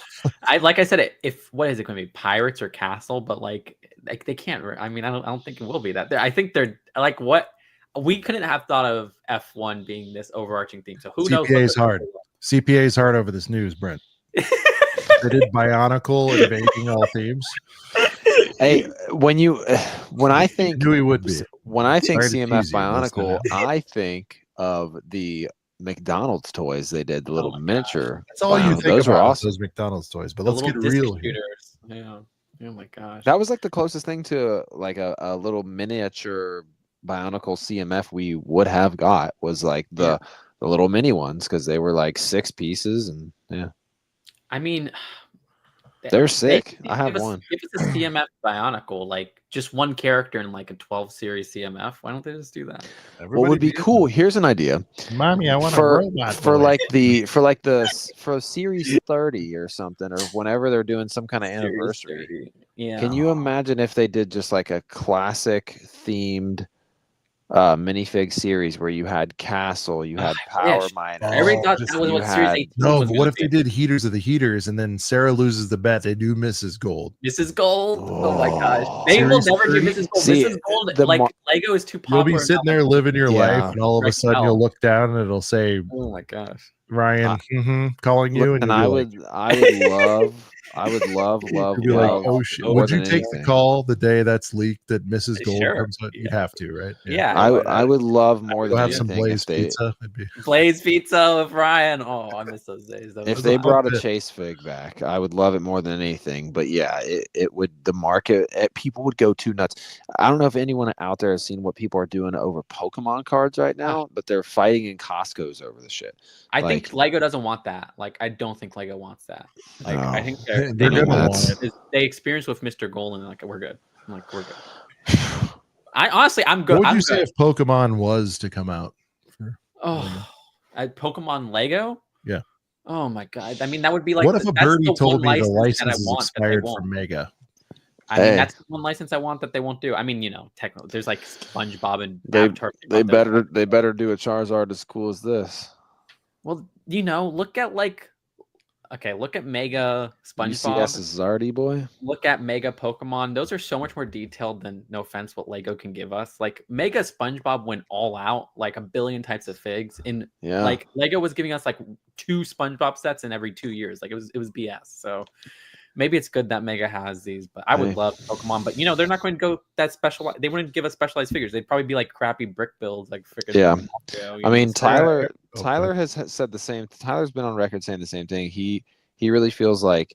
Like I said, what is it going to be, pirates or castle? But like they can't. I mean, I don't think it will be that. I think they're like, what we couldn't have thought of F1 being this overarching theme. So who knows? CPA is hard. CPA is hard over this news, Brent. They did Bionicle invading all themes. Hey, when I think Knew he would be. when I think Sorry to CMF tease you, Bionicle, listen. I think of the McDonald's toys they did, the little my miniature. That's all you Bionicle. think Those about were is awesome. those McDonald's toys. But The let's get little disc real here. shooters. Yeah. Oh my gosh. That was like the closest thing to like a little miniature Bionicle CMF we would have got was like the little mini ones because they were like 6 pieces and yeah. I mean, They're sick. They I have give us- one. Give us a CMF Bionicle, like just one character in like a 12 series CMF. Why don't they just do that? What would be cool? Here's an idea. Mommy, I want a for robot for boy. like for series 30 or something, or whenever they're doing some kind of anniversary. Yeah. Can you imagine if they did just like a classic themed minifig series where you had Castle, you had Power wish. Miner? Everybody thought just that was you what had- Series 18 No, was but what gonna if they be. did Heaters of the Heaters and then Sarah loses the bet? They do Mrs. Gold. Mrs. Gold. Oh my gosh. They will Series never do 30? Mrs. Gold. See, Mrs. Gold, the like mar- Lego is too You'll popular. be now sitting that- there living your Yeah. life, and all of a Right sudden now. you'll look down and it'll say Oh my gosh. Ryan calling you, and And you'll I be would like, love you'd be like, oh shit! more Would you than take the anything. call the day that's leaked that Mrs. Gold Sure. comes out? You'd have to, right? Yeah. I would love more We'll than have some anything Blaze if they pizza. It'd be Blaze Pizza with Ryan. Oh, I miss those days. if was they awesome. brought a bit. chase fig back, I would love it more than anything. But yeah, it would the market people would go too nuts. I don't know if anyone out there has seen what people are doing over Pokemon cards right now, but they're fighting in Costco's over the shit. I like- think Lego doesn't want that. Like, I don't think Lego wants that. Like, No. I think They're they don't gonna want want it. They experience with Mr. Golden. Like, we're good. I'm like, we're good. I honestly, I'm good. what would I'm you say good. if Pokemon was to come out? Oh, Pokemon Lego. Yeah. Oh my god. I mean, that would be like. What if a that's birdie the told one me the license that I license is want that they expired won't. from Mega? I mean, Hey. that's the one license I want that they won't do. I mean, you know, technically, there's like SpongeBob and They- Avatar. They better do a Charizard as cool as this. Well, you know, look at Mega SpongeBob. UCS is Zardy boy. Look at Mega Pokemon. Those are so much more detailed than, no offense, what Lego can give us. Like Mega SpongeBob went all out, like a billion types of figs. In Yeah. like Lego was giving us like 2 SpongeBob sets in every 2 years. Like it was BS. So maybe it's good that Mega has these, but I would Hey. love Pokemon. But you know, they're not going to go that special. They wouldn't give us specialized figures. They'd probably be like crappy brick builds, like freaking. Yeah. You I mean, know? Tyler Okay. Tyler has said the same. Tyler's been on record saying the same thing. He really feels like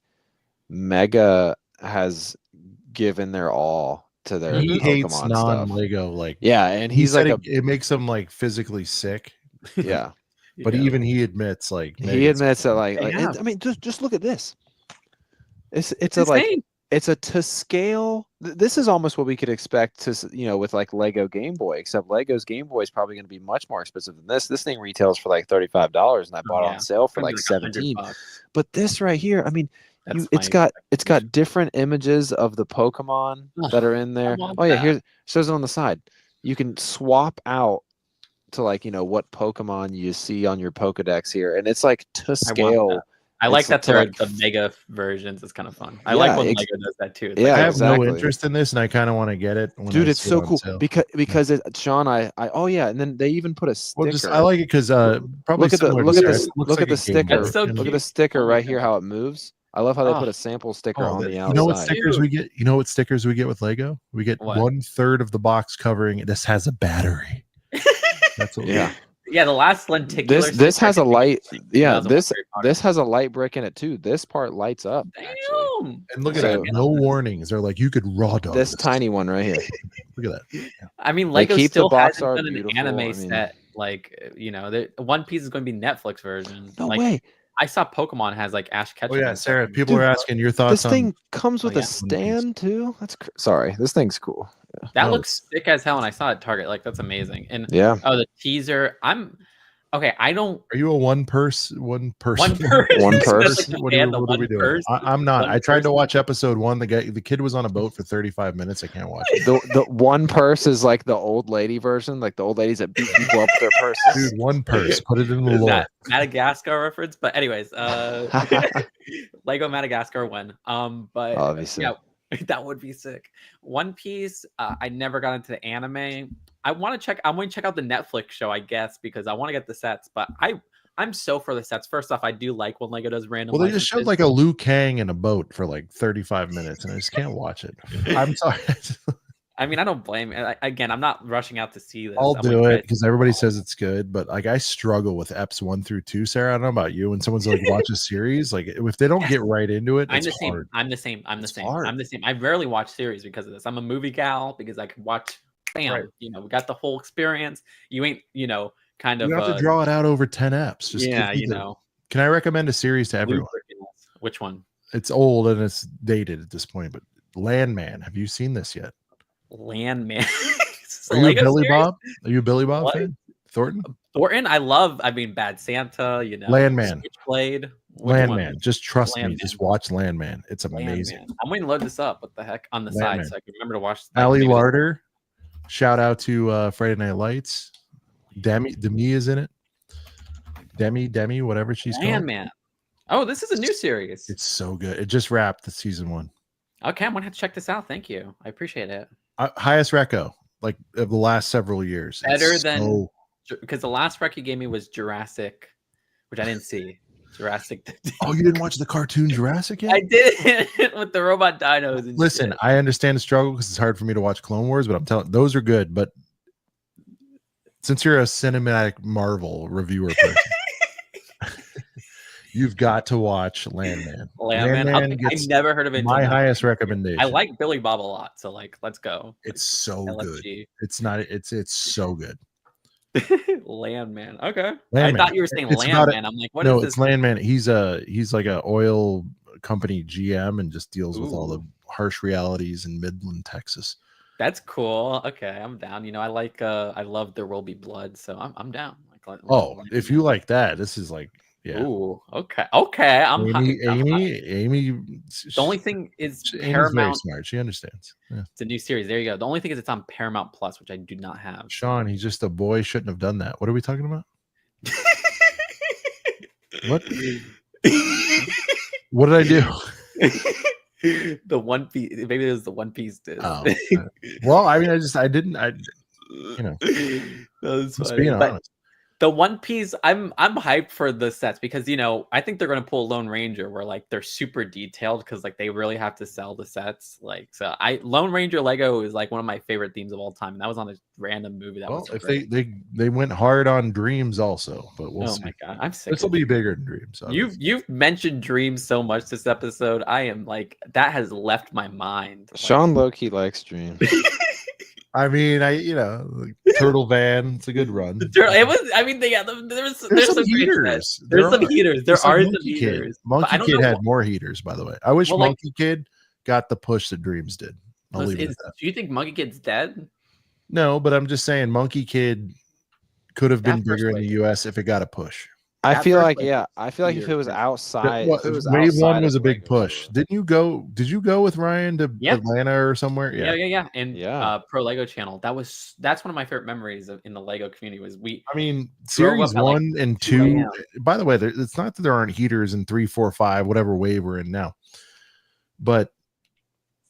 Mega has given their all to their He Pokemon hates stuff. non-Lego. Like, Yeah, and he he's said like it makes him like physically sick. yeah. But Yeah. even he admits like He Mega's- admits that like, They have. I mean, just look at this. It's It's a like insane. it's a to scale. This is almost what we could expect to with like Lego Game Boy, except Lego's Game Boy is probably going to be much more expensive than this. This thing retails for like $35, and I bought it Yeah. on sale for Probably like $100. $17. But this right here, I mean, That's it's my got different images of the Pokemon Ugh, that are in there. want Oh yeah, that. here it says it on the side. You can swap out to like what Pokemon you see on your Pokedex here, and it's like to scale. that. I like It's that to, they're like, the Mega versions. It's kind of fun. I Yeah, like when ex- Lego does that too. It's Yeah, I like, have exactly. no interest in this, and I kind of want to get it. When Dude, I it's see so it on cool sale. because Sean, I oh yeah, and then they even put a sticker. Well, just I like it because probably Look at the similar look to at the Sarah, it looks look like at the a Game sticker. Boy. That's so Look at cute. the sticker Oh my right here, God. how it moves. I love how they Oh. put a sample sticker on the You know what outside. stickers we get? You know what stickers we get with Lego? We get What? 1/3 of the box covering. This has a battery. That's what we Yeah. get. yeah, the last lenticular. This sticker has a I think light. Yeah, was a this very popular. this has a light brick in it too. This part lights up. Actually. Damn. And look at So- that. No warnings. They're like, you could raw dog This tiny one right here. Look at that. I mean, They Lego keep the still box hasn't art done an beautiful, anime I mean- set. Like, you know, One Piece is going to be Netflix version. No like, way. I saw Pokemon has like Ash Ketchum. Oh yeah, and stuff. Sarah. People Dude, are asking your thoughts This on. thing comes with yeah. a stand too. That's sorry. This thing's cool. That No, looks sick as hell, and I saw it at Target. Like, that's amazing. And Yeah. oh, the teaser. I don't. Are you a one person? One One person. purse? That's like the What band, are the we one doing? purse. I'm not. One I tried to person. watch episode 1. The kid was on a boat for 35 minutes. I can't watch it. The one purse is like the old lady version, like the old ladies that beat people up with their purses. Dude, one purse. Put it in the Is lore. that Madagascar reference? But anyways, Lego Madagascar won. But Obviously. yeah, That would be sick. One Piece. I never got into the anime. I want to check. I want to check out the Netflix show, I guess, because I want to get the sets. But I'm so for the sets. First off, I do like when Lego does random. Well, they just showed like a Liu Kang in a boat for like 35 minutes, and I just can't watch it. I'm sorry. I mean, I don't blame it. Again, I'm not rushing out to see this. I'll I'm do like, it because everybody says it's good, but like I struggle with eps 1 through 2. Sarah, I don't know about you. When someone's like watch a series, like if they don't get right into it, I'm the it's same. hard. I'm the same. It's hard. I'm the same. I rarely watch series because of this. I'm a movie gal because I can watch. Bam, Right. you know, we got the whole experience. You ain't, you know, kind of. You have to draw it out over 10 eps. Just yeah, give you me know. Can I recommend a series to everyone? Which one? It's old and it's dated at this point, but Landman. Have you seen this yet? Landman. Are you a Billy Bob? Are you a Billy Bob What? fan? Thornton? Thornton, I mean, Bad Santa, you know. Landman. Switchblade. Landman. Just trust me. Landman. Just watch Landman. It's amazing. Landman. I'm waiting to load this up. What the heck? On the Landman. side so I can remember to watch. Ali maybe Larder. Shout out to Friday Night Lights. Demi is in it. Demi, whatever she's called. Landman. Oh, this is a new series. It's so good. It just wrapped the season 1. Okay, I'm gonna have to check this out. Thank you. I appreciate it. Highest reco like of the last several years. Better It's than so- because the last rec you gave me was Jurassic, which I didn't see. Jurassic. Oh, you didn't watch the cartoon Jurassic yet? I did with the robot dinos. And Listen, shit. I understand the struggle because it's hard for me to watch Clone Wars, but I'm telling those are good. But since you're a cinematic Marvel reviewer person, you've got to watch Landman. Landman. I gets never heard of it. my until now. highest recommendation. I like Billy Bob a lot, so like, let's go. It's so good. LFG. It's not. It's so good. Landman. Okay. Landman. I thought you were saying It's about Landman. I'm like, what is no, this? it's Landman. He's like a oil company GM and just deals with all the harsh realities in Midland, Texas. That's cool. Okay, I'm down. You know, I love There Will Be Blood, so I'm down. Like, Oh, if you like that, this is like yeah. Ooh, okay. I'm Amy. The only thing is Amy's very Paramount. smart. She understands. Yeah. It's a new series. There you go. The only thing is it's on Paramount Plus, which I do not have. Sean, he's just a boy. Shouldn't have done that. What are we talking about? What? What did I do? The One Piece. Maybe it was the One Piece disc. Oh, well, I mean, I didn't. You know, No, that's just funny. being But honest. the One Piece, I'm hyped for the sets because you know I think they're gonna pull Lone Ranger where like they're super detailed because like they really have to sell the sets. Like so, Lone Ranger Lego is like one of my favorite themes of all time, and that was on a random movie. That Well, was if great. they went hard on Dreams also, but we'll Oh see. my god, I'm sick. This will of be bigger than Dreams. You've mentioned Dreams so much this episode. I am like that has left my mind. Like, Sean low-key likes Dream. I mean, Turtle Van. It's a good run. it was. I mean, there's There's some some great heaters. sets. There's some heaters. There are some Monkey Kid. heaters. but I Monkey don't Kid know had what- more heaters, by the way. I wish Well, like- Monkey Kid got the push that Dreams did. I'll leave it at that. Do you think Monkey Kid's dead? No, but I'm just saying Monkey Kid could have been That first bigger in the wave. US if it got a push. I That feel first like wave yeah. I feel like if weird. it was outside, Well, if it was Wave outside one was of a big Lego, push. Didn't you go? Did you go with Ryan to Yeah. Atlanta or somewhere? Yeah. And Yeah. Pro Lego Channel. That's one of my favorite memories in the Lego community. Was we I mean, Drove series up at, like, 1 and 2 2. a.m. By the way, it's not that there aren't heaters in 3, 4, 5, whatever wave we're in now. But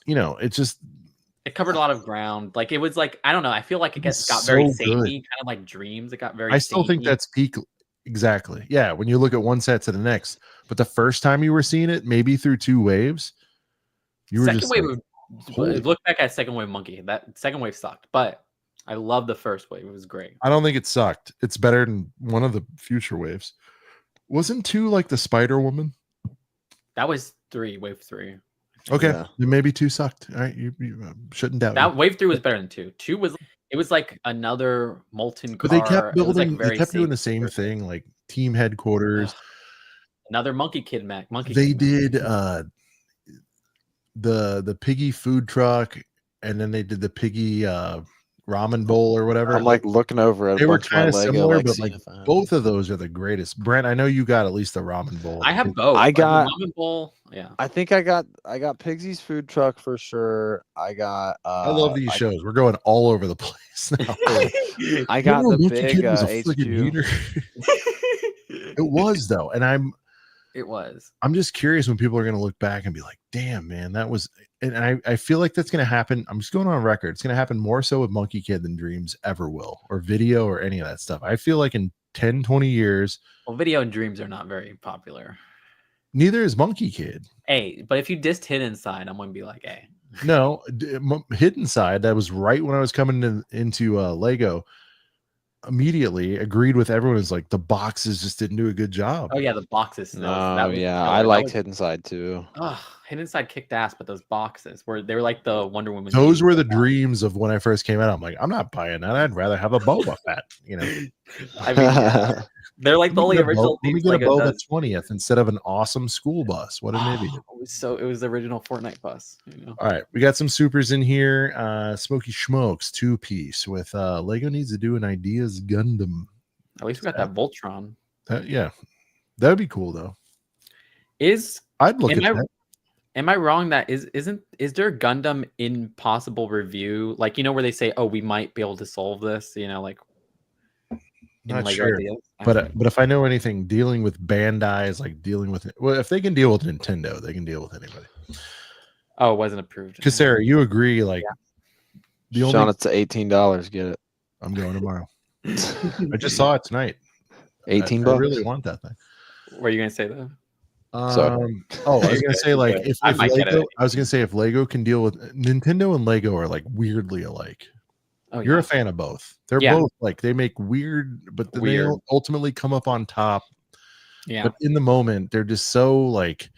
it's just it covered a lot of ground. Like it was like I don't know. I feel like it It's got very so samey, good. kind of like Dreams. It got very. I still think samey. that's peak. Exactly. Yeah. When you look at one set to the next, but the first time you were seeing it, maybe through 2 waves, you were second just wave. like, holy- Look back at second wave Monkey. That second wave sucked, but I love the first wave. It was great. I don't think it sucked. It's better than one of the future waves. Wasn't 2 like the Spider Woman? That was wave 3. Okay, Yeah. then maybe 2 sucked. All right, you shouldn't doubt That me. wave 3 was better than 2. 2 was it was like another molten car. But they kept It was, like, building. They very kept doing the safe. same thing, like team headquarters. Another Monkey Kid Mac. Monkey. They Kid Mac. did the piggy food truck, and then they did the piggy ramen bowl or whatever. I'm like looking over at they a were bunch of my kind of Lego, similar, like, but like CMF. both of those are the greatest. Brent, I know you got at least the ramen bowl. I have both. I Like, the got- ramen bowl. Yeah. I think I got Pigsy's food truck for sure. I got. I love these shows. We're going all over the place now. I got Remember the Monkey big Kid was a freaking HQ. heater? It was though, and It was. I'm just curious when people are going to look back and be like, damn, man, that was, and I feel like that's going to happen. I'm just going on record. It's going to happen more so with Monkey Kid than Dreams ever will, or video or any of that stuff. I feel like in 10, 20 years. Well, video and Dreams are not very popular. Neither is Monkey Kid. Hey, but if you dissed Hidden Side, I'm going to be like, hey. No, Hidden Side, that was right when I was coming into Lego. Immediately agreed with everyone. Is like the boxes just didn't do a good job. Oh yeah, the boxes. I liked Hidden Side too. Hidden Side kicked ass, but those boxes they were like the Wonder Woman. Those were the dreams of when I first came out. I'm like, I'm not buying that. I'd rather have a Boba Fett. You know, I mean, they're like the only original. Let me get a Boba 20th instead of an awesome school bus. What an idiot! It was the original Fortnite bus. You know? All right, we got some supers in here. Smoky Schmokes 2-piece with Lego needs to do an Ideas Gundam. At least we got that Voltron. Yeah, that would be cool though. I'd look at that. Am I wrong that is there a Gundam in possible review? Like, you know, where they say, oh, we might be able to solve this, you know, like not sure. But if I know anything, dealing with Bandai is like dealing with if they can deal with Nintendo, they can deal with anybody. Oh, it wasn't approved. Because Sarah, you agree, like Sean, it's $18. Get it. I'm going tomorrow. I just saw it tonight. $18. I really want that thing. What are you gonna say though? I was gonna say like if Lego, I was gonna say if Lego can deal with Nintendo and Lego are like weirdly alike. Oh, you're a fan of both. They're both like they make weird, but then they ultimately come up on top. Yeah. But in the moment, they're just so like,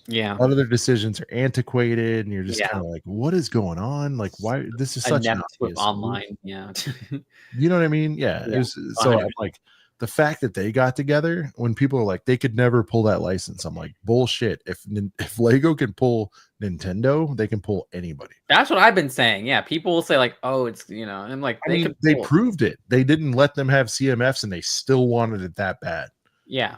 a lot of their decisions are antiquated, and you're just kind of like, what is going on? Like, why this is such an online? Yeah. You know what I mean? Yeah. It was, so I'm like. The fact that they got together when people are like, they could never pull that license. I'm like, bullshit. If Lego can pull Nintendo, they can pull anybody. That's what I've been saying. Yeah. People will say like, oh, it's, you know, I'm like, they proved it. They didn't let them have CMFs and they still wanted it that bad. Yeah.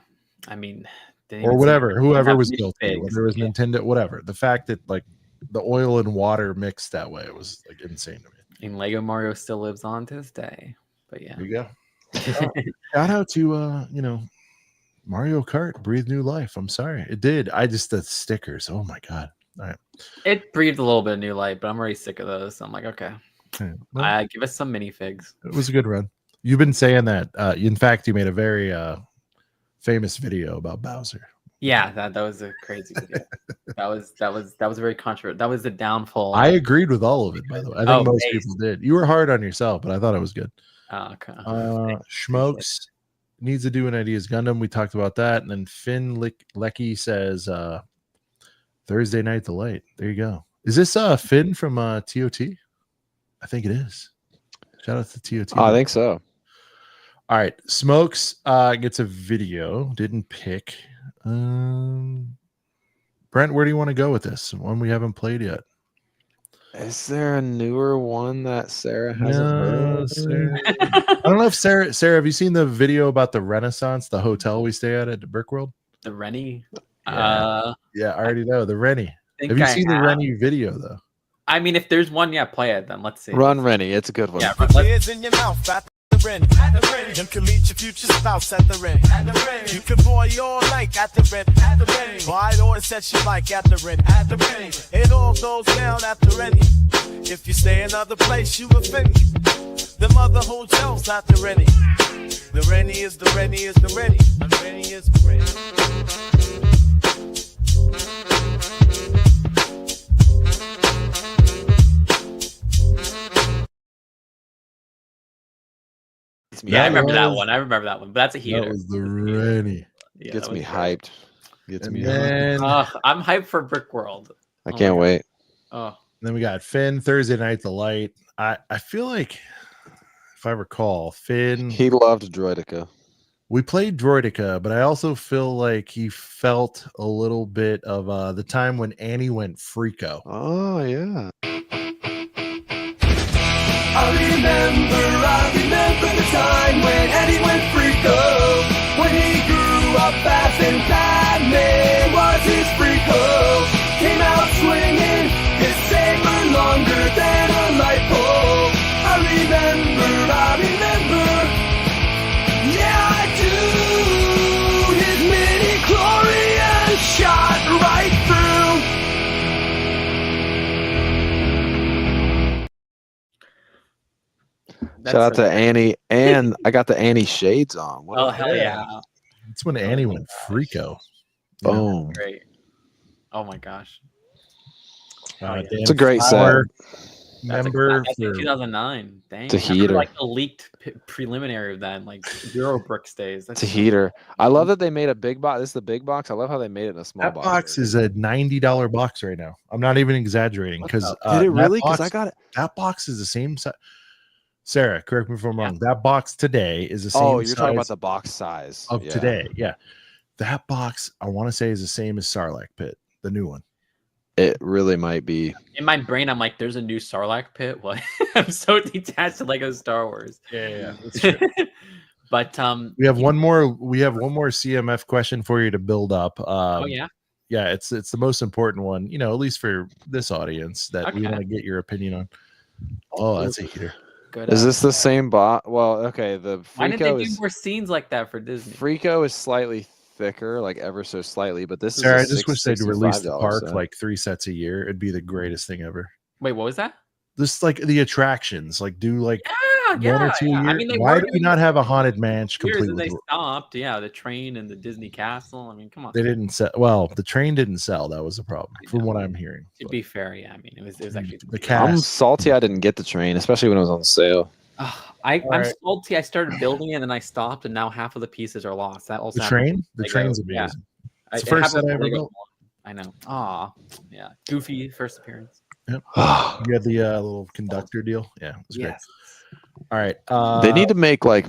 I mean, or whatever, whoever was guilty, whether it was Nintendo, whatever. The fact that like the oil and water mixed that way was like insane to me. And Lego Mario still lives on to this day. But yeah. There you go. Shout out to Mario Kart breathed new life. I'm sorry, it did. The stickers. Oh my god! All right, it breathed a little bit of new life, but I'm already sick of those. So I'm like, okay, give us some minifigs. It was a good run. You've been saying that. In fact, you made a very famous video about Bowser. Yeah, that was a crazy video. that was very controversial. That was the downfall. I agreed with all of it, by the way. I think most people did. You were hard on yourself, but I thought it was good. Okay. Schmokes needs to do an Ideas Gundam. We talked about that. And then Finn Lecky says Thursday Night Delight. There you go. Is this Finn from TOT? I think it is. Shout out to TOT. I think so. All right. Smokes gets a video. Didn't pick. Brent, where do you want to go with this? One we haven't played yet. Is there a newer one that Sarah hasn't heard of? I don't know if Sarah, have you seen the video about the Renaissance, the hotel we stay at Brickworld? The Rennie? Yeah, I already know. The Rennie. Have you seen the Rennie video, though? I mean, if there's one, play it, then let's see. Run Rennie. It's a good one. Yeah, in your mouth at the Rennie. You can meet your future spouse at the Rennie. You can boy all night at the Rennie. Buy all the sets you like at the Rennie. It all goes down at the Rennie. If you stay another place, you offend. The other hotels at the Rennie. The Rennie is the Rennie is the Rennie. The Rennie is the Rennie. Yeah, I remember that one. But that's a heater. That was the Rennie. Yeah, gets me hyped. I'm hyped for Brickworld. I can't wait. Oh. Then we got Finn Thursday Night Delight. I feel like, if I recall, Finn. He loved Droidica. We played Droidica, but I also feel like he felt a little bit of the time when Annie went freako. Oh, yeah. I remember the time when Eddie went freako. When he grew up fast and Batman was his freako. Came out swinging his saber longer than a light pole. I remember, yeah I do. His mini-chlorian Shout out to Annie, and I got the Annie shades on. What Oh a- hell yeah! That's when Annie went freako. Boom! Great. Oh my gosh. Dan It's a great Flower, That's member that's in for 2009. Dang. To I remember, heater. like the leaked preliminary of that, like Eurobricks days. That's To heater. I love that they made a big box. This is the big box. I love how they made it in a small that box is a $90 box right now. I'm not even exaggerating because Did it really? Because I got it. that box is the same size. Sarah, correct me if I'm wrong. That box today is the same. Oh, you're talking about size the box size of today. Yeah, that box I want to say is the same as Sarlacc Pit, the new one. It really might be. in my brain. I'm like, there's a new Sarlacc pit. What? I'm so detached to Lego Star Wars. Yeah. But We have one more CMF question for you to build up. oh yeah. Yeah, it's the most important one, at least for this audience that we Okay. want to get your opinion on. Oh, that's a heater. Good. Is this the same box? Well, okay. The Why didn't Freako they do is more scenes like that for Disney? Freako is slightly thicker, like ever so slightly, but this Sarah, I is just wish they'd release the $65 park set. like 3 sets a year. It'd be the greatest thing ever. Wait, what was that? Just like the attractions, like do like Yeah, one or two a year. I mean, they Why were do we doing not it have a for haunted mansion years complete and they with? stopped. Yeah, the train and the Disney castle. I mean, come on. They didn't sell. Well, the train didn't sell. That was the problem, I from know. what I'm hearing. To But be fair, yeah, I mean, it was actually the I'm cast. salty I didn't get the train, especially when it was on sale. I'm right. salty. I started building it and then I stopped, and now half of the pieces are lost. That also The happened train. with The Lego. train's Yeah. amazing. It's the It first happened set I with ever Lego built. I know. Ah, yeah. Goofy first appearance. Yep. You had the little conductor deal. Yeah, it was great. All right. They need to make like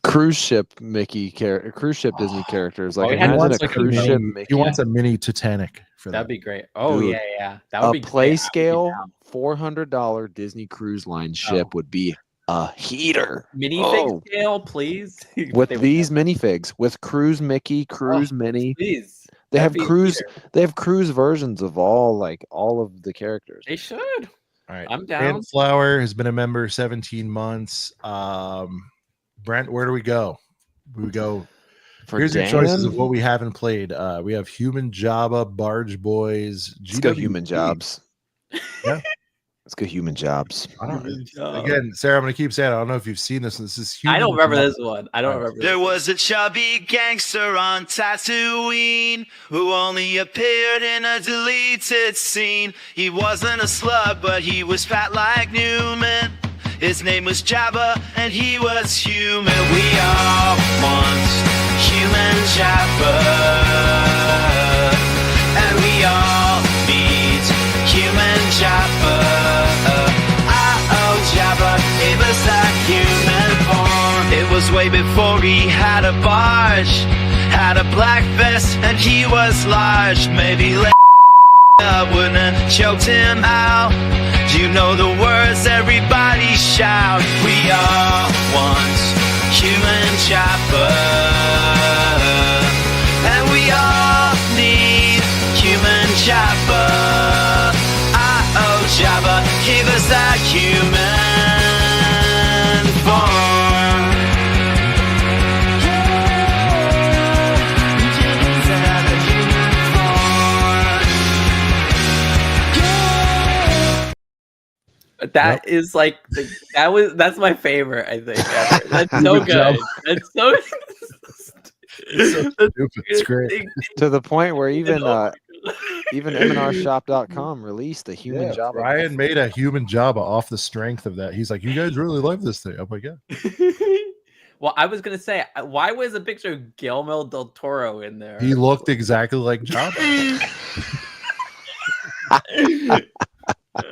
cruise ship cruise ship Disney characters. Like Oh, he He had imagine wants, a like, cruise ship he Mickey. wants a mini Titanic for That'd that. be great. Oh Dude, yeah. That would a be great. I play would be scale down. $400 Disney Cruise Line ship would be a heater. Minifig scale, please. With They would these never- minifigs, with Cruise Mickey, Cruise Minnie, please. they That'd have be a cruise. heater. They have cruise versions of all of the characters. They should. All right. I'm Dan down. Flower has been a member 17 months. Brent, where do we go? We go. For Here's your Dan, choices of what we haven't played. We have Human Jabba, Barge Boys, Let's go GWP. Human Jobs. Yeah. Let's go Human Jobs. I don't, again, Sarah, I'm going to keep saying, I don't know if you've seen this. This is Human I don't remember Jabba. this one. I don't remember. There this was a chubby gangster on Tatooine who only appeared in a deleted scene. He wasn't a slug, but he was fat like Newman. His name was Jabba, and he was human. We all want human Jabba, and we all need human Jabba. Jabba gave us that human form. It was way before he had a barge, had a black vest, and he was large. Maybe wouldn't have choked him out. You know the words everybody shout. We all want human Jabba, and we all need human Jabba. Jabba gave us that human form. That is like that's my favorite. I think ever. That's so good. That's so. It's so stupid. It's great. To the point where even MNRshop.com released a Human Jabba. Ryan made a Human Jabba off the strength of that. He's like, you guys really love this thing. I'm like, yeah. Well, I was gonna say, why was a picture of Guillermo del Toro in there? He looked exactly like Jabba.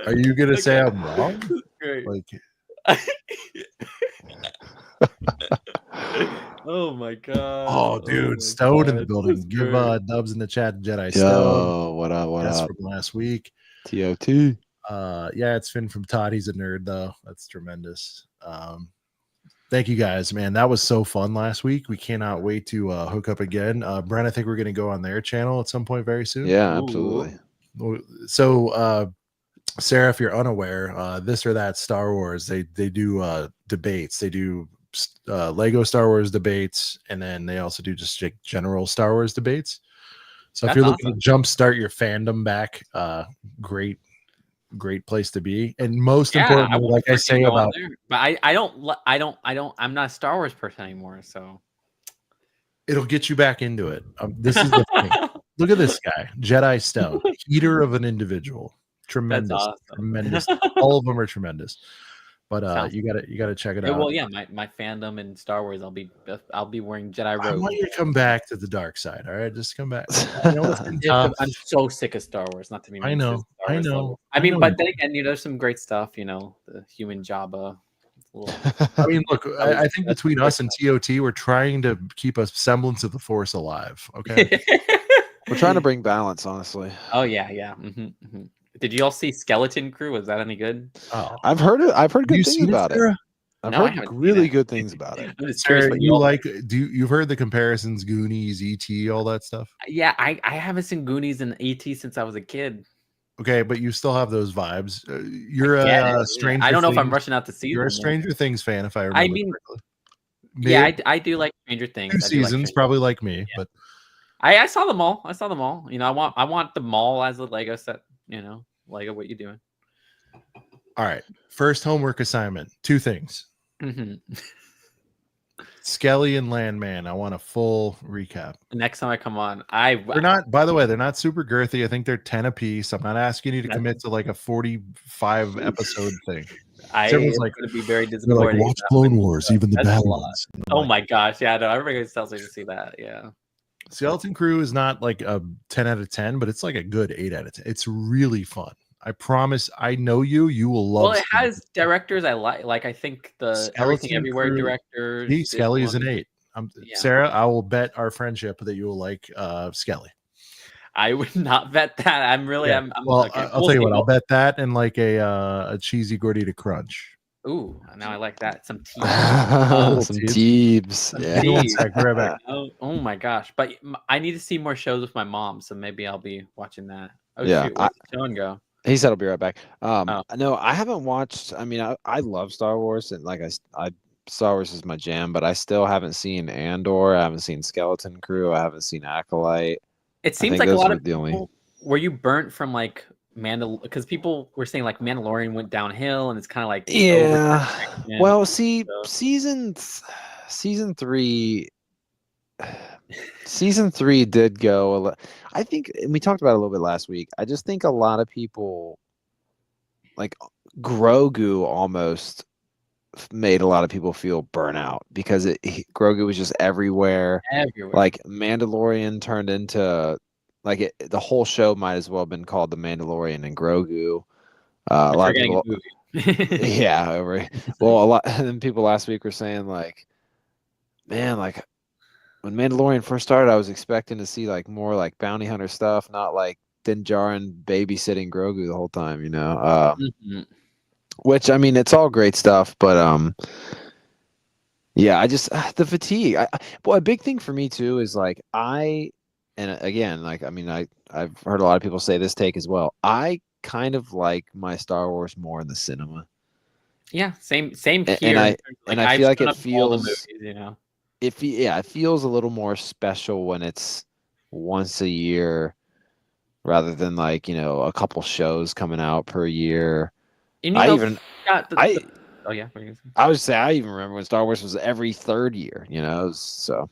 Are you gonna say I'm wrong? Great. Like, Oh my god. oh, dude, my Stone in the God. building. That's Give great. Dubs in the chat, Jedi Stone. Yo, what up? What That's up? from last week. TOT. Yeah, it's Finn from Todd. He's a nerd though. That's tremendous. Thank you guys, man. That was so fun last week. We cannot wait to hook up again. Brent, I think we're gonna go on their channel at some point very soon. Yeah, absolutely. So Sarah, if you're unaware, This or That Star Wars, they do debates. They do Lego Star Wars debates, and then they also do just general Star Wars debates. So if That's you're looking to jumpstart your fandom back, great great place to be. And most Yeah, importantly, want like I to say go on about, there. But I'm not a Star Wars person anymore. So it'll get you back into it. This is the thing. Look at this guy, Jedi Stout, heater of an individual. Tremendous, awesome. tremendous. All of them are tremendous. But Sounds you gotta check it Yeah, out. well, yeah, my fandom in Star Wars, I'll be wearing Jedi I robes. want you to come back to the dark side. All right, just come back. I know it's been tough. I'm so sick of Star Wars. Not to be mean I to know, Star I Wars know. lovers. I I mean, know but you then again, you know, there's some great stuff. You know, the human Jabba. I mean, look, I think between us and TOT, we're trying to keep a semblance of the Force alive. Okay. We're trying to bring balance, honestly. Oh yeah, yeah. Did you all see Skeleton Crew? Was that any good? Oh, I've heard it. I've heard have you good things seen it, about it. Sarah? I've No, I heard haven't seen really it. good things about it. I'm just curious Sarah, what you all like? You've heard the comparisons? Goonies, ET, all that stuff. Yeah, I haven't seen Goonies and ET since I was a kid. Okay, but you still have those vibes. You're Yeah, a Stranger. I don't know if I'm Things- rushing out to see You're them. a Stranger Things fan, if I remember. I mean, correctly. yeah, Maybe I do like Stranger Things. 2 I do like seasons, Stranger probably like me, but I saw them all. I saw them all. You know, I want the mall as a Lego set. You know, Lego, what you doing? all right. First homework assignment: 2 things. Skelly and Landman. I want a full recap. The next time I come on, They're not, by the way, they're not super girthy. I think they're 10 a piece. I'm not asking you to commit to like a 45 episode thing. Everyone's like, going to be very They're disappointed. like, watch Clone Wars, even the That's bad a lot. ones. And I'm Oh like, my gosh, yeah, no, everybody tells me to see that. Yeah, Skeleton Crew is not like a 10 out of 10, but it's like a good 8 out of 10. It's really fun. I promise. I know you. You will love. well, it has directors I like. Like I think the Skeleton Everything Everywhere Crew- directors. See, Skelly is an 8. Yeah. Sarah, I will bet our friendship that you will like Skelly. I would not bet that. I'm really. Yeah. I'm Well, okay. I'll tell you what. I'll bet that and like a cheesy gordita crunch. Ooh, now I like that. Some tea. Some Teebs. Hang on one sec, be right back. Oh my gosh! But I need to see more shows with my mom, so maybe I'll be watching that. Oh Yeah, shoot, where'd Sean go? He said I'll be right back. Oh. No, I haven't watched. I mean, I love Star Wars, and like I Star Wars is my jam, but I still haven't seen Andor. I haven't seen Skeleton Crew. I haven't seen Acolyte. It seems think like a those lot were of the only- people. Were you burnt from like because people were saying like Mandalorian went downhill, and it's kind of like Yeah. oversaturation. Well, see, So- season 3. Season 3 did go. I think, and we talked about it a little bit last week. I just think a lot of people, like Grogu, almost made a lot of people feel burnout because Grogu was just everywhere. everywhere. Like Mandalorian turned into the whole show might as well have been called The Mandalorian and Grogu. A lot of people, yeah, well, a lot. And then people last week were saying like, man, like when Mandalorian first started, I was expecting to see like more like bounty hunter stuff, not like Din Djarin babysitting Grogu the whole time, you know. Which I mean, it's all great stuff, but yeah, I just the fatigue. Well, a big thing for me too is like and again, like I mean, I've heard a lot of people say this take as well. I kind of like my Star Wars more in the cinema. Yeah, same here. And I feel like it feels, movies, you know. It feels a little more special when it's once a year rather than like, you know, a couple shows coming out per year. And I oh yeah, what are you gonna say? I would say I even remember when Star Wars was every 3rd year, you know, so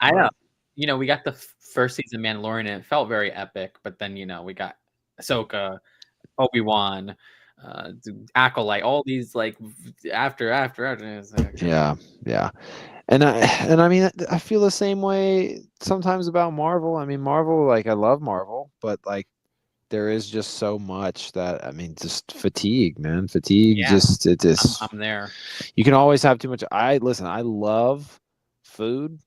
I know. You know, we got the first season of Mandalorian and it felt very epic, but then, you know, we got Ahsoka, Obi-Wan, Acolyte, all these like after. Yeah. And I mean, I feel the same way sometimes about Marvel. I mean, Marvel, like I love Marvel, but like there is just so much that I mean, just fatigue, man. Fatigue. Yeah. Just I'm there. You can always have too much. I love food.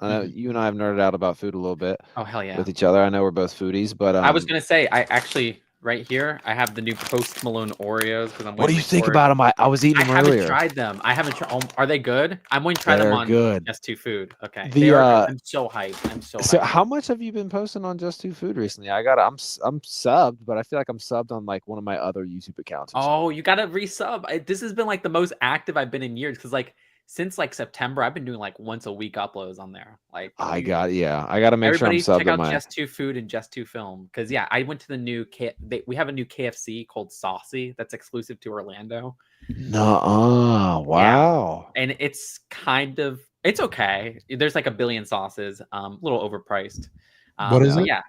I know you and I have nerded out about food a little bit. Oh hell yeah. With each other. I know we're both foodies, but I was gonna say I actually right here I have the new Post Malone Oreos because I'm. What do you think about them? I was eating them earlier. I haven't tried them. I haven't tried. Are they good? I'm going to try them on good. Just Two Food. Okay. The, they are good. I'm so hyped. I'm so. So hyped. how much have you been posting on Just Two Food recently? I'm subbed, but I feel like I'm subbed on like one of my other YouTube accounts. Oh, you gotta resub. This has been like the most active I've been in years because like since like September, I've been doing like once a week uploads on there. Like I got to make sure I'm everybody subbed check to out my. Just 2 Food and Just 2 Film, because yeah, I went to the new we have a new KFC called Saucy that's exclusive to Orlando. No, wow. And it's it's okay. There's like a billion sauces, a little overpriced. What is it? Yeah,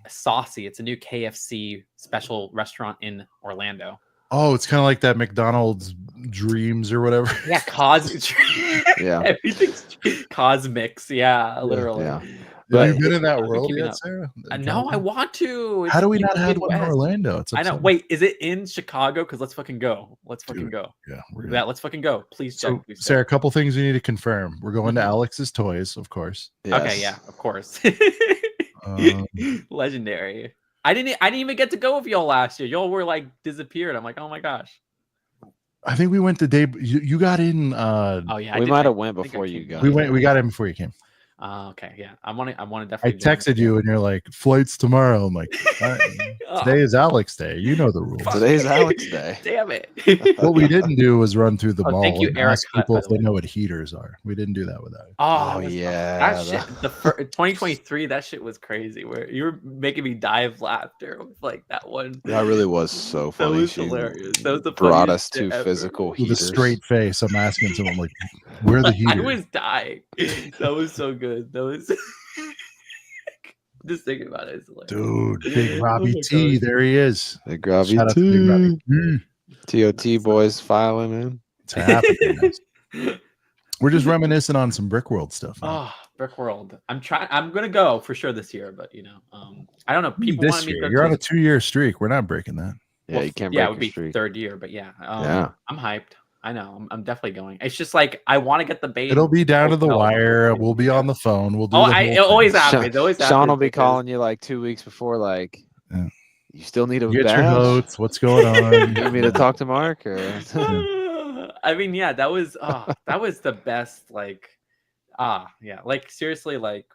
Saucy. It's a new KFC special restaurant in Orlando. Oh, it's kind of like that McDonald's Dreams or whatever. Yeah, Yeah. Everything's cosmics. Yeah, literally. Yeah. Have you been in that world keeping yet, up. Sarah? No, I want to. How do we It's not in the have one in Midwest. Orlando? It's I know. upsetting. Wait, is it in Chicago? Because let's fucking go. Let's fucking Dude, go. Yeah, Yeah, let's fucking go. Please check. So, Please check. Sarah, a couple things you need to confirm. We're going to Alex's Toys, of course. Okay, yeah, of course. Um, Legendary. I didn't even get to go with y'all last year. Y'all were like disappeared. I'm like, oh my gosh. I think we went the day you got in. Oh yeah, We might have went I think I before you came got. in. We got in before you came. Okay, yeah. I want to I definitely. join texted you and you're like, flights tomorrow. I'm like, Oh, today is Alex Day. You know the rules. fuck. Today's Alex Day. Damn it. What we didn't do was run through the Oh, mall thank you, and Eric ask Hutt, people by if the they way. know what heaters are. We didn't do that without. Oh, that was- yeah, that shit. The 2023, that shit was crazy. Where you were making me die of laughter with like that one. That really was so That funny. was She hilarious. That was the brought funniest us to shit ever. physical With a heaters. straight face, I'm asking someone like, where are the I heaters? was dying. That was so good. That was just thinking about it. It's hilarious. Dude, Big Oh Robbie my T, gosh. there he is. Big Robbie Shout out to Big Robbie. TOT boys filing in. It's happening. guys. We're just reminiscing on some Brickworld stuff. Man. Oh, Brickworld. I'm gonna go for sure this year, but I don't know. People This wanted me to year, go you're on to- a 2-year streak. We're not breaking that. Yeah, well, you can't yeah, it break would your be streak. third year, but yeah. Yeah. I'm hyped. I know. I'm definitely going. It's just like I want to get the bait. It'll be down to the hotel. wire. We'll be on the phone. We'll do. Oh, the whole it thing. always Sean- happens. It always happens. Sean will be because- calling you like 2 weeks before, like, Yeah. you still need a Get your badge? notes. What's going on? You want me to talk to Mark? Or I mean, yeah, that was the best. Like, yeah, like seriously, like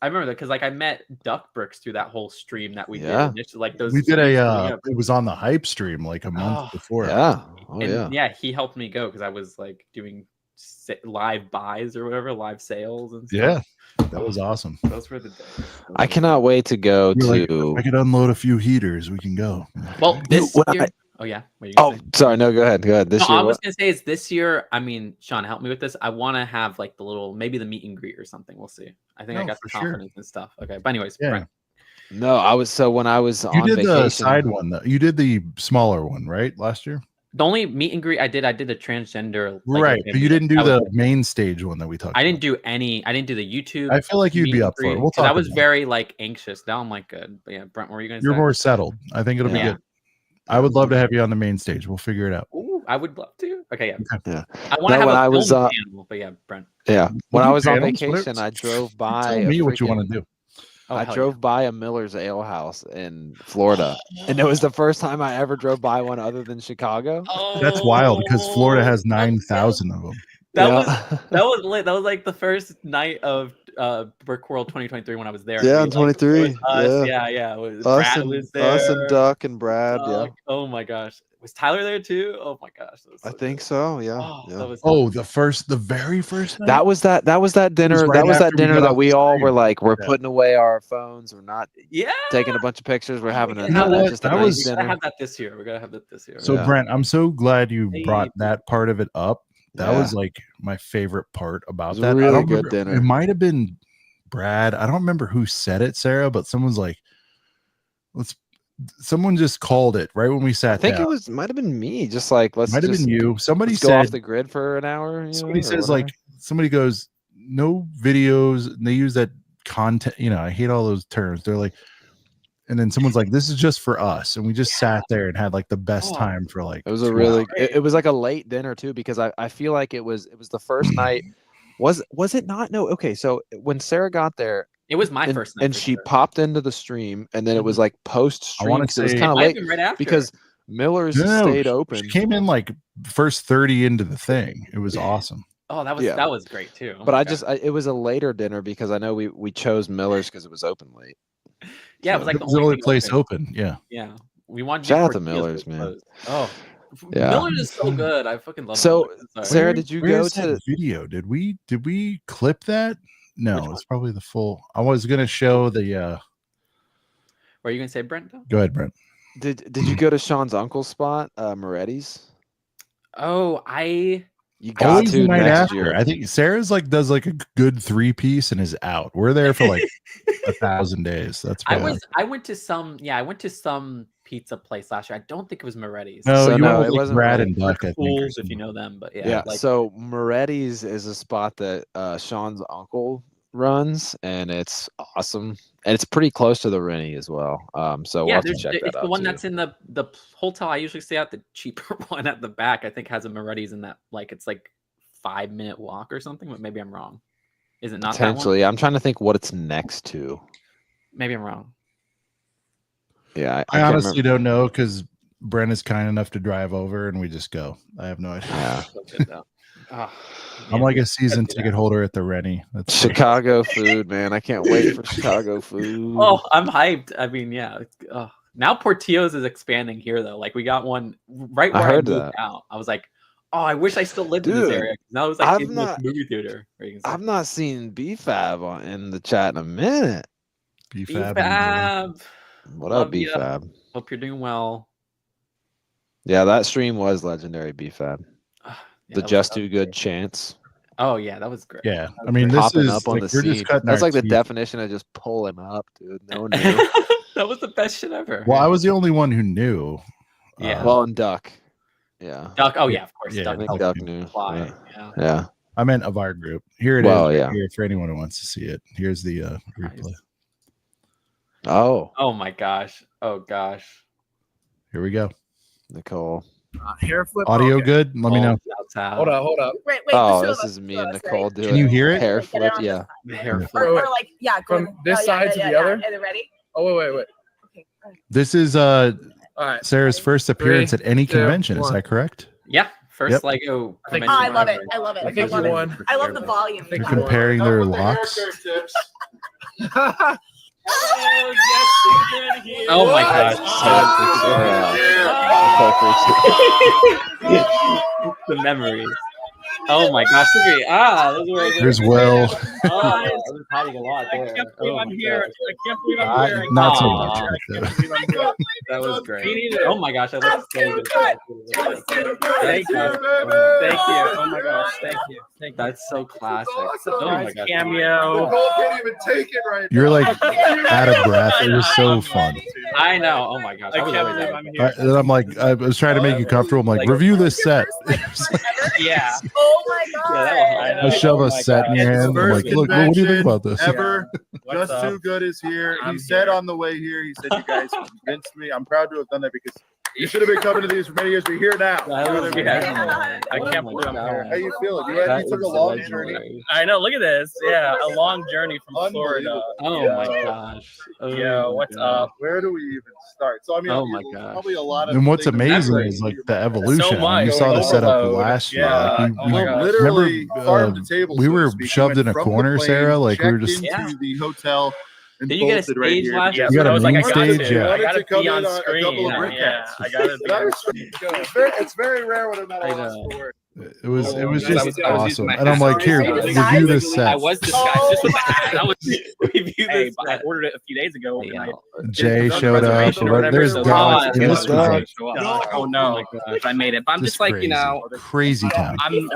I remember that because like I met Duck Bricks through that whole stream that we Yeah. did initially. Like those, We did streams a. coming up. It was on the hype stream like a month Oh, before. yeah. Oh, And yeah. he helped me go because I was like doing live buys or whatever, live sales and stuff. Yeah, that was awesome. Those were the days. I cannot wait to go You're like, to. I could unload a few heaters. We can go. Well, this what year. I- Oh yeah. What are you Oh, gonna say? sorry. No, go ahead. Go ahead. This No, year. I was what? gonna say is this year. I mean, Sean, help me with this. I want to have like the little, maybe the meet and greet or something. We'll see. I think I No, got the for sure. confidence and stuff. Okay, but anyways, Yeah. Brent. No, I was. So when I was You on did vacation. the side one. Though. You did the smaller one, right? Last year. The only meet and greet I did the transgender. Right, but you didn't do That was the main stage one that we talked. I about. didn't do any. I didn't do the YouTube. I feel like you'd meet be and up for it. greet, We'll 'cause I talk was about it. very like anxious. Now I'm like good. But yeah, Brent, what were you gonna You're say? more settled. I think it'll be Yeah. good. I would love to have you on the main stage. We'll figure it out. Ooh, I would love to. Okay, yeah. Yeah. I want No, to have when a I was, film panel, but yeah, Brent. Yeah. When do I was on panels, vacation, whatever. I drove by. Tell a me what you freaking- want to do. Oh, I hell drove by a Miller's Ale House in Florida, and it was the first time I ever drove by one other than Chicago. yeah. That's wild because Florida has Oh, 9,000 of them. That Yeah. was lit. That was like the first night of Brickworld 2023 when I was there. Yeah, We, in 23, it was us, yeah. yeah. It was, us Brad and was there. Duck and Brad. Doug. Oh my gosh, was Tyler there too? Oh my gosh, that was I so think good. so. Yeah. Oh, yeah. that was Oh, the very first night? That was that dinner. right That was after that we dinner got that off we the all stream. were like, we're Yeah. putting away our phones. We're not yeah. taking a bunch of pictures. We're having a You know what? just a That nice was- We gotta dinner. have that this year. We gotta have that this year. So, Yeah. Brent, I'm so glad you Hey. brought that part of it up. That Yeah. was like my favorite part about It was a that. I really don't good remember- dinner. It might have been Brad. I don't remember who said it, Sarah, but someone's like, someone just called it right when we sat I think down. it might have been me. Just like Might have been you. Somebody Let's go off said, the grid for an hour. somebody says like, somebody goes, no videos. And they use that content. I hate all those terms. They're like, and then someone's like, this is just for us. And we just sat there and had like the best Oh. time for like, it was a 2 really hours. it was like a late dinner too, because I feel like it was the first night. Was it not? No. Okay. So when Sarah got there, It was my and, first night. and for she sure. popped into the stream, and then it was like post stream. wanna It was say- kind of Might have late been right after. because Miller's No, stayed she open. came in like first 30 into the thing. It was awesome. oh, that Yeah. was great too. Oh But my I God. just it was a later dinner because I know we chose Miller's because it was open late. yeah, it was like It was the only place open. open. Yeah. Yeah, we wanted. Shout out to before Teasers Miller's, was man. closed. Oh, Yeah. Millard is so good. I fucking love. So, Millard. Sorry. Sarah, did you go Where's to? that video? Did we clip that? No, Which it's probably the full. I was gonna show the. What are you gonna say, Brent? Go ahead, Brent. Did you go to Sean's uncle's spot, Moretti's? Oh, You got Always to the night next after. year. I think Sarah's like does like a good 3-piece and is out. We're there for like 1,000 days. That's I went to some pizza place last year. I don't think it was Moretti's. no, So you no, went it with wasn't Brad Moretti's. and Duck. I think, or Fools, if you something. know them, but Yeah. like, So Moretti's is a spot that Sean's uncle runs, and it's awesome, and it's pretty close to the Rennie as well. So we'll have to check that it's out. the one too. that's in the hotel I usually stay at. The cheaper one at the back, I think, has a Moretti's in that. Like it's like 5-minute walk or something, but maybe I'm wrong. Is it not Potentially. that one? I'm trying to think what it's next to. Maybe I'm wrong. Yeah, I can't honestly remember. don't know because Brent is kind enough to drive over and we just go. I have no idea. Yeah. So good, though. Oh, I'm man, like we a season gotta do ticket that. holder at the Rennie. That's Chicago food, man. I can't wait for Chicago food. Oh, I'm hyped. I mean, yeah. Now Portillo's is expanding here, though. Like we got one right I where I heard moved that. out. I was like, oh, I wish I still lived in Dude, this area. Now it's like I've in this not- movie theater. where you can I've say, not seen BFAB in the chat in a minute. BFAB. BFAB. What Love up, ya. BFAB? Hope you're doing well. Yeah, that stream was legendary, BFAB. Yeah, The that was- Just that was Too Good great. chance. Oh yeah, that was great. Yeah, That I was mean, great. this Popping is up on like, the we're just scene. cutting That's our like the teeth. definition of just pulling up, dude. No new. That was the best shit ever. Well, I was the only one who knew. Yeah. Well, and Duck. Yeah. Duck. Oh yeah, of course. Yeah, I Duck think helped Duck you knew. apply. Yeah. Yeah. Yeah. I meant of our group. Here it is. Well, right yeah. here for anyone who wants to see it. Here's the replay. Nice. Oh, Oh my gosh. Oh gosh. Here we go. Nicole. Hair flip. Audio Okay. good? Let me know. Shouts out. Hold up. Wait, Oh, the two this of us, is me two of and us, Nicole right? doing Can you hear it? hair Like, get flip. on Yeah. this The hair Yeah. flip. Wait, Or like, yeah, go From ahead. this side to the other? Yeah. Are they ready? Oh, wait. Okay. all right. This is All right. Sarah's first appearance at any 2, convention. Is 1. that correct? Yeah. First Yep. Lego. I think- convention I love it. ever. I love it. I think love you it. won. I love the volume. I think They're you won. comparing their locks. Oh my gosh. The memories. Oh my gosh. Look at those were There's Will. Oh, I was hiding a lot there. I can't believe Oh I'm my here. gosh. I can't believe I'm here. Not so Aw. much. That was Me great. neither. Oh my gosh, I love so good. Thank you. Thank you. Oh my gosh. Thank you. That's so classic. Oh my gosh. Cameo. can't even take it right You're like out of breath. It was so fun. I know. Oh my gosh. I I was can't always believe out I'm of here. And I'm like, I was trying to make you comfortable. I'm like, review this set. Yeah. Oh my Yeah, I shove a set in your hand. I'm First like, look, what do you think about this? ever. What's Just up? Too Good is here. I'm He said here. on the way here, he said, you guys convinced me. I'm proud to have done that because you should have been coming to these for many years, but you're here now. I can't believe I'm here. How you feeling? You took a long journey. I know. Look at this. Yeah, a long journey from Florida. Oh my gosh. Oh Yo, my what's gosh. up? Where do we even start? So I mean, Oh my there's gosh. probably a lot of. And what's things amazing that- is like the evolution. much. You saw the setup Overload. last year. Yeah. Like, Oh my gosh. Literally remember, farm to table. we so to were speak. shoved went in a from the corner, plane, Sarah. Like we were checked just. into the hotel. And Did you get a bolted right stage here. last Yeah, year? You got so a I was like, main I gotta stage, do. yeah. I gotta Wanted to come be on in on a screen. couple of Yeah, brick yeah, hats. I gotta be on screen. It's very rare when I'm at I a loss know. for work. It was I just was using awesome. my And I'm like, here, Are you review this disguised? set. I was disguised. This was the hat. That was Review hey, this but I set. ordered it a few days ago. Hey, And I Jay did showed up. reservation or whatever, There's so God. God, It was it's God. great. Oh no, I made it. But I'm just like, crazy. you know, Crazy town. I'm doing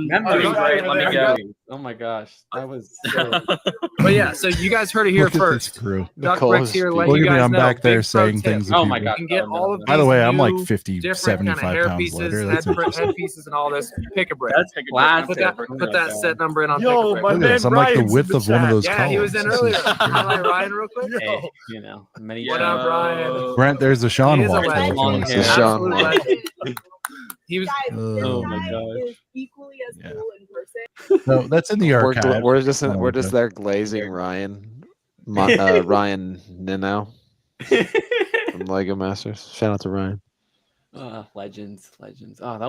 Memories. great. Let me go. Oh my gosh. That was so But yeah, so you guys heard it here Look at this first. crew. Duck Nicole Rex is here. Let Look you at me. guys I'm know. back there Big pro saying tip. things. to Oh my people. gosh. You can get all of By the these way, I'm like new 50, different kind of 75 hair pounds pieces, lighter. head, That's interesting. head pieces, and all this. Pick a brick. classic. Put that set number in on Yo, Pick a my Brick. Look at this. I'm like the width of one of those Yeah, columns. he was in This is earlier. crazy. Highlight Ryan real quick. Hey, you know, many What up, Ryan? Brent, there's the Sean He is a walk. legend. if you want to see Yeah. it. Sean. Absolute legend. He was. Oh my gosh. Is equally as Yeah. cool in person. No, that's in the archive. We're just Oh, we're just okay. there glazing Ryan, Ryan Nino from Lego Masters. Shout out to Ryan. Legends. Oh, that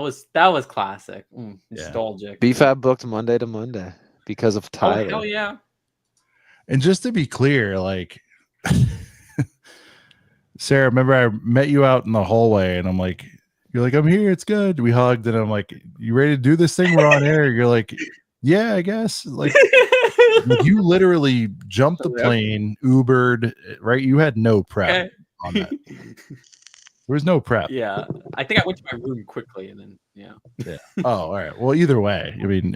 was classic. Yeah. Nostalgic. BFAB booked Monday to Monday because of Oh Tyler. hell yeah. And just to be clear, like Sarah, remember I met you out in the hallway and I'm like, You're like, I'm here, it's good. We hugged, and I'm like, you ready to do this thing? We're on air. You're like, yeah, I guess. Like you literally jumped the plane, Ubered, right? You had no prep on that. There was no prep. Yeah, I think I went to my room quickly, and then yeah. Oh, all right. Well, either way, I mean,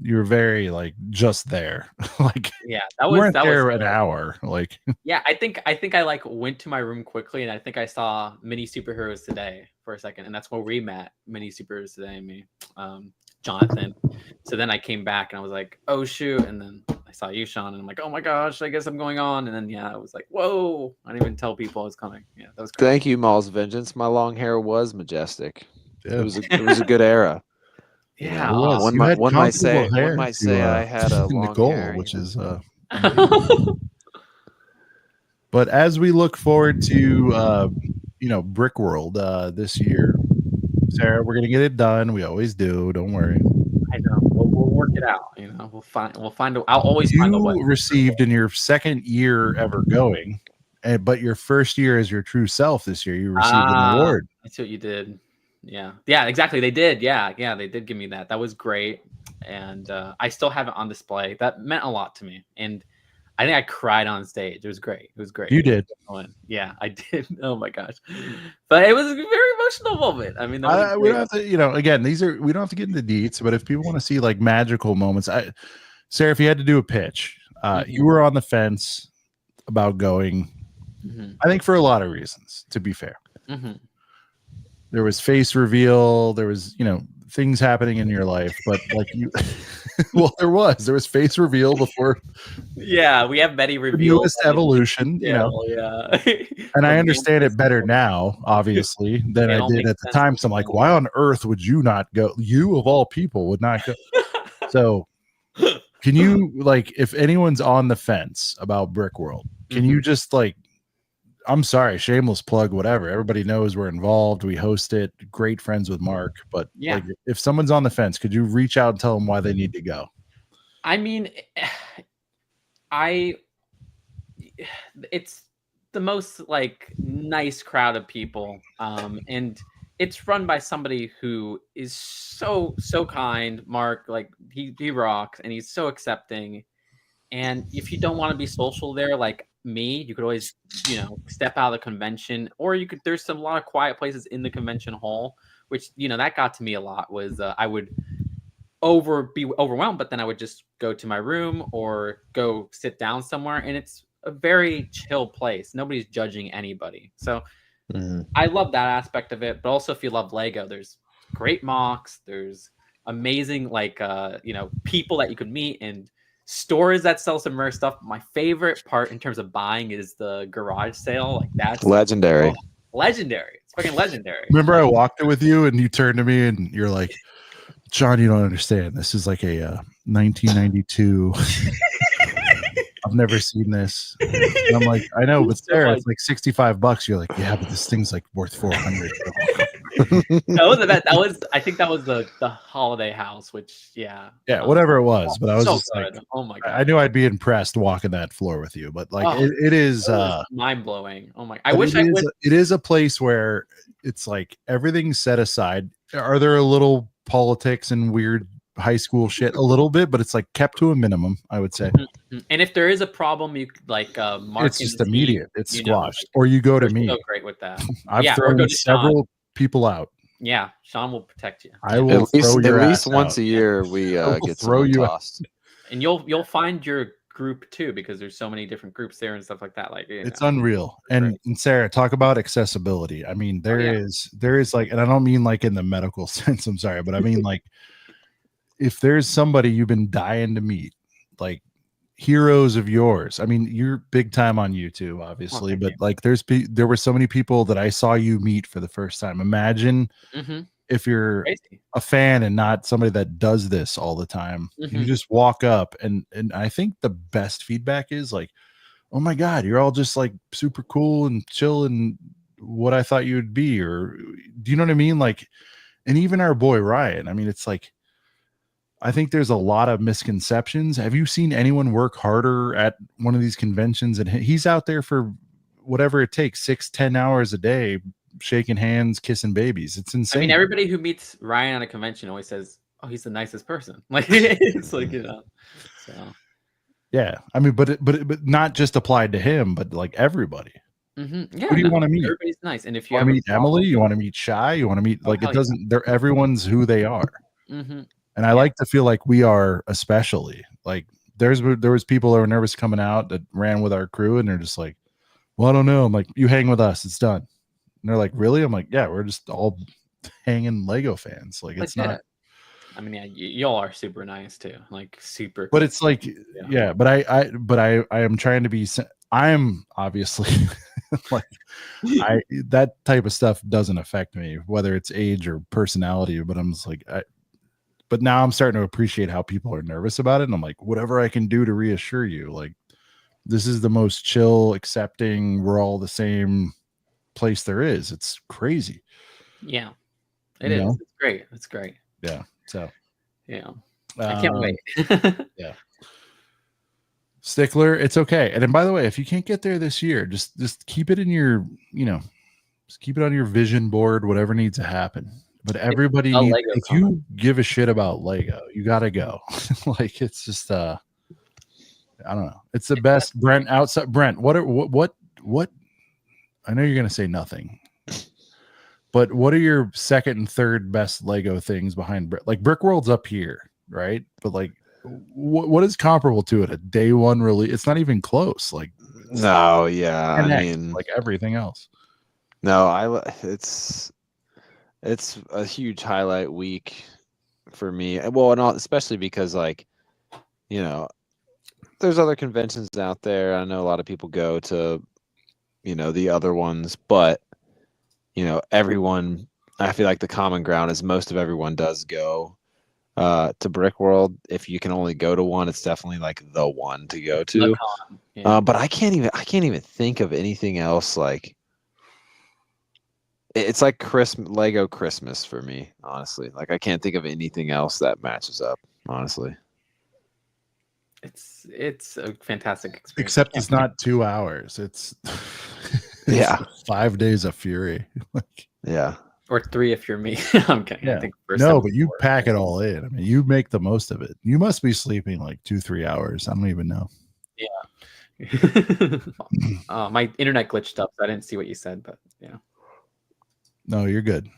you were very like just there. Like Yeah, you weren't there an hour. Like yeah, I think I like went to my room quickly, and I think I saw Mini Superheroes Today for a second, and that's where we met. Mini Superheroes Today, and me, Jonathan. So then I came back, and I was like, oh shoot, and then I saw you, Sean, and I'm like, oh my gosh, I guess I'm going on. And then yeah, I was like, whoa, I didn't even tell people I was coming. Yeah, that was crazy. Thank you, Mall's Vengeance. My long hair was majestic. It was a good era. Yeah, one might say I had a long Nicole, hair, which is but as we look forward to Brickworld this year, Sarah, we're gonna get it done. We always do. Don't worry. I know. We'll work it out. You know, we'll find. I'll always find a way. You received in your second year ever going, but your first year as your true self this year, you received an award. That's what you did. Yeah, exactly. They did. Yeah, they did give me that. That was great, and I still have it on display. That meant a lot to me, and I think I cried on stage. It was great. You did. Yeah, I did. Oh my gosh, but it was a very emotional moment. I mean, we don't have to. Again, we don't have to get into deets, but if people want to see like magical moments, Sarah, if you had to do a pitch, you were on the fence about going. I think for a lot of reasons. To be fair. There was face reveal. There was, things happening in your life, but like well, there was face reveal before. Yeah, we have many reveals. Newest evolution, Yeah. And I understand it better now, obviously, than I did at the time. So I'm like, why on earth would you not go? You of all people would not go. So can you, like, if anyone's on the fence about Brickworld, can you just like, I'm sorry, shameless plug, whatever. Everybody knows we're involved. We host it. Great friends with Mark. But like, if someone's on the fence, could you reach out and tell them why they need to go? I mean, it's the most like nice crowd of people. And it's run by somebody who is so kind. Mark, like he rocks, and he's so accepting. And if you don't want to be social there, like me, you could always, step out of the convention, or there's a lot of quiet places in the convention hall, which, that got to me a lot. Was I would be overwhelmed, but then I would just go to my room or go sit down somewhere, and it's a very chill place. Nobody's judging anybody. So I love that aspect of it. But also, if you love Lego, there's great mocks, there's amazing people that you could meet, and stores that sell some rare stuff. My favorite part in terms of buying is the garage sale. Like, that's legendary. Legendary. It's fucking legendary. Remember, I walked it with you, and you turned to me, and you're like, "John, you don't understand. This is like a 1992. I've never seen this." And I'm like, "I know, but Sarah, it's like $65." You're like, "Yeah, but this thing's like worth $400." I think that was the holiday house, which whatever it was, but I was so just good. like, oh my god, I knew I'd be impressed walking that floor with you, but like it is mind blowing. Oh my, I wish I would. It is a place where it's like everything's set aside. Are there a little politics and weird high school shit a little bit, but it's like kept to a minimum, I would say. And if there is a problem, you could like mark it's just immediate. It's squashed, or you go to me. So great with that. I've thrown several people out. Yeah, Sean will protect you. I will at least once a year we get throw you tossed. And you'll find your group too, because there's so many different groups there and stuff like that. Like it's unreal. And Sarah, talk about accessibility. I mean, there is like, and I don't mean like in the medical sense, I'm sorry, but I mean like if there's somebody you've been dying to meet, like heroes of yours. I mean, you're big time on YouTube, obviously, but like there were so many people that I saw you meet for the first time. Imagine if you're a fan and not somebody that does this all the time. You just walk up and I think the best feedback is like, oh my God, you're all just like super cool and chill and what I thought you would be, or do you know what I mean? Like, and even our boy Ryan, I mean, it's like, I think there's a lot of misconceptions. Have you seen anyone work harder at one of these conventions? And he's out there for whatever it takes, 6-10 hours a day, shaking hands, kissing babies. It's insane. I mean, everybody who meets Ryan at a convention always says, "Oh, he's the nicest person." Like it's like So yeah, I mean, but not just applied to him, but like everybody. Yeah, Who do you want to meet? Everybody's nice, and if you want have to meet Emily, you want to meet Shy, you want to meet like it doesn't. They're everyone's who they are, and I like to feel like we are especially like there was people that were nervous coming out that ran with our crew, and they're just like, well, I don't know. I'm like, you hang with us, it's done. And they're like, really? I'm like, yeah, we're just all hanging Lego fans. Like it's not. I mean, yeah, y'all are super nice too, like super. But it's like, yeah. But I am trying to be. I am obviously like that type of stuff doesn't affect me, whether it's age or personality. But I'm just like, but now I'm starting to appreciate how people are nervous about it, and I'm like, whatever I can do to reassure you, like this is the most chill, accepting, we're all the same place there is. It's crazy. Yeah, it is. It's great. It's great. Yeah. So yeah, I can't wait. Yeah. Stickler, it's okay. And then by the way, if you can't get there this year, just keep it in your, just keep it on your vision board, whatever needs to happen. But everybody needs, if you give a shit about Lego, you gotta go. Like it's just I don't know. It's the best. Brent, outside Brent, what I know you're gonna say nothing. But what are your second and third best Lego things behind like Brickworld's up here, right? But like what is comparable to it? A day one release? It's not even close. Like no, yeah, I mean like everything else. No, it's a huge highlight week for me. Well, and especially because like, there's other conventions out there. I know a lot of people go to, the other ones, but everyone, I feel like the common ground is most of everyone does go to Brickworld. If you can only go to one, it's definitely like the one to go to. But I can't even think of anything else. Like it's like Lego Christmas for me, honestly. Like I can't think of anything else that matches up, honestly. It's a fantastic experience. Except it's not 2 hours. It's yeah, 5 days of fury. Yeah. Or 3 if you're me. I'm kidding. Yeah. I think no, but you pack it all in. I mean, you make the most of it. You must be sleeping like 2-3 hours. I don't even know. Yeah. My internet glitched up, so I didn't see what you said, but yeah. No, you're good.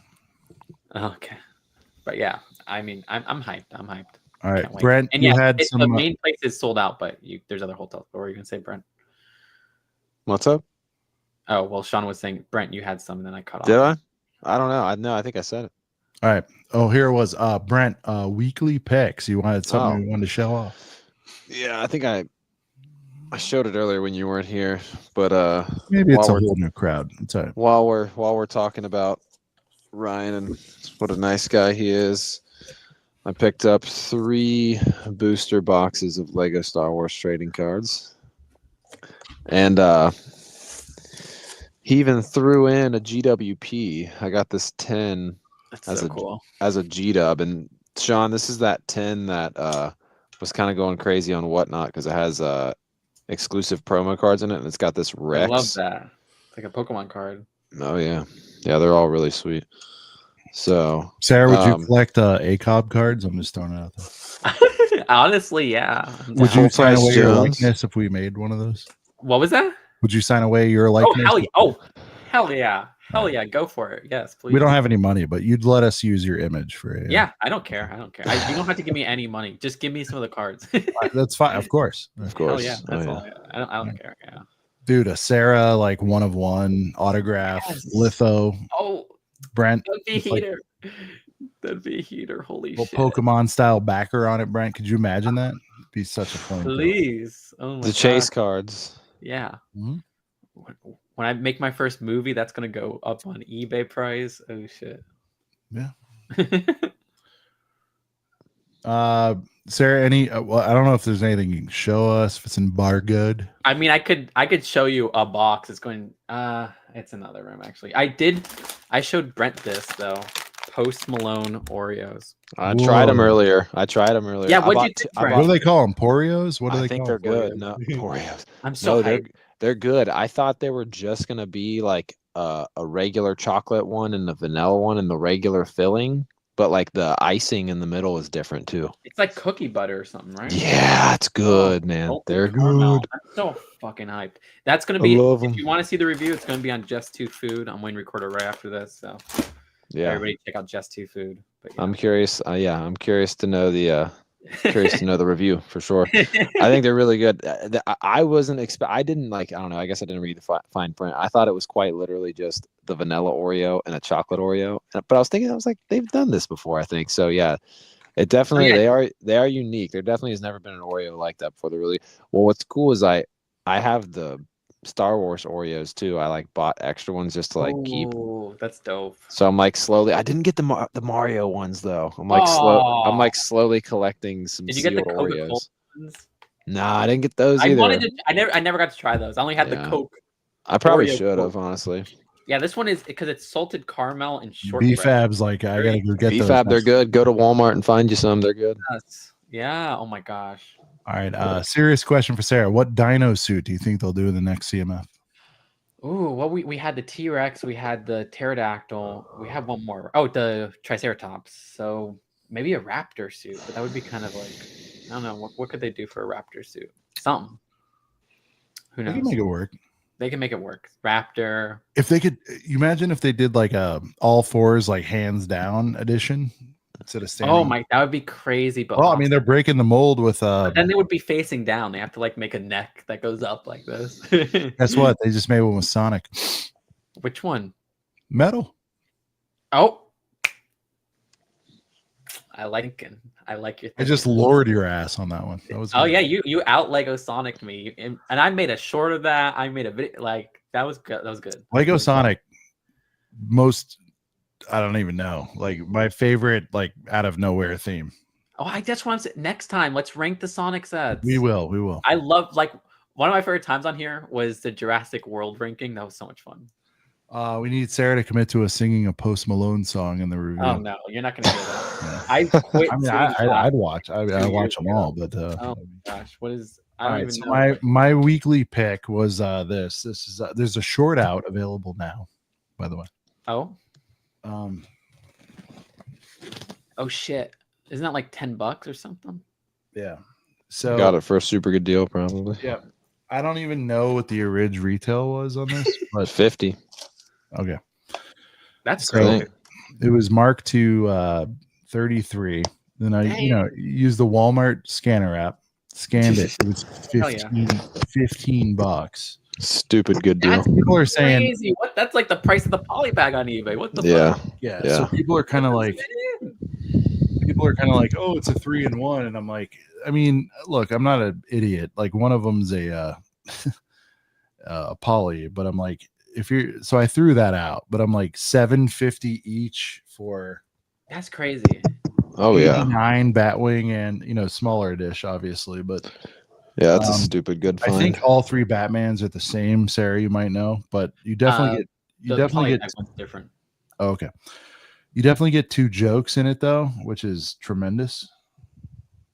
Okay. But yeah, I mean, I'm hyped. All right, Brent, and you had some. The main place is sold out, but there's other hotels. What were you gonna say, Brent? What's up? Oh well, Sean was saying, Brent, you had some, and then I cut off. Did I? I don't know. I think I said it. All right. Oh, here it was. Brent, weekly picks. You wanted something you wanted to show off. Yeah, I think I showed it earlier when you weren't here, but maybe it's a whole new crowd. It's all right. While we're talking about Ryan and what a nice guy he is, I picked up 3 booster boxes of Lego Star Wars trading cards, and he even threw in a GWP. I got this 10 cool. as a G-dub, and Sean, this is that 10 that was kind of going crazy on Whatnot because it has exclusive promo cards in it, and it's got this Rex. I love that. It's like a Pokemon card. Oh yeah, they're all really sweet. So, Sarah, would you collect ACOB cards? I'm just throwing it out there. Honestly, yeah. Would you sign away your likeness if we made one of those? What was that? Would you sign away your likeness? Hell yeah. Hell yeah. Go for it. Yes, please. We don't have any money, but you'd let us use your image for it. Yeah, I don't care. You don't have to give me any money. Just give me some of the cards. That's fine. Of course. Hell yeah. That's all. I don't care. Yeah. Dude, a Sarah, like 1 of 1 autograph, litho. Oh, Brent. that'd be a heater. That'd be a heater. Holy shit. Pokemon style backer on it, Brent. Could you imagine that? It'd be such a fun. Please. Oh my the chase cards. Yeah. Mm-hmm. When I make my first movie, that's gonna go up on eBay price. Oh shit. Yeah. Sarah, well, I don't know if there's anything you can show us if it's in bar good. I mean, I could show you a box. It's going it's another room actually. I showed Brent this though. Post Malone Oreos. I tried them earlier. Yeah, what do they call them? Porios? What do they think call they're them? good. No, Oreos. I'm so they're good. I thought they were just gonna be like a regular chocolate one and a vanilla one and the regular filling, but like the icing in the middle is different too. It's like cookie butter or something, right? Yeah, it's good, man. Salted They're caramel. good. I'm so fucking hyped. That's gonna I be. love If 'em. you want to see the review, it's gonna be on Just Two Food. I'm waiting to record it right after this, so Yeah, everybody check out Just Two Food. But, I'm curious. I'm curious to know the review for sure. I think they're really good. I wasn't I didn't like. I don't know. I guess I didn't read the fine print. I thought it was quite literally just the vanilla Oreo and a chocolate Oreo. But I was thinking, I was like, they've done this before. I think so. Yeah, it definitely. They are unique. There definitely has never been an Oreo like that before. They're really well. What's cool is I have the Star Wars Oreos too. I like bought extra ones just to like keep. Oh, that's dope. So I'm like slowly. I didn't get the Mario ones though. I'm like slowly collecting some Did you get the sealed Coca-Cola Oreos. ones? Nah, I didn't get those I either. wanted to. I never got to try those. I only had the Coke. I probably Oreo should have, Coke. honestly. Yeah, this one is because it's salted caramel and shortbread. BFAB's like I gotta go get those. BFAB, they're good. Go to Walmart and find you some. They're good. Yes. Yeah. Oh my gosh. All right. Serious question for Sarah. What dino suit do you think they'll do in the next CMF? Ooh, well, we had the T-Rex, we had the pterodactyl, we have one more. Oh, the Triceratops. So maybe a raptor suit, but that would be kind of like, I don't know, what could they do for a raptor suit? Something. Who knows? They can make it work. They can make it work. Raptor. If they could, you imagine if they did like a all fours, like hands down edition instead of standing. Oh my, that would be crazy. But well, I mean, they're breaking the mold with but then they would be facing down. They have to like make a neck that goes up like this. Guess what? They just made one with Sonic. Which one? Metal. Oh, I like your. I just lured your ass on that one. That was Oh good. yeah, you out Lego Sonic me, and I made a short of that. I made a video like that was good. That was good. Lego Sonic. Most, I don't even know. Like my favorite, like out of nowhere theme. Oh, I just want to say, next time let's rank the Sonic sets. We will. I love like one of my favorite times on here was the Jurassic World ranking. That was so much fun. We need Sarah to commit to singing a Post Malone song in the review. Oh no, you're not gonna do that. Yeah. I quit. I mean, I'd watch. I watch them all, but oh my gosh, what is? I all don't right. even So know. my weekly pick was this. This is there's a short out available now, by the way. Oh. Um. Oh shit! Isn't that like $10 or something? Yeah. So Got it for a super good deal, probably. Yeah. I don't even know what the original retail was on this, but 50. Okay. That's So great. it was marked to 33. Then I, used the Walmart scanner app, scanned it. It was Hell yeah. $15. Stupid good deal. That's People are saying, crazy. What? That's like the price of the poly bag on eBay. What the Yeah. fuck? yeah. Yeah. So people are kind of like, oh, it's a 3-in-1, and I'm like, I mean, look, I'm not an idiot. Like one of them's a poly, but I'm like, so I threw that out, but I'm like $7.50 each for That's crazy. Oh yeah. 9 Batwing and smaller dish, obviously, but Yeah, that's a stupid good I find. think all 3 Batmans are the same. Sarah, you might know, but you definitely The poly bag one's different. Oh, okay. You definitely get 2 jokes in it though, which is tremendous.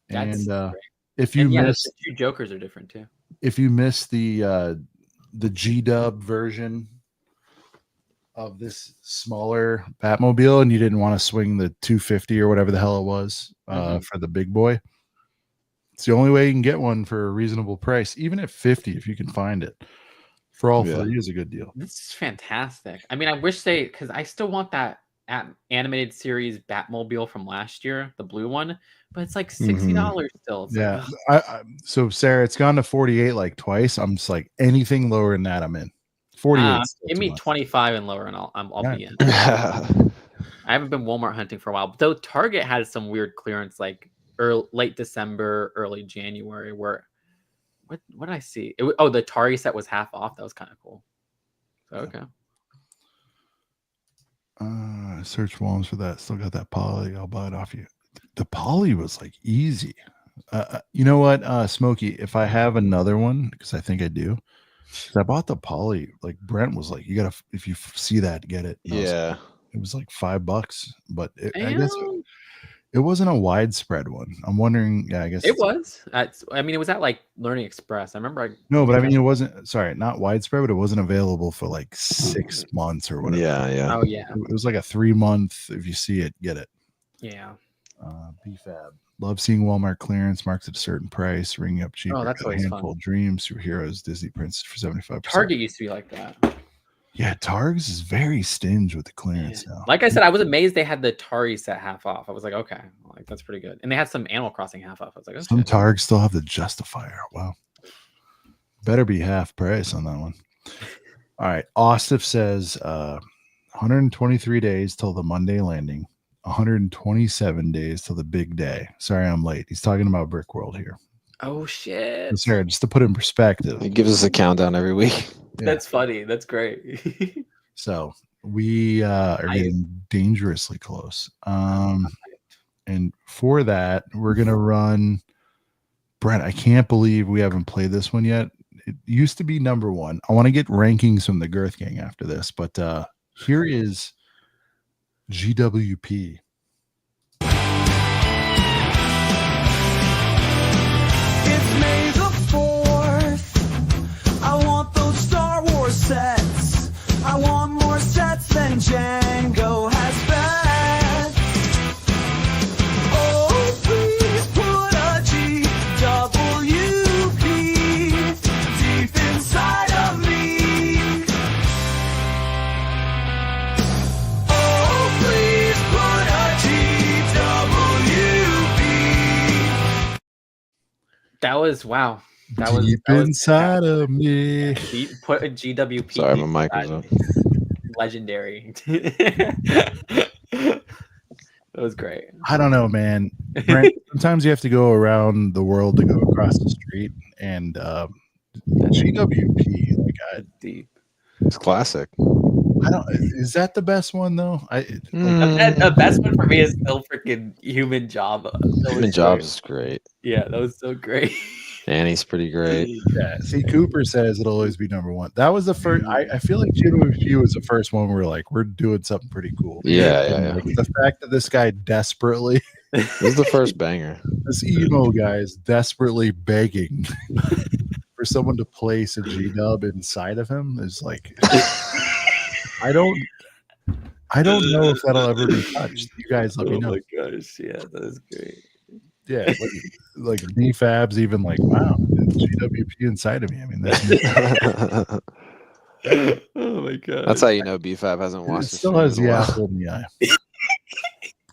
That's And great. if you And yeah, miss the 2 Jokers are different too. if you miss the G-Dub version of this smaller Batmobile and you didn't want to swing the 250 or whatever the hell it was for the big boy, it's the only way you can get one for a reasonable price, even at 50 if you can find it. For all 3 is a good deal. This is fantastic. I mean, I wish because I still want that animated series Batmobile from last year, the blue one, but it's like $60 still. It's Yeah. like, So Sarah, it's gone to 48 like twice. I'm just like anything lower than that, I'm in. 48. give me 25 and lower, and I'll be in. Yeah. I haven't been Walmart hunting for a while, though. Target had some weird clearance, like late December, early January. Where what did I see? The Atari set was half off. That was kind of cool. So, okay. Search Walmart for that. Still got that poly. I'll buy it off you. The poly was like easy. You know what, Smokey? If I have another one, because I think I do. I bought the poly. Like Brent was like, you gotta, if you see that, get it. And Yeah. it was like $5, but I guess It wasn't a widespread one. I'm wondering. Yeah, I guess It was. I mean, it was at like Learning Express. I remember. No, but I mean, it wasn't. Sorry, not widespread, but it wasn't available for like 6 months or whatever. Yeah. Oh yeah. It was like a 3-month. If you see it, get it. Yeah. BFAB. Love seeing Walmart clearance marked at a certain price, ringing up cheaper. Oh, that's a always handful fun. of dreams, superheroes, Disney princess for 75%. Target used to be like that. Yeah, Targs is very stingy with the clearance now. Like I said, I was amazed they had the Atari set half off. I was like, okay, like that's pretty good. And they had some Animal Crossing half off. I was like, okay. Some Targs still have the Justifier. Wow. Better be half price on that one. All right. Ostif says 123 days till the Monday landing, 127 days till the big day. Sorry, I'm late. He's talking about Brickworld here. Oh shit. Sarah, just to put in perspective. It gives us a countdown every week. Yeah. That's funny. That's great. So we are getting dangerously close. And for that, we're gonna run. Brent, I can't believe we haven't played this one yet. It used to be number one. I want to get rankings from the Girth Gang after this, but here is GWP. It's May the 4th. I want those Star Wars sets. I want more sets than Django has been. Oh, please put a GWP deep inside of me. Oh, please put a GWP. That was wow. That was Deep that was inside of me. Put a GWP. Sorry, my mic was up. Legendary. That was great. I don't know, man. Brent, sometimes you have to go around the world to go across the street, and GWP, like Deep. It's classic. I don't. Is that the best one though? The best one for me is still freaking Human Job. Human Jobs is great. Yeah, that was so great. Annie's pretty great. Yeah. See, Cooper says it'll always be number one. That was the first. I feel like GWP was the first one where like we're doing something pretty cool. Yeah. Like, the fact that this guy desperately, This is the first banger. this emo guy is desperately begging for someone to place a G-dub inside of him is like, I don't know if that'll ever be touched. You guys let me know. Oh my gosh, yeah, that is great. Yeah, like BFAB's even like, wow, GWP inside of me. I mean, that's Oh my god. That's how you know BFAB hasn't it watched the still stream has in a the while. apple in the eye.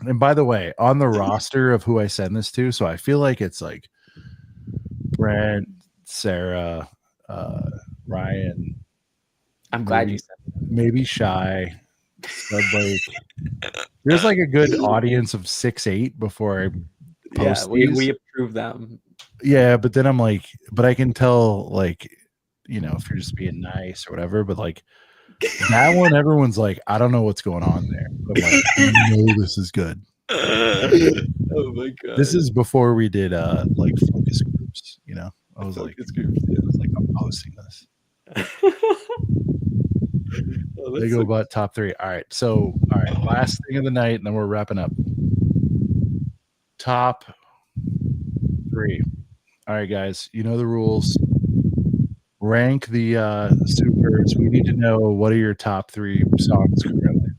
And by the way, on the roster of who I send this to, so I feel like it's like Brent, Sarah, Ryan. I'm glad you said that. Maybe Shy. Stud Blake. There's like a good audience of 6-8 before I post Yeah, these. we approve them. Yeah, but then I'm like, but I can tell, like, you know, if you're just being nice or whatever. But like that one, everyone's like, I don't know what's going on there. But I'm like, I know this is good. Oh my god. This is before we did like focus groups. You know, I was like, I'm posting this. Oh, They go about top 3. All right. So, all right. Last thing of the night, and then we're wrapping up. Top 3. All right, guys. You know the rules. Rank the supers. We need to know what are your top 3 songs currently.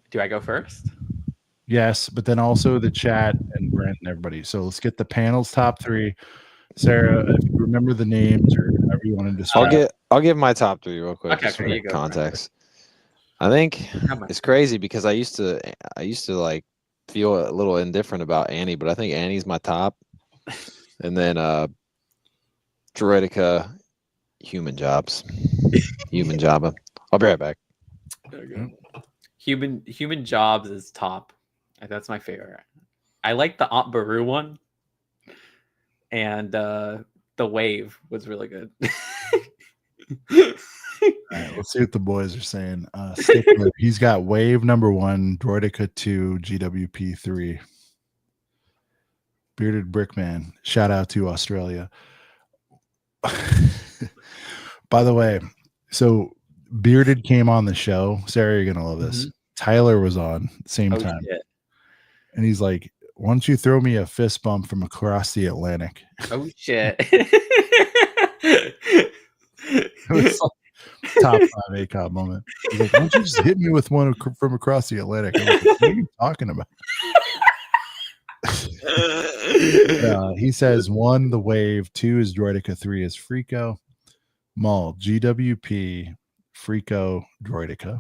Do I go first? Yes, but then also the chat and Brent and everybody. So let's get the panel's top 3. Sarah, if you remember the names or however you want to describe. I'll give my top 3 real quick. Okay, just for you go. context. I think Come it's crazy because I used to like feel a little indifferent about Annie, but I think Annie's my top. And then Droidica, Human Jobs. Human Jabba. I'll be right back. Human Jobs is top. That's my favorite. I like the Aunt Beru one. And the Wave was really good. All right, let's see what the boys are saying. Stickler, he's got Wave number 1, Droidica 2, GWP 3. Bearded Brickman, shout out to Australia. By the way, so Bearded came on the show. Sarah, you're gonna love this. Tyler was on same time. Shit. And he's like, why don't you throw me a fist bump from across the Atlantic? Oh shit. It was like top 5 ACOB moment. He's like, why don't you just hit me with one from across the Atlantic? I was like, what are you talking about? He says 1, the wave, 2 is Droidica, 3 is Freako. Maul, GWP, Freako, Droidica.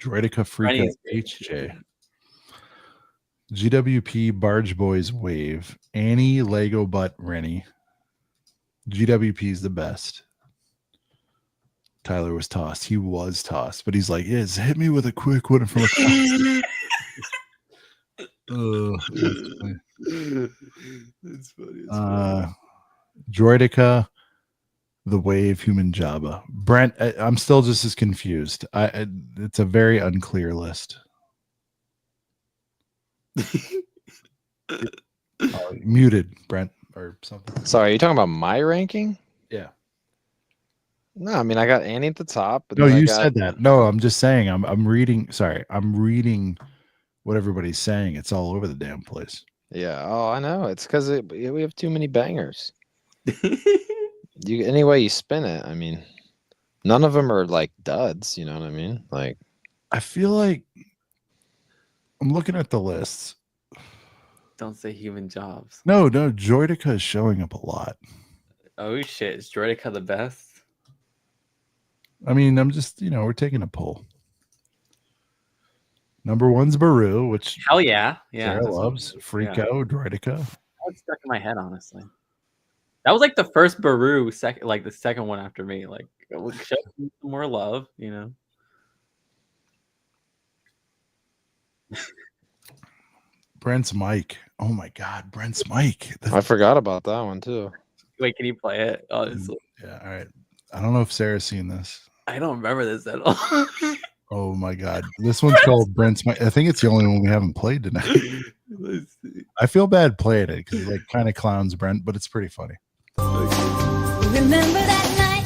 Droidica, Freako, HJ. GWP, Barge Boys, Wave. Annie, Lego Butt, Rennie. GWP is the best. Tyler was tossed. He was tossed, but he's like, yes, hit me with a quick one from across. That's funny. Droidica, the wave, human Jabba. Brent, I'm still just as confused. It's a very unclear list. Muted, Brent, or something. Sorry, are you talking about my ranking? Yeah. No, I mean I got Annie at the top. But No, then I you got- said that. No, I'm just saying. I'm reading. Sorry, I'm reading what everybody's saying. It's all over the damn place. Yeah. Oh, I know. It's because we have too many bangers. Any way you spin it, I mean, none of them are like duds. You know what I mean? Like, I feel like I'm looking at the lists. Don't say human jobs. No, Droidica is showing up a lot. Oh shit, is Droidica the best? I mean, I'm just, we're taking a poll. Number 1's Baru, which Hell yeah. Yeah. Sarah loves. Freako, Droidica. That's stuck in my head, honestly. That was like the first Baru, the second one after me. Like, show some more love, Brent's mic. Oh my God, Brent's mic. I forgot about that one too. Wait, can you play it? Oh, Yeah, all right. I don't know if Sarah's seen this. I don't remember this at all. Oh my God. This one's called Brent's mic. I think it's the only one we haven't played tonight. Let's see. I feel bad playing it because he like kind of clowns Brent, but it's pretty funny. Remember that night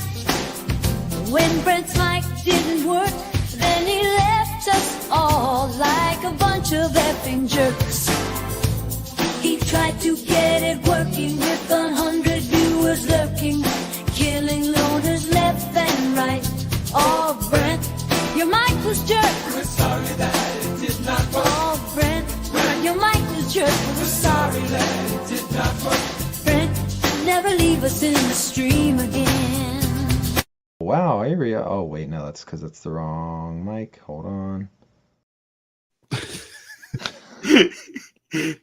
when Brent's mic didn't work? Then he left us all like a bunch of effing jerks. He tried to get it working with 100 viewers lurking, killing loners left and right. Oh, Brent, your mic was jerked. We're sorry that it did not work. Oh, Brent, your mic was jerked. We're sorry that it did not work. Brent, never leave us in the stream again. Wow, Avery. Oh wait, no, that's because it's the wrong mic. Hold on.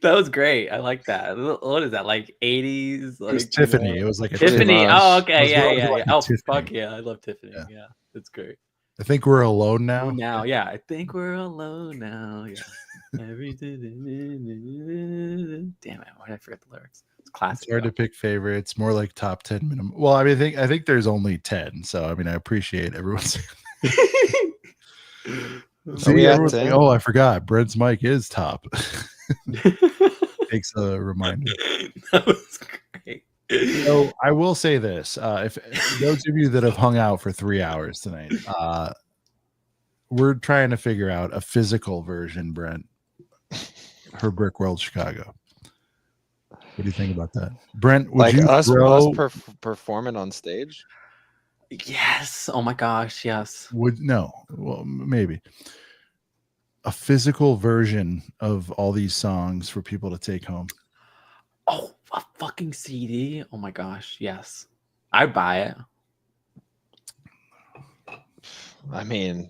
That was great. I like that. What is that? Like 80s? Like, It was Tiffany. It was like a Tiffany. much. Oh, It okay. was Yeah, more yeah, like yeah. a Oh, Tiffany. fuck yeah. I love Tiffany. Yeah. Yeah, that's great. I think we're alone now. Now, yeah. I think we're alone now. Yeah. Damn it. Why did I forget the lyrics? It's classic. It's hard to pick favorites. More like top 10 minimum. Well, I mean, I think there's only 10. So I mean, I appreciate everyone's. See, we at everyone's 10? like, oh, I forgot. Brent's mic is top. Takes a reminder. That was great. So I will say this: if those of you that have hung out for 3 hours tonight, we're trying to figure out a physical version, Brent, for Brickworld Chicago. What do you think about that, Brent? Would Like you us throw? performing on stage? Yes. Oh my gosh. Yes. Well, maybe a physical version of all these songs for people to take home. Oh, a fucking CD. Oh my gosh. Yes. I'd buy it. I mean,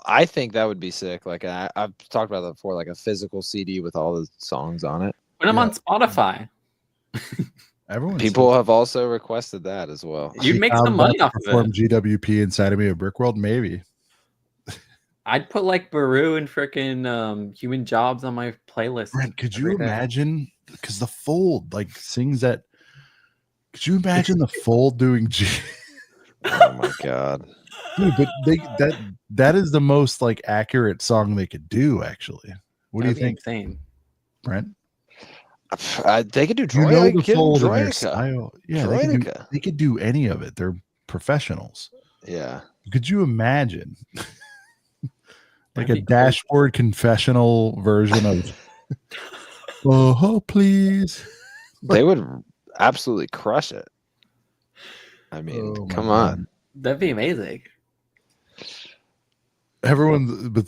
I think that would be sick. Like I've talked about that before, like a physical CD with all the songs on it. Put them Yeah. on Spotify. People have also requested that as well. You'd make some money off of Perform it. GWP inside of me at Brickworld, maybe. I'd put like Baru and freaking Human Jobs on my playlist. Brent, could you every day. imagine? Because the Fold like sings that. Could you imagine the Fold doing G? Oh my god. Dude, but that is the most like accurate song they could do. Actually, what That'd do you be think, Insane. Brent? They could do You know the Droidica. Fold and their Droidica. style. Yeah, Droidica. they could do any of it. They're professionals. Yeah. Could you imagine like That'd a be cool. dashboard confessional version of oh please. They would absolutely crush it. I mean, Oh, my come God. on. That'd be amazing. Everyone, but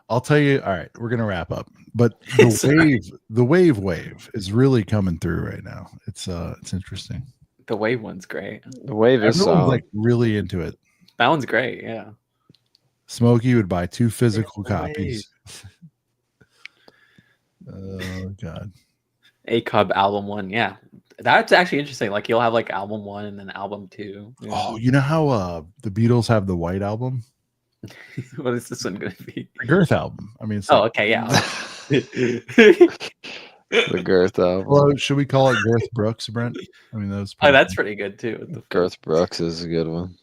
I'll tell you. All right, we're gonna wrap up. But the wave is really coming through right now. It's interesting. The wave one's great. The wave is Everyone's solid. like really into it. That one's great. Yeah. Smokey would buy 2 physical the wave. copies. Oh God. A-Cub album 1. Yeah. That's actually interesting. Like you'll have like album 1 and then album 2. Yeah. Oh, you know how the Beatles have the White Album? What is this one going to be? The Girth album. I mean, it's Oh, like, okay. Yeah. The Girth album. well, should we call it Girth Brooks, Brent? I mean, those. Oh, that's pretty good too. What the fuck? Girth Brooks is a good one.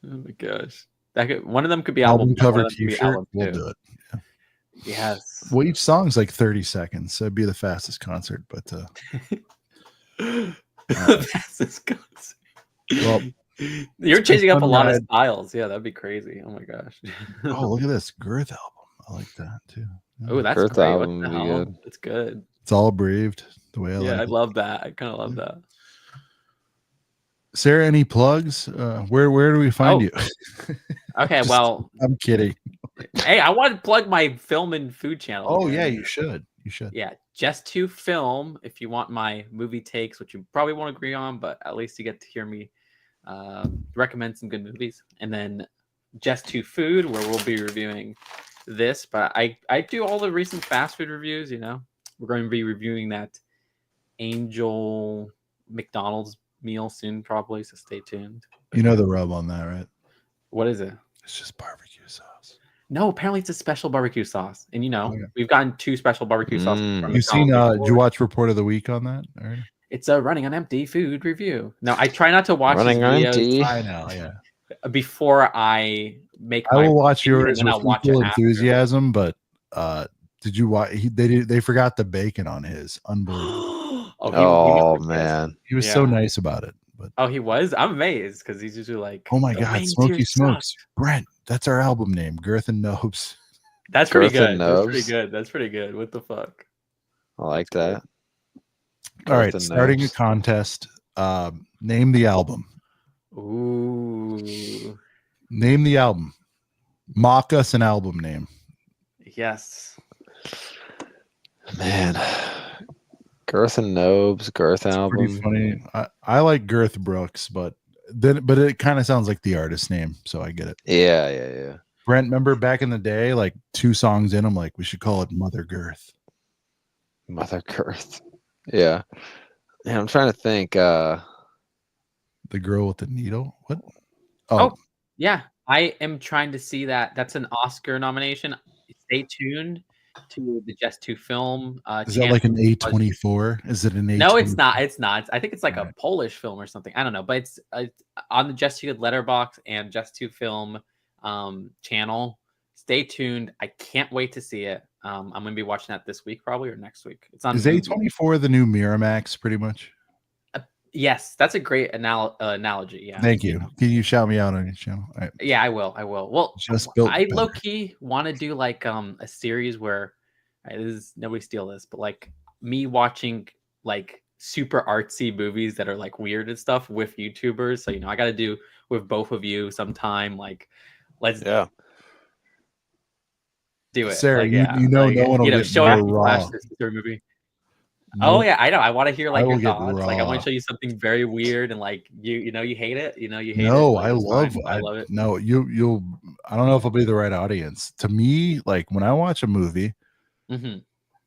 Oh my gosh. One of them could be album album cover one of them could be T-shirt. album We'll 2. do it. Yes. Well, each song's like 30 seconds, so it'd be the fastest concert. But Fastest concert. well, You're changing up a fun lot of ride. styles. Yeah, that'd be crazy. Oh my gosh. oh, look at this Girth album. I like that too. Oh, that's Girth great. album What would the be hell? good. That's good. It's all braved the way I Yeah, like I it. love that. I kind of love that. Sarah, any plugs? Where do we find Oh. you? Okay, Just- well, I'm kidding. hey, I want to plug my film and food channel. Oh again. yeah, you should. You should. Yeah, just to film. If you want my movie takes, which you probably won't agree on, but at least you get to hear me recommend some good movies. And then just to food, where we'll be reviewing this. But I do all the recent fast food reviews. You know, we're going to be reviewing that Angel McDonald's meal soon, probably. So stay tuned. You know the rub on that, right? What is it? It's just barbecue sauce. No, apparently it's a special barbecue sauce. And you know, Oh, yeah. we've gotten 2 special barbecue sauces. from You seen? McDonald's Did you before. watch Report of the Week on that? All right. It's a running on empty food review. No, I try not to watch these Running on videos empty. I know. Yeah. before I make. I my will watch opinion, yours and then with I'll watch it equal after. enthusiasm, but did you watch? They forgot the bacon on his. Unbelievable. Oh, Oh, was the best. man. He was so Yeah. nice about it. But Oh, he was. I'm amazed because he's usually like, oh my "The God, wings Smoky here Smokes, suck." Brent. That's our album name, Girth and Nobes. That's pretty Girth and good. That's pretty Nobs. good. That's pretty good. What the fuck? I like that. All right, Girth and starting a Nobs. contest. Name the album. Ooh, Name the album. Mock us an album name. yes. Man. Girth and Nobes, Girth Pretty album. funny. I like Girth Brooks, but it kind of sounds like the artist name, so I get it. Yeah. Brent, remember back in the day, like 2 songs in, I'm like, we should call it Mother Girth. Mother Girth. Yeah. I'm trying to think. The girl with the needle. What? Oh, yeah. I am trying to see that. That's an Oscar nomination. Stay tuned to the Just to Film. Is that like an A24? Is it an A24? No, it's not. It's not. I think it's like Alright. a Polish film or something. I don't know, but it's on the Just to Good Letterbox and Just to Film channel. Stay tuned. I can't wait to see it. I'm going to be watching that this week, probably, or next week. It's on. Is Tubi. A24 the new Miramax, pretty much? Yes, that's a great analogy. Yeah. Thank you. Can you shout me out on your channel? All right. Yeah, I will. I will. Well, Just built I better. low key want to do like a series where this is nobody steal this, but like me watching like super artsy movies that are like weird and stuff with YouTubers. So I got to do with both of you sometime. Like, let's Yeah. do it. Sarah, Like, you know like, no one will get show more up and raw. flash this through a movie. No, Oh yeah, I know. I want to hear like I will your get thoughts. Like I want raw. to show you something very weird and like you hate it. You hate it. No, Like, I it's love. fine. I love it. No, you'll. I don't know if I'll be the right audience. To me, like when I watch a movie, hmm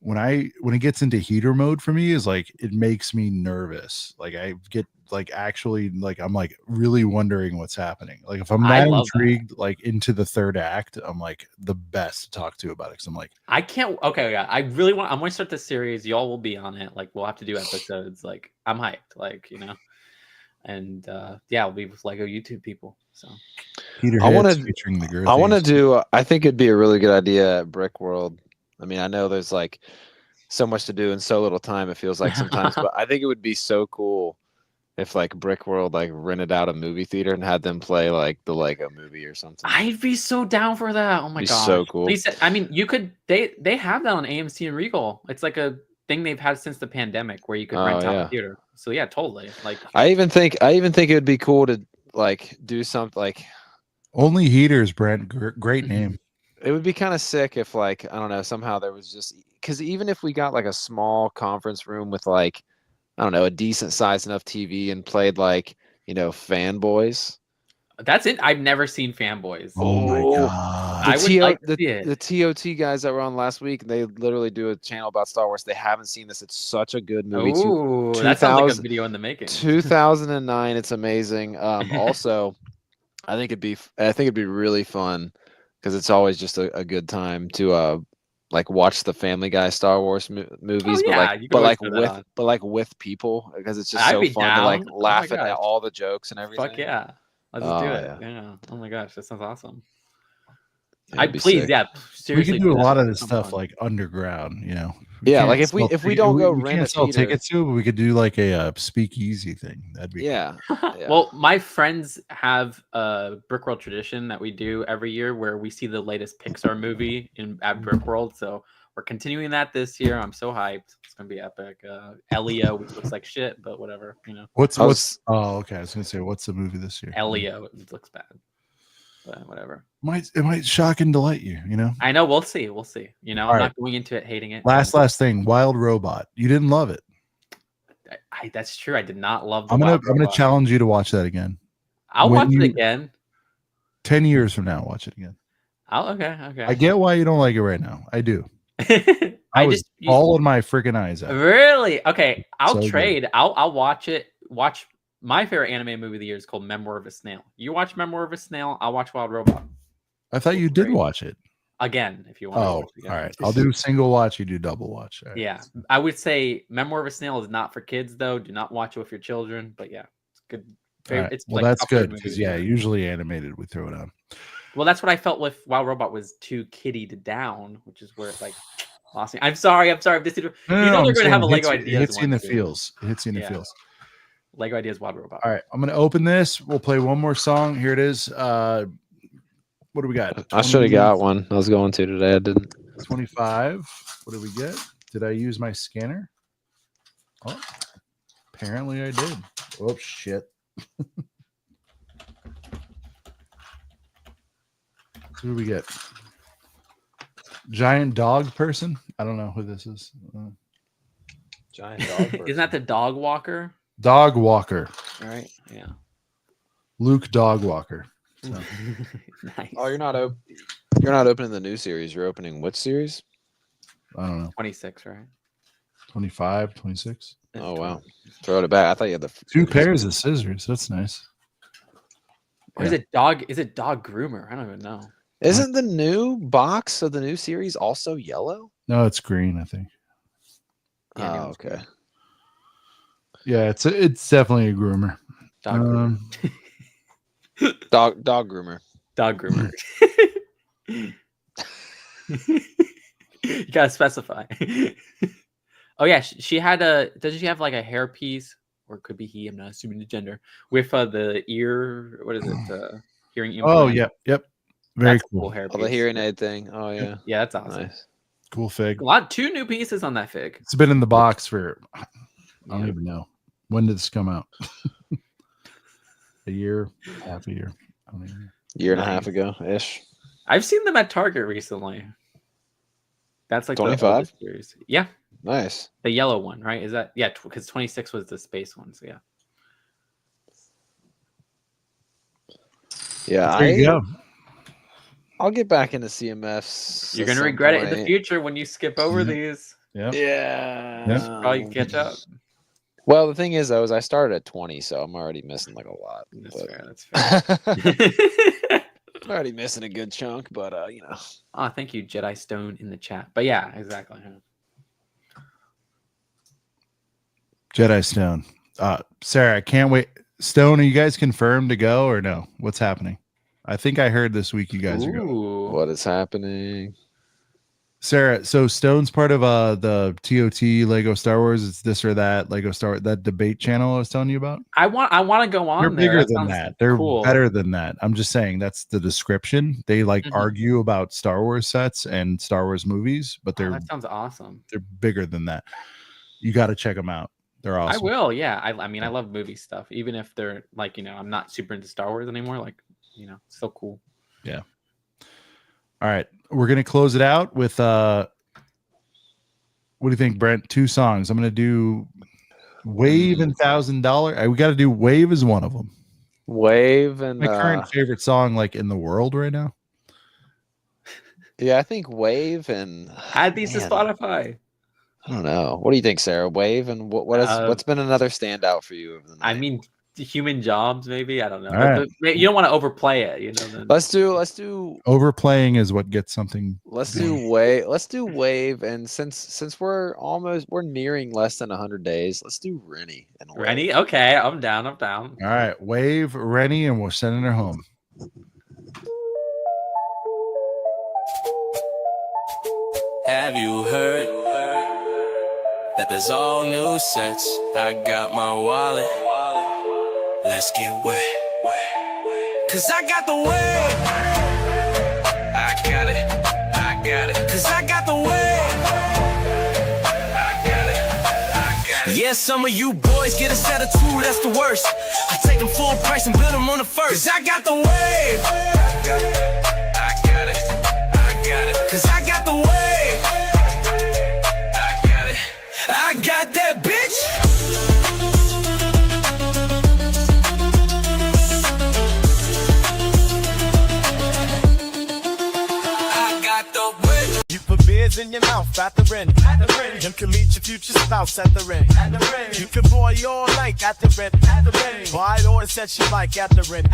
when it gets into heater mode for me, is like it makes me nervous. Like I get like actually like I'm like really wondering what's happening. Like if I'm I that love that. intrigued, like into the third act, I'm like the best to talk to about it. Cause I'm like, I can't. Okay, yeah. I really want. I'm going to start this series. Y'all will be on it. Like we'll have to do episodes. Like I'm hyped. Like and yeah, we'll be with Lego YouTube people. So Peter I wanna- Hicks featuring the girl. I want to do. I think it'd be a really good idea at Brickworld. I mean, I know there's like so much to do in so little time. It feels like sometimes, but I think it would be so cool if like Brickworld like rented out a movie theater and had them play like the Lego movie or something. I'd be so down for that. Oh my Be gosh. so cool. Please, I mean, you could. They have that on AMC and Regal. It's like a thing they've had since the pandemic where you could rent out a theater. So yeah, totally. Like I even think it would be cool to like do something like Only Heaters, Brent. Great name. it would be kind of sick if like I don't know, somehow there was just because even if we got like a small conference room with like I don't know, a decent sized enough TV and played like, Fanboys. that's it. I've never seen Fanboys. Oh my god. I would like to see it. The TOT guys that were on last week, they literally do a channel about Star Wars. They haven't seen this. It's such a good movie. Ooh, that sounds like a video in the making. 2009. It's amazing. Also, I think it'd be really fun because it's always just a good time to like watch the Family Guy Star Wars movies, but like with people because it's just so fun to like laugh at all the jokes and everything. Fuck yeah. Let's do it. Yeah. Oh my gosh, that sounds awesome. Seriously. We can do a lot of this stuff like underground, Yeah, like if we don't go we rent can't a sell theater, tickets to it, but we could do like a speakeasy thing. That'd be yeah. Well, my friends have a Brickworld tradition that we do every year where we see the latest Pixar movie at Brickworld. So we're continuing that this year. I'm so hyped. It's gonna be epic. Elio, which looks like shit, but whatever, What's oh okay. I was gonna say what's the movie this year? Elio, it looks bad. But whatever. It might shock and delight you, I know, we'll see. I'm not going into it hating it. Last thing, Wild Robot. You didn't love it. That's true. I did not love the I'm gonna challenge you to watch that again. I'll watch it again. 10 years from now, watch it again. Okay. I get why you don't like it right now. I do. I was all in my freaking eyes out. Really? Okay. I'll So trade. good. I'll watch it. Watch my favorite anime movie of the year is called Memoir of a Snail. You watch Memoir of a Snail, I'll watch Wild Robot. I thought you did watch it. Again, if you want. Oh, all right. I'll do single watch. You do double watch. All right. Yeah. I would say Memoir of a Snail is not for kids, though. Do not watch it with your children. But yeah, it's good. All right. It's Well, like that's good movies. because usually animated we throw it on. Well, that's what I felt with Wild Robot was too kiddie to down, which is where it like lost me. I'm sorry. This is, they're going to have a Lego Ideas. It hits you in the feels. It hits you in the feels. Lego Ideas Wild Robot. All right, I'm gonna open this. We'll play one more song. Here it is. What do we got? I should have got one. I was going to today. I didn't. 25. What did we get? Did I use my scanner? Oh, apparently I did. Oh shit. So what do we get? Giant dog person? I don't know who this is. Giant dog person. Isn't that the dog walker? Dog Walker. Right. Yeah. Luke Dog Walker. So. Nice. Oh, you're not opening the new series. You're opening which series? I don't know. 26, right? 25, 26. Oh wow. Throw it back. I thought you had the two pairs of scissors. That's nice. Or is it dog? Is it dog groomer? I don't even know. Isn't the new box of the new series also yellow? No, it's green, I think. Oh, okay. Yeah, it's definitely a groomer. Dog groomer. Dog groomer. Dog groomer. You gotta specify. Oh yeah, she had doesn't she have like a hair piece, or it could be he? I'm not assuming the gender. With the ear, what is it? Hearing implant. Oh yeah, yep. Very cool. Hair Oh, piece. the hearing aid thing. Oh yeah. Yeah, that's awesome. Nice. Cool fig. Two new pieces on that fig. It's been in the box for I don't even know. When did this come out? A year, half a year. I don't even know. Year and a half ago ish. I've seen them at Target recently. That's like 25 series. Yeah. Nice. The yellow one, right? Is that because 26 was the space one, so yeah. Yeah, There you go. I'll get back into CMFs. You're gonna regret it in the future when you skip over these. Yep. Yeah. Yep. Probably catch up. Well, the thing is, though, is I started at 20, so I'm already missing like a lot. That's fair. I'm already missing a good chunk, but Oh, thank you, Jedi Stone in the chat. But yeah, exactly. Jedi Stone. Sarah, I can't wait. Stone, are you guys confirmed to go or no? What's happening? I think I heard this week you guys are going. Ooh. What is happening? Sarah, so Stone's part of the TOT Lego Star Wars. It's this or that Lego Star that debate channel I was telling you about. I want to go on. They're there. bigger That than sounds that. They're cool. better than that. I'm just saying that's the description. They like Mhm. argue about Star Wars sets and Star Wars movies, but Oh, that sounds awesome. they're bigger than that. You got to check them out. They're awesome. I will. Yeah. I mean, I love movie stuff, even if they're like, I'm not super into Star Wars anymore. Like, it's still cool. Yeah. All right, we're gonna close it out with what do you think, Brent? 2 songs. I'm gonna do Wave and $1,000. We got to do Wave as one of them. Wave and My current favorite song, like in the world right now. yeah, I think Wave and Add these to man, Spotify. I don't know. What do you think, Sarah? Wave and what's been another standout for you over the night? I mean, Human Jobs, maybe. I don't know. All right. But you don't want to overplay it, then. Let's do Overplaying is what gets something. let's do Wave, and since we're nearing less than 100 days, let's do Rennie and Wave. Rennie? Okay, I'm down. All right, Wave, Rennie, and we're sending her home. Have you heard that there's all new sets? I got my wallet. Let's get wet. Cause I got the wave. I got it. Cause I got the wave. I got it. Yeah, some of you boys get a set of 2, that's the worst. I take them full price and build them on the first. Cause I got the wave. I got it. Cause I got the wave. I got that bitch. I got the whip. You put beers in your mouth at the Rennie. You can meet your future spouse at the Rennie. You can boy all night at the Rennie. Buy it or set you like at the Rennie.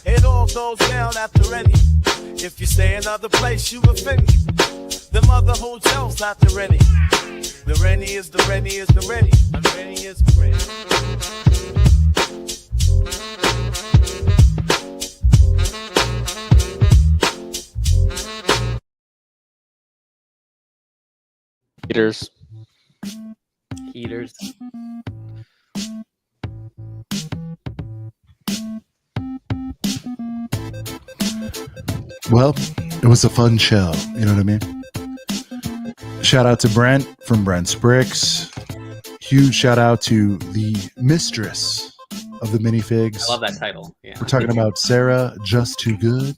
It all goes down at the Rennie. If you stay another place, you offend me. Them other hotels at the Rennie. The Rennie is the Rennie is the Rennie. The Rennie is the Rennie. Heaters. Well, it was a fun show. You know what I mean? Shout out to Brent from Brent's Bricks. Huge shout out to the mistress of the minifigs. I love that title. Yeah. We're talking about Sarah, Just Too Good.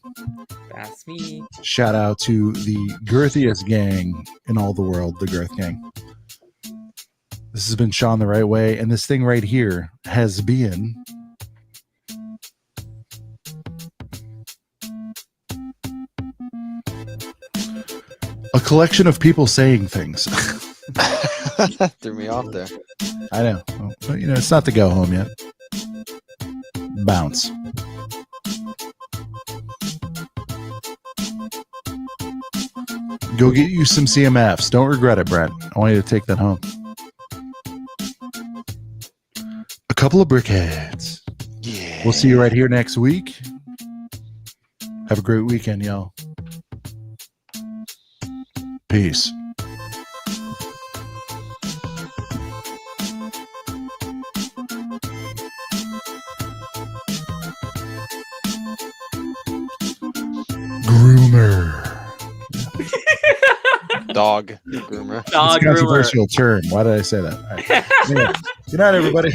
That's me. Shout out to the girthiest gang in all the world, the Girth Gang. This has been Sean the Right Way, and this thing right here has been a collection of people saying things. Threw me off there. I know. But, it's not the go home yet. Bounce. Go get you some CMFs. Don't regret it, Brett. I want you to take that home. A couple of brickheads. Yeah. We'll see you right here next week. Have a great weekend, y'all. Peace. Groomer. Dog groomer. Dog It's a groomer. controversial term. Why did I say that? All right. Anyway, good night, everybody.